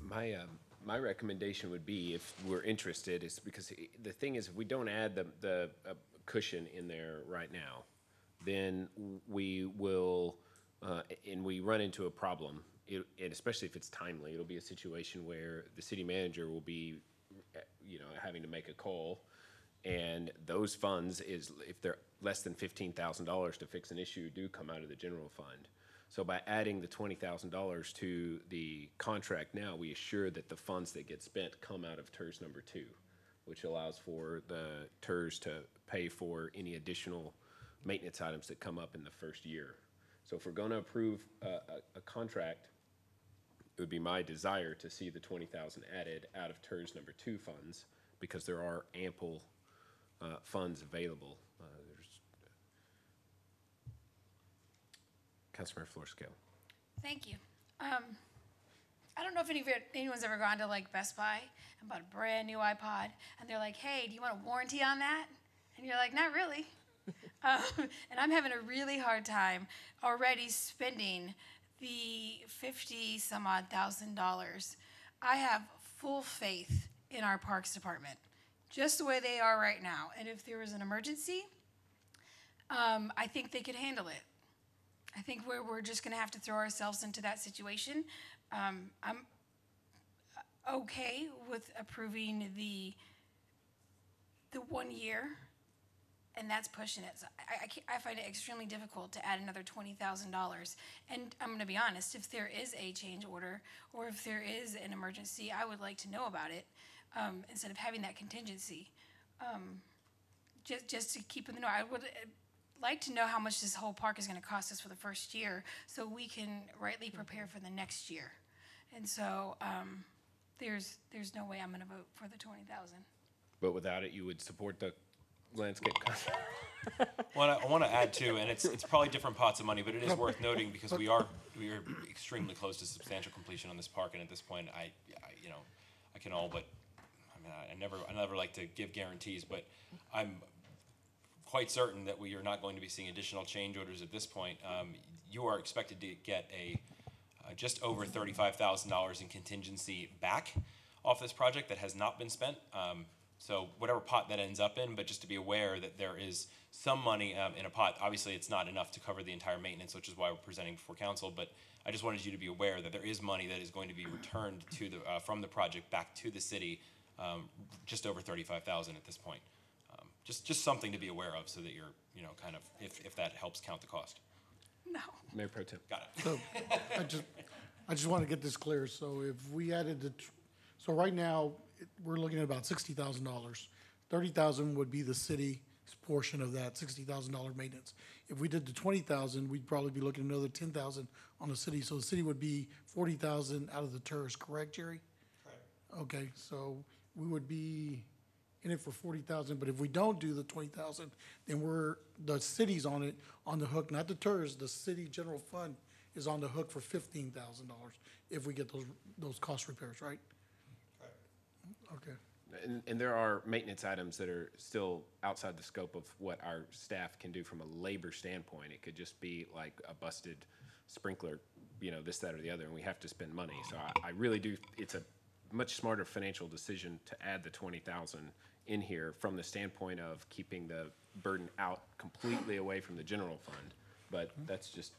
My recommendation would be, if we're interested, is because the thing is, if we don't add the cushion in there right now, then we will, and we run into a problem. And especially if it's timely, it'll be a situation where the city manager will be, you know, having to make a call, and those funds if they're less than $15,000 to fix an issue, do come out of the general fund. So by adding the $20,000 to the contract now, we assure that the funds that get spent come out of TERS number 2, which allows for the TERS to pay for any additional maintenance items that come up in the first year. So if we're going to approve a contract, it would be my desire to see the $20,000 added out of TERS number 2 funds, because there are ample funds available. Councilmember Flores-Cale. Thank you. I don't know if anyone's ever gone to like Best Buy and bought a brand new iPod, and they're like, hey, do you want a warranty on that? And you're like, not really. And I'm having a really hard time already spending the $50,000. I have full faith in our Parks Department, just the way they are right now. And if there was an emergency, I think they could handle it. I think we're just going to have to throw ourselves into that situation. I'm okay with approving the 1 year, and that's pushing it. So I find it extremely difficult to add another $20,000. And I'm going to be honest, if there is a change order or if there is an emergency, I would like to know about it instead of having that contingency. Just to keep in the know, I would like to know how much this whole park is going to cost us for the first year, so we can rightly prepare for the next year. And so there's no way I'm going to vote for the $20,000. But without it, you would support the landscape contract? Well, I want to add too, and it's probably different pots of money, but it is worth noting because we are extremely close to substantial completion on this park, and at this point, I can all but, I never like to give guarantees, but I'm quite certain that we are not going to be seeing additional change orders at this point. You are expected to get just over $35,000 in contingency back off this project that has not been spent. So whatever pot that ends up in, but just to be aware that there is some money in a pot. Obviously, it's not enough to cover the entire maintenance, which is why we're presenting before council. But I just wanted you to be aware that there is money that is going to be returned to from the project back to the city, just over $35,000 at this point. Just something to be aware of so that you're, kind of, if that helps count the cost. No. Mayor Pro Tem. Got it. So I just want to get this clear. So if we added so right now, we're looking at about $60,000. $30,000 would be the city's portion of that $60,000 maintenance. If we did the $20,000, we'd probably be looking at another $10,000 on the city. So the city would be $40,000 out of the TERS, correct, Jerry? Correct. Okay, so we would be in it for $40,000, but if we don't do the $20,000, then the city's on the hook, not the TERS, the city general fund is on the hook for $15,000 if we get those cost repairs, right? Right. Okay. And there are maintenance items that are still outside the scope of what our staff can do from a labor standpoint. It could just be like a busted sprinkler, this, that, or the other, and we have to spend money. So I really do, it's a much smarter financial decision to add the 20,000 in here from the standpoint of keeping the burden out completely away from the general fund. But that's just,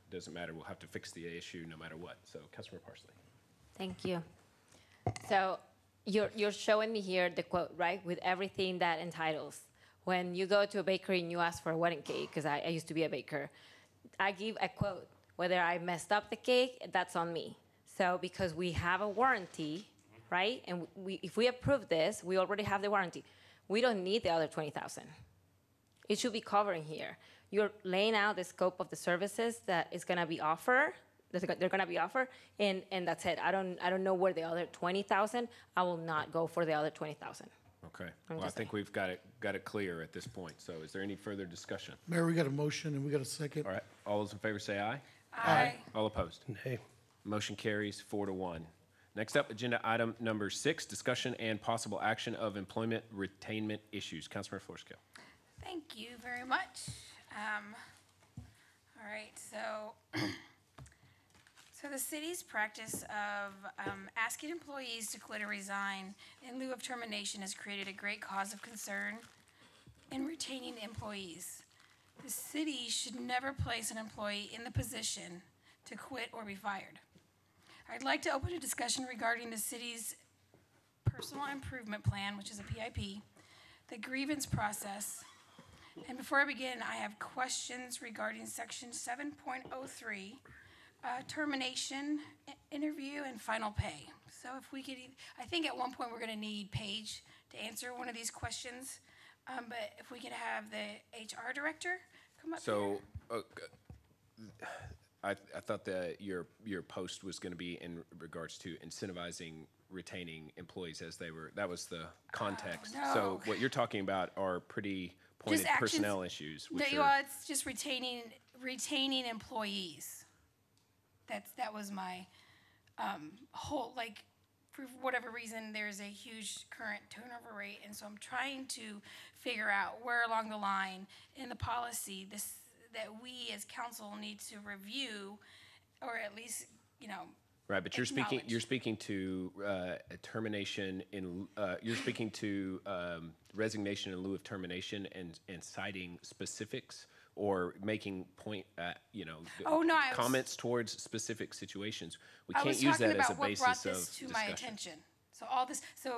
doesn't matter. We'll have to fix the issue no matter what. So, Councilmember Parsley. Thank you. So you're showing me here the quote, right, with everything that entitles. When you go to a bakery and you ask for a wedding cake, because I used to be a baker, I give a quote. Whether I messed up the cake, that's on me. So because we have a warranty, right, and if we approve this, we already have the warranty. We don't need the other 20,000. It should be covering here. You're laying out the scope of the services that is going to be offered. They're going to be offered, and that's it. I don't know where the other 20,000. I will not go for the other 20,000. Okay. Well, I think we've got it clear at this point. So, is there any further discussion? Mayor, we got a motion and we got a second. All right. All those in favor say aye. Aye. All opposed? Nay. Motion carries 4-1. Next up, agenda item number 6: discussion and possible action of employment retainment issues. Councilmember Flores-Cale. Thank you very much. All right, so the city's practice of asking employees to quit or resign in lieu of termination has created a great cause of concern in retaining employees. The city should never place an employee in the position to quit or be fired. I'd like to open a discussion regarding the city's personal improvement plan, which is a PIP, the grievance process. And before I begin, I have questions regarding section 7.03, termination, interview, and final pay. So if we could, I think at one point we're going to need Paige to answer one of these questions. But if we could have the HR director come up here. So, I thought that your post was going to be in regards to incentivizing retaining employees as they were. That was the context. No. So what you're talking about are pretty pointed Just actions- personnel issues. It's just retaining employees. That was my whole, for whatever reason, there's a huge current turnover rate, and so I'm trying to figure out where along the line in the policy that we as council need to review, or at least, Right, but you're speaking to termination you're speaking to resignation in lieu of termination and citing specifics or making comments towards specific situations. We can't use that as a basis of discussion. I was talking about what brought this to my attention. So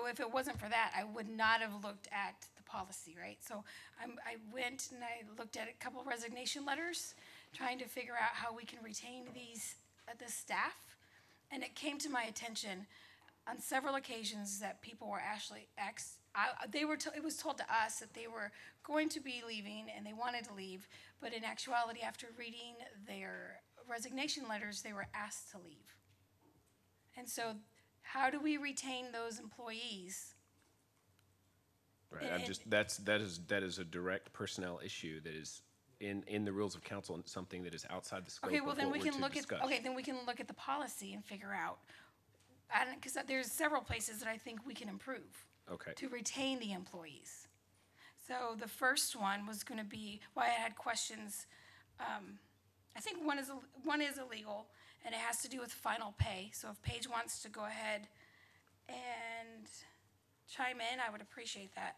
if it wasn't for that, I would not have looked at the policy, right? So I went and I looked at a couple resignation letters, trying to figure out how we can retain the staff. And it came to my attention on several occasions that people were actually it was told to us that they were going to be leaving and they wanted to leave, but in actuality, after reading their resignation letters, they were asked to leave. And so, how do we retain those employees? Right. That is a direct personnel issue that is in the rules of council and something that is outside the scope of what we're to discuss. Then we can look at the policy and figure out, because there's several places that I think we can improve. Okay. To retain the employees. So the first one was going to be why I had questions. I think one is illegal, and it has to do with final pay. So if Paige wants to go ahead and chime in, I would appreciate that.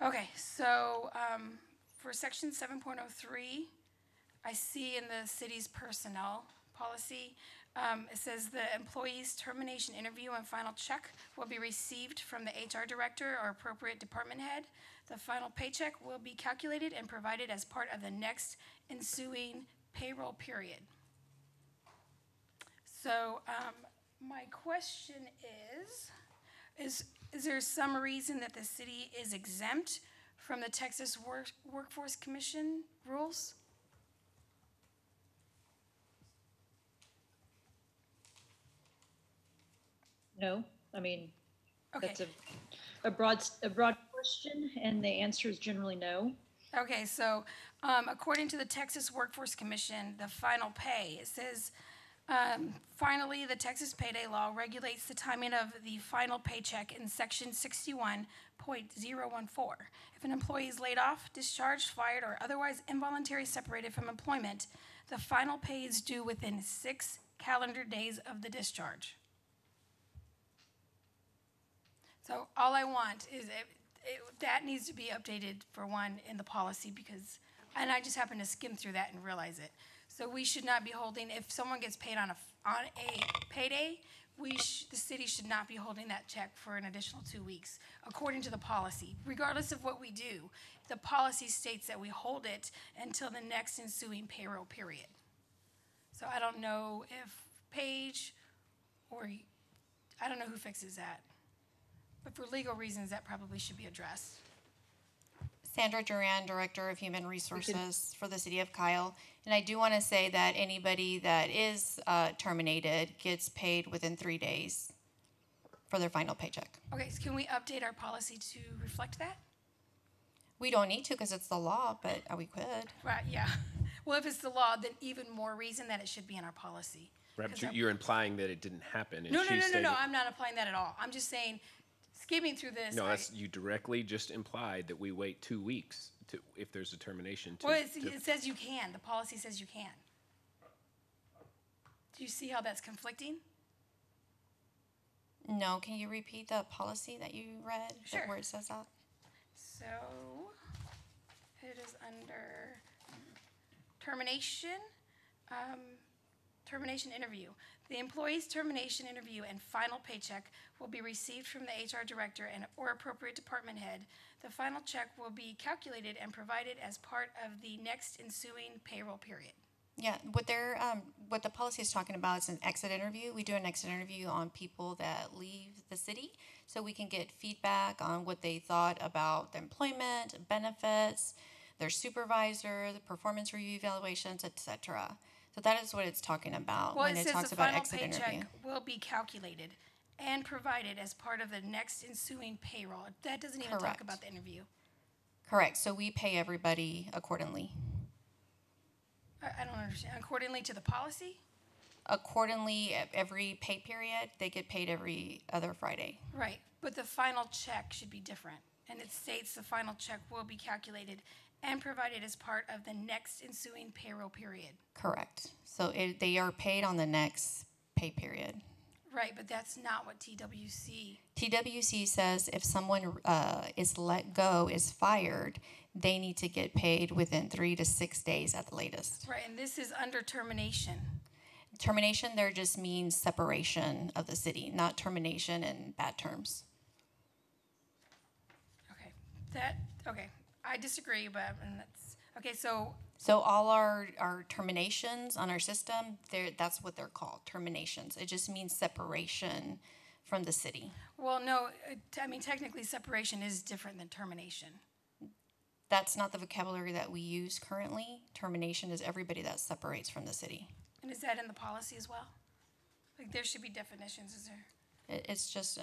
Okay, so for section 7.03, I see in the city's personnel policy, It says the employee's termination interview and final check will be received from the HR director or appropriate department head. The final paycheck will be calculated and provided as part of the next ensuing payroll period. So my question is there some reason that the city is exempt from the Texas Workforce Commission rules? No, I mean, Okay. that's a broad question, and the answer is generally no. Okay, so according to the Texas Workforce Commission, the final pay, it says, finally, the Texas payday law regulates the timing of the final paycheck in section 61.014. If an employee is laid off, discharged, fired, or otherwise involuntarily separated from employment, the final pay is due within 6 calendar days of the discharge. So all I want is that needs to be updated for one in the policy because, and I just happened to skim through that and realize it. So we should not be holding, if someone gets paid on a payday, the city should not be holding that check for an additional 2 weeks, according to the policy. Regardless of what we do, the policy states that we hold it until the next ensuing payroll period. So I don't know if Paige or, I don't know who fixes that. But for legal reasons, that probably should be addressed. Sandra Duran, Director of Human Resources for the City of Kyle. And I do want to say that anybody that is terminated gets paid within 3 days for their final paycheck. Okay, so can we update our policy to reflect that? We don't need to because it's the law, but we could. Right, yeah. Well, if it's the law, then even more reason that it should be in our policy. Right, but you're implying that it didn't happen. No, I'm not applying that at all. I'm just saying, skimming through this. No, you directly just implied that we wait 2 weeks if there's a termination. Well, it says you can. The policy says you can. Do you see how that's conflicting? No, can you repeat the policy that you read? Sure. Where it says that? So it is under termination, termination interview. The employee's termination interview and final paycheck will be received from the HR director or appropriate department head. The final check will be calculated and provided as part of the next ensuing payroll period. Yeah, what the policy is talking about is an exit interview. We do an exit interview on people that leave the city, so we can get feedback on what they thought about the employment, benefits, their supervisor, the performance review evaluations, etc. So that is what it's talking about when it talks about exit interview. Well, it says the final paycheck will be calculated and provided as part of the next ensuing payroll. That doesn't even talk about the interview. Correct. So we pay everybody accordingly. I don't understand. Accordingly to the policy? Accordingly, every pay period, they get paid every other Friday. Right, but the final check should be different. And it states the final check will be calculated and provided as part of the next ensuing payroll period. Correct. So they are paid on the next pay period. Right, but that's not what TWC. TWC says if someone is let go, is fired, they need to get paid within 3 to 6 days at the latest. Right, and this is under termination. Termination there just means separation of the city, not termination in bad terms. Okay, I disagree, but that's, okay, so. So all our terminations on our system, that's what they're called, terminations. It just means separation from the city. Well, no, I mean, technically separation is different than termination. That's not the vocabulary that we use currently. Termination is everybody that separates from the city. And is that in the policy as well? Like there should be definitions, is there? It's just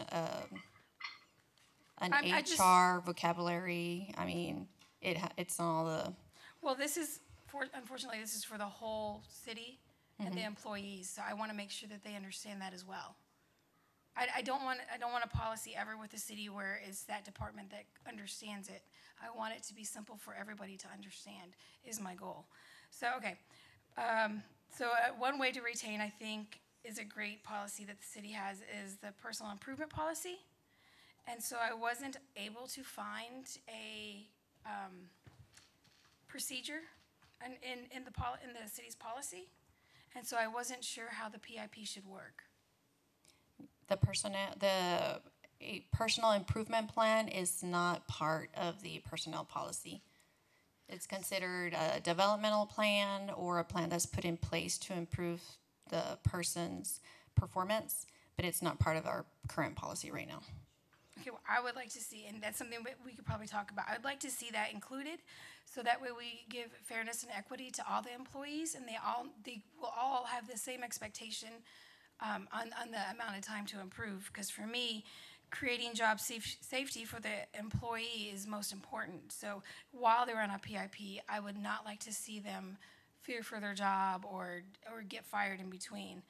an HR vocabulary. I mean, it's all the. Well, unfortunately, this is for the whole city and the employees. So I want to make sure that they understand that as well. I don't want a policy ever with the city where it's that department that understands it. I want it to be simple for everybody to understand is my goal. So, okay. One way to retain, I think, is a great policy that the city has is the personal improvement policy. And so I wasn't able to find a procedure in the city's policy. And so I wasn't sure how the PIP should work. The a personal improvement plan is not part of the personnel policy. It's considered a developmental plan or a plan that's put in place to improve the person's performance, but it's not part of our current policy right now. Okay, well, I would like to see, and that's something that we could probably talk about. I would like to see that included, so that way we give fairness and equity to all the employees, and they will all have the same expectation on the amount of time to improve. Because for me, creating job safety for the employee is most important. So while they're on a PIP, I would not like to see them fear for their job or get fired in between.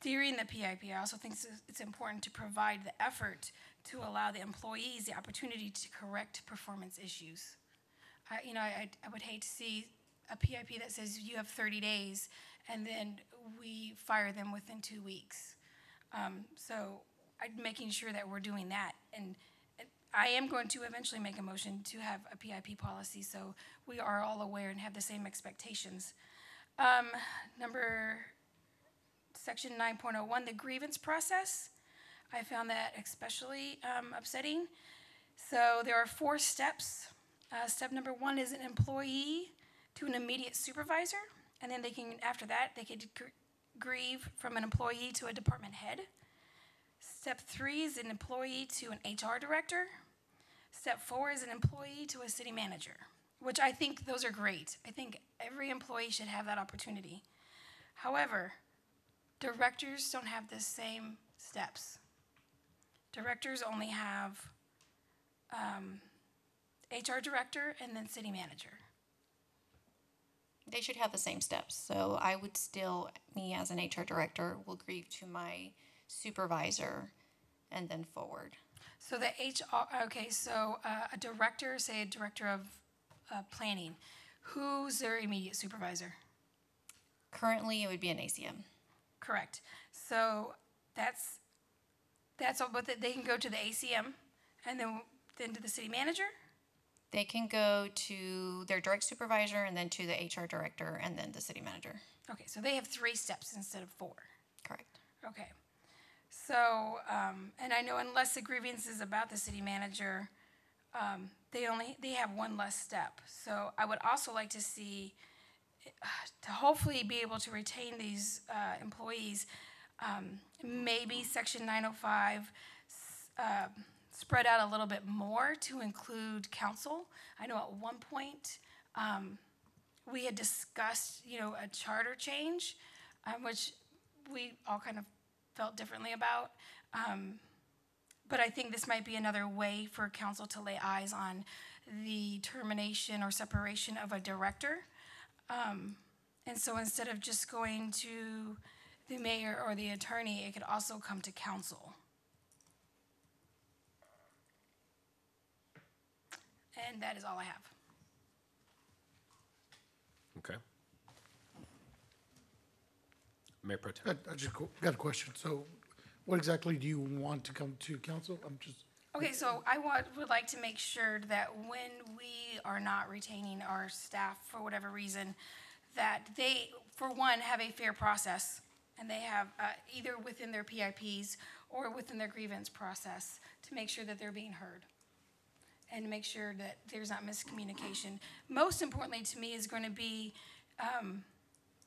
During the PIP, I also think it's important to provide the effort to allow the employees the opportunity to correct performance issues. I would hate to see a PIP that says you have 30 days and then we fire them within 2 weeks. So I'm making sure that we're doing that. And I am going to eventually make a motion to have a PIP policy, so we are all aware and have the same expectations. Section 9.01, the grievance process. I found that especially upsetting. So there are 4 steps. Step number 1 is an employee to an immediate supervisor, and then after that, they could grieve from an employee to a department head. Step 3 is an employee to an HR director. Step 4 is an employee to a city manager, which I think those are great. I think every employee should have that opportunity. However, directors don't have the same steps. Directors only have HR director and then city manager. They should have the same steps. So I would still, me as an HR director, will grieve to my supervisor and then forward. So the a director, say a director of planning, who's their immediate supervisor? Currently, it would be an ACM. Correct. So that's all, but they can go to the ACM and then to the city manager? They can go to their direct supervisor and then to the HR director and then the city manager. Okay, so they have 3 steps instead of 4. Correct. Okay. So, and I know unless the grievance is about the city manager, they have 1 less step. So I would also like to see, to hopefully be able to retain these employees, maybe Section 905 spread out a little bit more to include council. I know at one point we had discussed, a charter change, which we all kind of felt differently about. But I think this might be another way for council to lay eyes on the termination or separation of a director. And so instead of just going to the mayor or the attorney, it could also come to council. And that is all I have. Okay. Mayor Pro Tem. I just got a question. So what exactly do you want to come to council? Okay, so I would like to make sure that when we are not retaining our staff for whatever reason, that they, for one, have a fair process, and they have either within their PIPs or within their grievance process to make sure that they're being heard and make sure that there's not miscommunication. Most importantly to me is going to be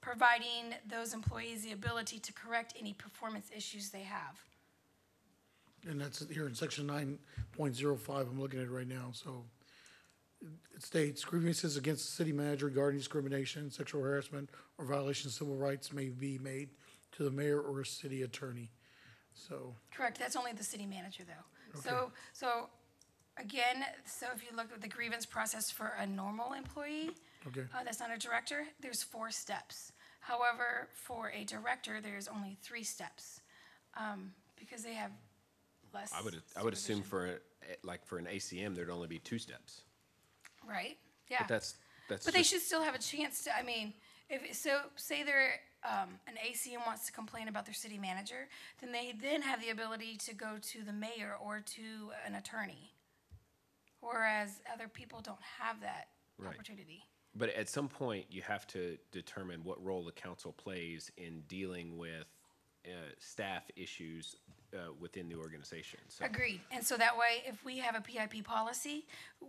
providing those employees the ability to correct any performance issues they have. And that's here in section 9.05, I'm looking at it right now. So it states grievances against the city manager regarding discrimination, sexual harassment, or violation of civil rights may be made to the mayor or city attorney. So correct. That's only the city manager, though. Okay. So again, if you look at the grievance process for a normal employee, okay. That's not a director, there's 4 steps. However, for a director, there's only 3 steps because they have less. I would assume for an ACM, there'd only be 2 steps. Right. Yeah. But that's. But they should still have a chance to. I mean, say they're an ACM wants to complain about their city manager, then they have the ability to go to the mayor or to an attorney. Whereas other people don't have that opportunity. But at some point, you have to determine what role the council plays in dealing with staff issues within the organization. So, Agreed. And so that way, if we have a PIP policy,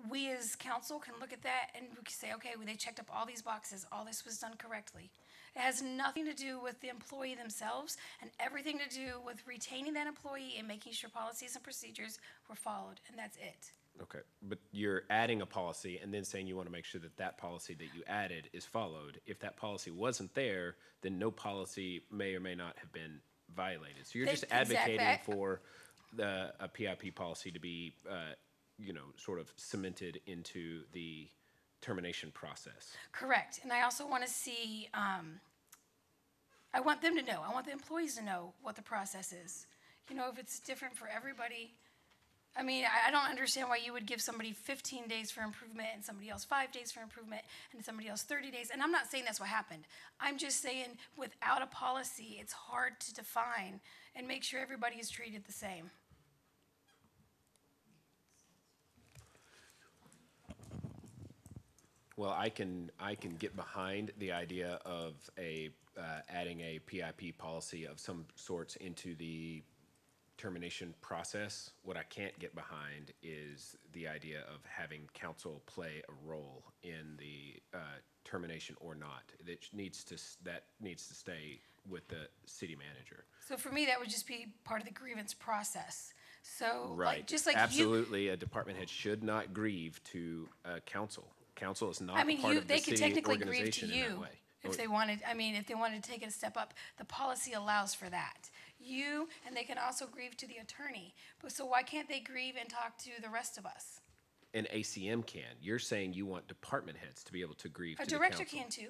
we as council can look at that and we can say, okay, well, they checked up all these boxes, all this was done correctly. It has nothing to do with the employee themselves and everything to do with retaining that employee and making sure policies and procedures were followed, and that's it. okay, but you're adding a policy and then saying you want to make sure that that policy that you added is followed. If that policy wasn't there, then no policy may or may not have been violated. So you're just advocating for a PIP policy to be, sort of cemented into the termination process. Correct. And I also want to see, I want them to know, I want the employees to know what the process is. If it's different for everybody. I mean, I don't understand why you would give somebody 15 days for improvement and somebody else 5 days for improvement and somebody else 30 days. And I'm not saying that's what happened. I'm just saying without a policy, it's hard to define and make sure everybody is treated the same. Well, I can get behind the idea of adding a PIP policy of some sorts into the termination process. What I can't get behind is the idea of having council play a role in the termination or not. That needs to stay with the city manager. So for me, that would just be part of the grievance process. So Right. just like absolutely, a department head should not grieve to council. Council is not I mean, part of the they could city technically grieve to organization in that you way. if they wanted. I mean, if they wanted to take it a step up, the policy allows for that. And they can also grieve to the attorney. But so why can't they grieve and talk to the rest of us? An ACM can. You're saying you want department heads to be able to grieve to A the director council. can too.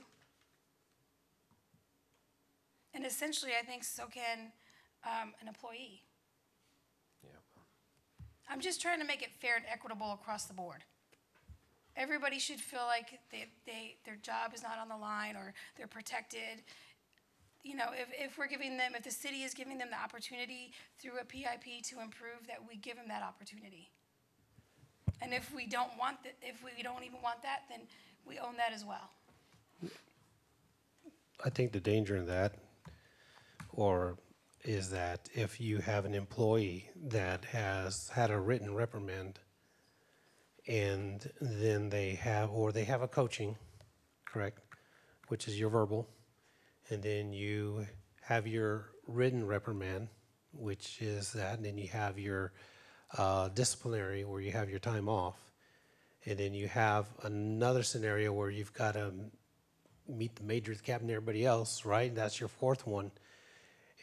And essentially, I think so can an employee. Yeah. I'm just trying to make it fair and equitable across the board. Everybody should feel like their job is not on the line or they're protected. If we're giving them, if the city is giving them the opportunity through a PIP to improve, that we give them that opportunity. And if we don't want that, if we don't even want that, then we own that as well. I think the danger in that, is that if you have an employee that has had a written reprimand, and then they have a coaching, correct, which is your verbal, and then you have your written reprimand, which is that, and then you have your disciplinary, where you have your time off, and then you have another scenario where you've got to meet the major, the captain, and everybody else, right? That's your fourth one.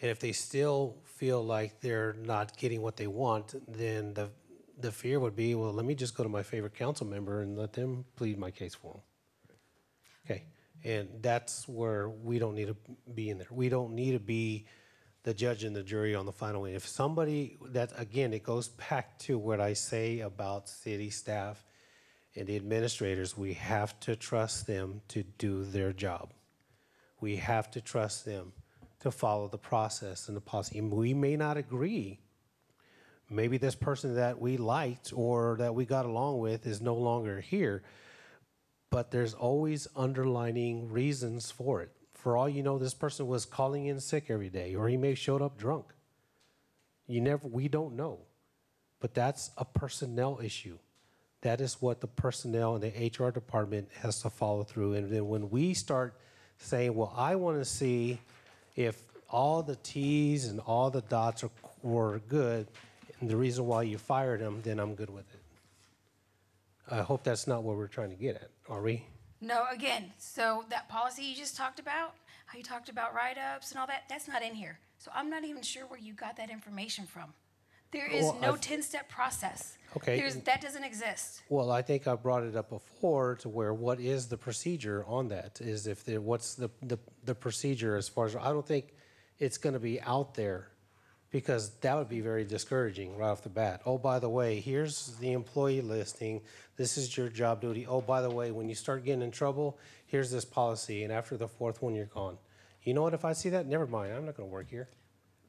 And if they still feel like they're not getting what they want, then the fear would be, well, let me just go to my favorite council member and let them plead my case for them. Okay, and that's where we don't need to be in there. We don't need to be the judge and the jury on the final one. If somebody, again, it goes back to what I say about city staff and the administrators. We have to trust them to do their job. We have to trust them to follow the process and the policy. And we may not agree. Maybe this person that we liked or that we got along with is no longer here, but there's always underlining reasons for it. For all you know, this person was calling in sick every day, or he may have showed up drunk. We don't know, but that's a personnel issue. That is what the personnel and the HR department has to follow through. And then when we start saying, well, I want to see if all the T's and all the dots were good, and the reason why you fired him, then I'm good with it. I hope that's not what we're trying to get at, are we? No, again, so that policy you just talked about, how you talked about write-ups and all that, that's not in here. So I'm not even sure where you got that information from. There is no 10-step process. Okay. That doesn't exist. Well, I think I brought it up before to where what is the procedure on that? Is if there, what's the procedure as far as, I don't think it's going to be out there, because that would be very discouraging right off the bat. Oh, by the way, here's the employee listing. This is your job duty. Oh, by the way, when you start getting in trouble, here's this policy, and after the fourth one, you're gone. You know what? If I see that, never mind. I'm not going to work here.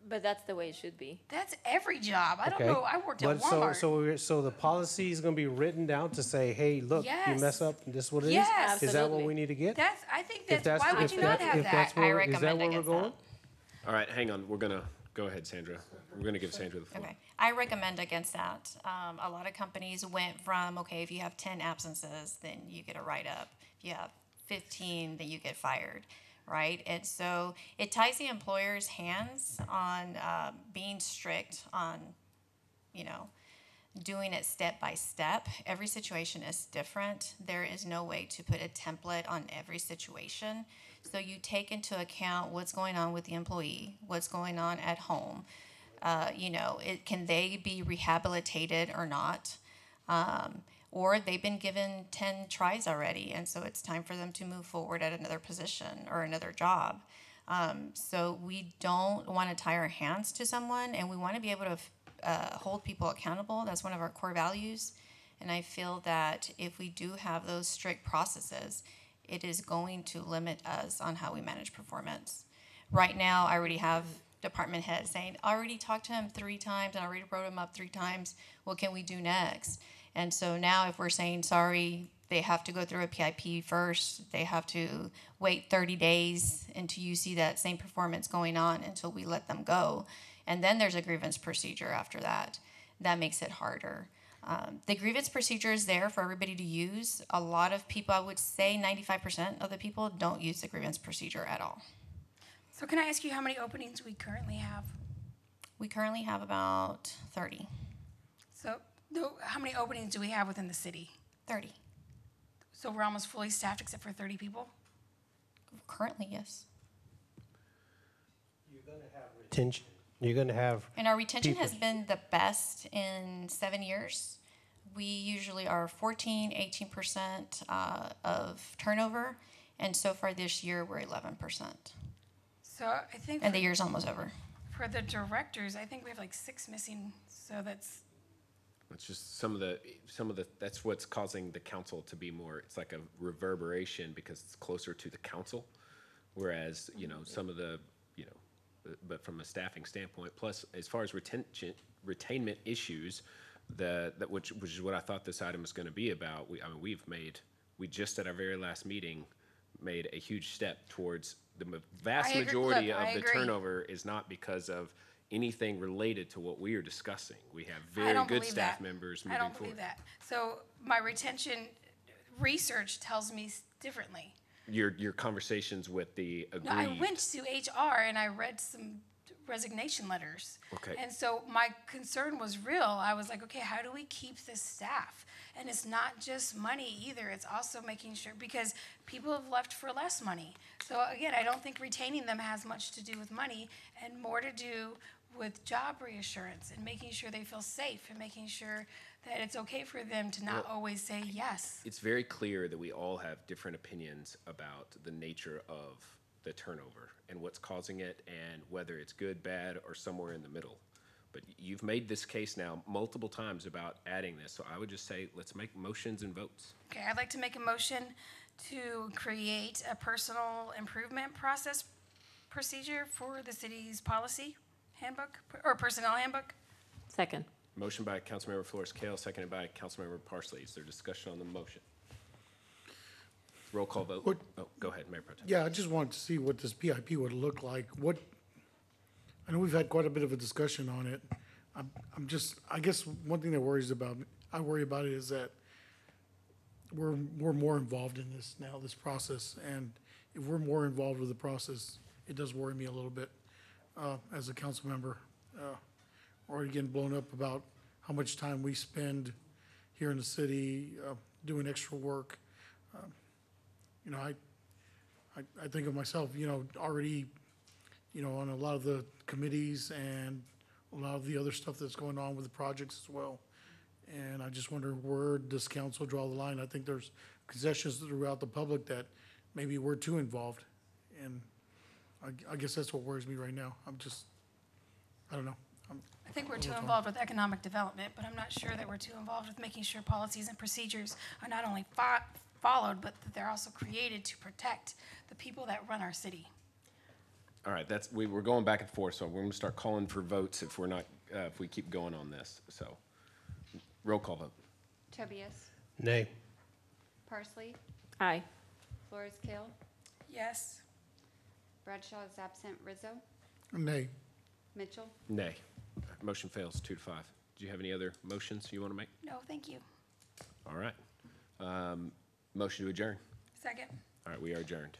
But that's the way it should be. That's every job. I don't Okay. know, I worked at But Walmart. so the policy is gonna be written down to say, hey, look, you Yes. mess up, this is what it is? Yes. Is that what Absolutely. we need to get? I think If that's, why would if you not that- have if that? that's where- I is that recommend where we're against going? that. All right, hang on. We're gonna, go ahead, Sandra. We're gonna give Sandra the floor. Okay, I recommend against that. A lot of companies went from, okay, if you have 10 absences, then you get a write-up. If you have 15, then you get fired, right? And so it ties the employer's hands on being strict on, doing it step by step. Every situation is different. There is no way to put a template on every situation. So you take into account what's going on with the employee, what's going on at home. Can they be rehabilitated or not? Or they've been given 10 tries already, and so it's time for them to move forward at another position or another job. So we don't want to tie our hands to someone, and we want to be able to hold people accountable. That's one of our core values. And I feel that if we do have those strict processes, it is going to limit us on how we manage performance. Right now, I already have department heads saying, I already talked to him 3 times and I already wrote him up 3 times. What can we do next? And so now if we're saying, sorry, they have to go through a PIP first, they have to wait 30 days until you see that same performance going on until we let them go. And then there's a grievance procedure after that. That makes it harder. The grievance procedure is there for everybody to use. A lot of people, I would say 95% of the people don't use the grievance procedure at all. So can I ask you how many openings we currently have? We currently have about 30. So how many openings do we have within the city? 30. So we're almost fully staffed except for 30 people? Currently, yes. Retention. You're gonna have. And our retention people. has been the best in 7 years. We usually are 14, 18% of turnover. And so far this year, we're 11%. So I think. And the year's almost over. For the directors, I think we have like 6 missing, so that's. It's just some of the, that's what's causing the council to be more, it's like a reverberation because it's closer to the council. Whereas, some of the, but from a staffing standpoint, plus as far as retainment issues, which is what I thought this item was going to be about. We just at our very last meeting made a huge step towards the vast majority of the turnover is not because of anything related to what we are discussing. We have very good staff members moving forward. I don't believe that. So my retention research tells me differently. Your conversations with the agreed. No, I went to HR and I read some resignation letters. Okay. And so my concern was real. I was like, okay, how do we keep this staff? And it's not just money either. It's also making sure, because people have left for less money. So again, I don't think retaining them has much to do with money and more to do with job reassurance and making sure they feel safe and making sure that it's okay for them to not always say yes. It's very clear that we all have different opinions about the nature of the turnover and what's causing it and whether it's good, bad, or somewhere in the middle. But you've made this case now multiple times about adding this, so I would just say let's make motions and votes. Okay, I'd like to make a motion to create a personal improvement procedure for the city's policy handbook or personnel handbook. Second. Motion by Councilmember Flores-Cale, seconded by Councilmember Parsley. Is there discussion on the motion? Roll call vote. Go ahead, Mayor Pro Tem. Yeah, I just wanted to see what this PIP would look like. I know we've had quite a bit of a discussion on it. I guess one thing that I worry about it is that we're more involved in this now, this process. And if we're more involved with the process, it does worry me a little bit as a council member. Already getting blown up about how much time we spend here in the city doing extra work. I think of myself, already, on a lot of the committees and a lot of the other stuff that's going on with the projects as well. And I just wonder, where does council draw the line? I think there's concessions throughout the public that maybe we're too involved. And I guess that's what worries me right now. I don't know. I think we're too involved with economic development, but I'm not sure that we're too involved with making sure policies and procedures are not only followed, but that they're also created to protect the people that run our city. All right, we're going back and forth, so we're gonna start calling for votes if we're not, if we keep going on this, so. Roll call vote. Tobias, Nay. Parsley, Aye. Flores-Cale, Yes. Bradshaw is absent. Rizzo, Nay. Mitchell, Nay. Motion fails 2-5. Do you have any other motions you want to make? No, thank you. All right. Motion to adjourn. Second. All right, we are adjourned.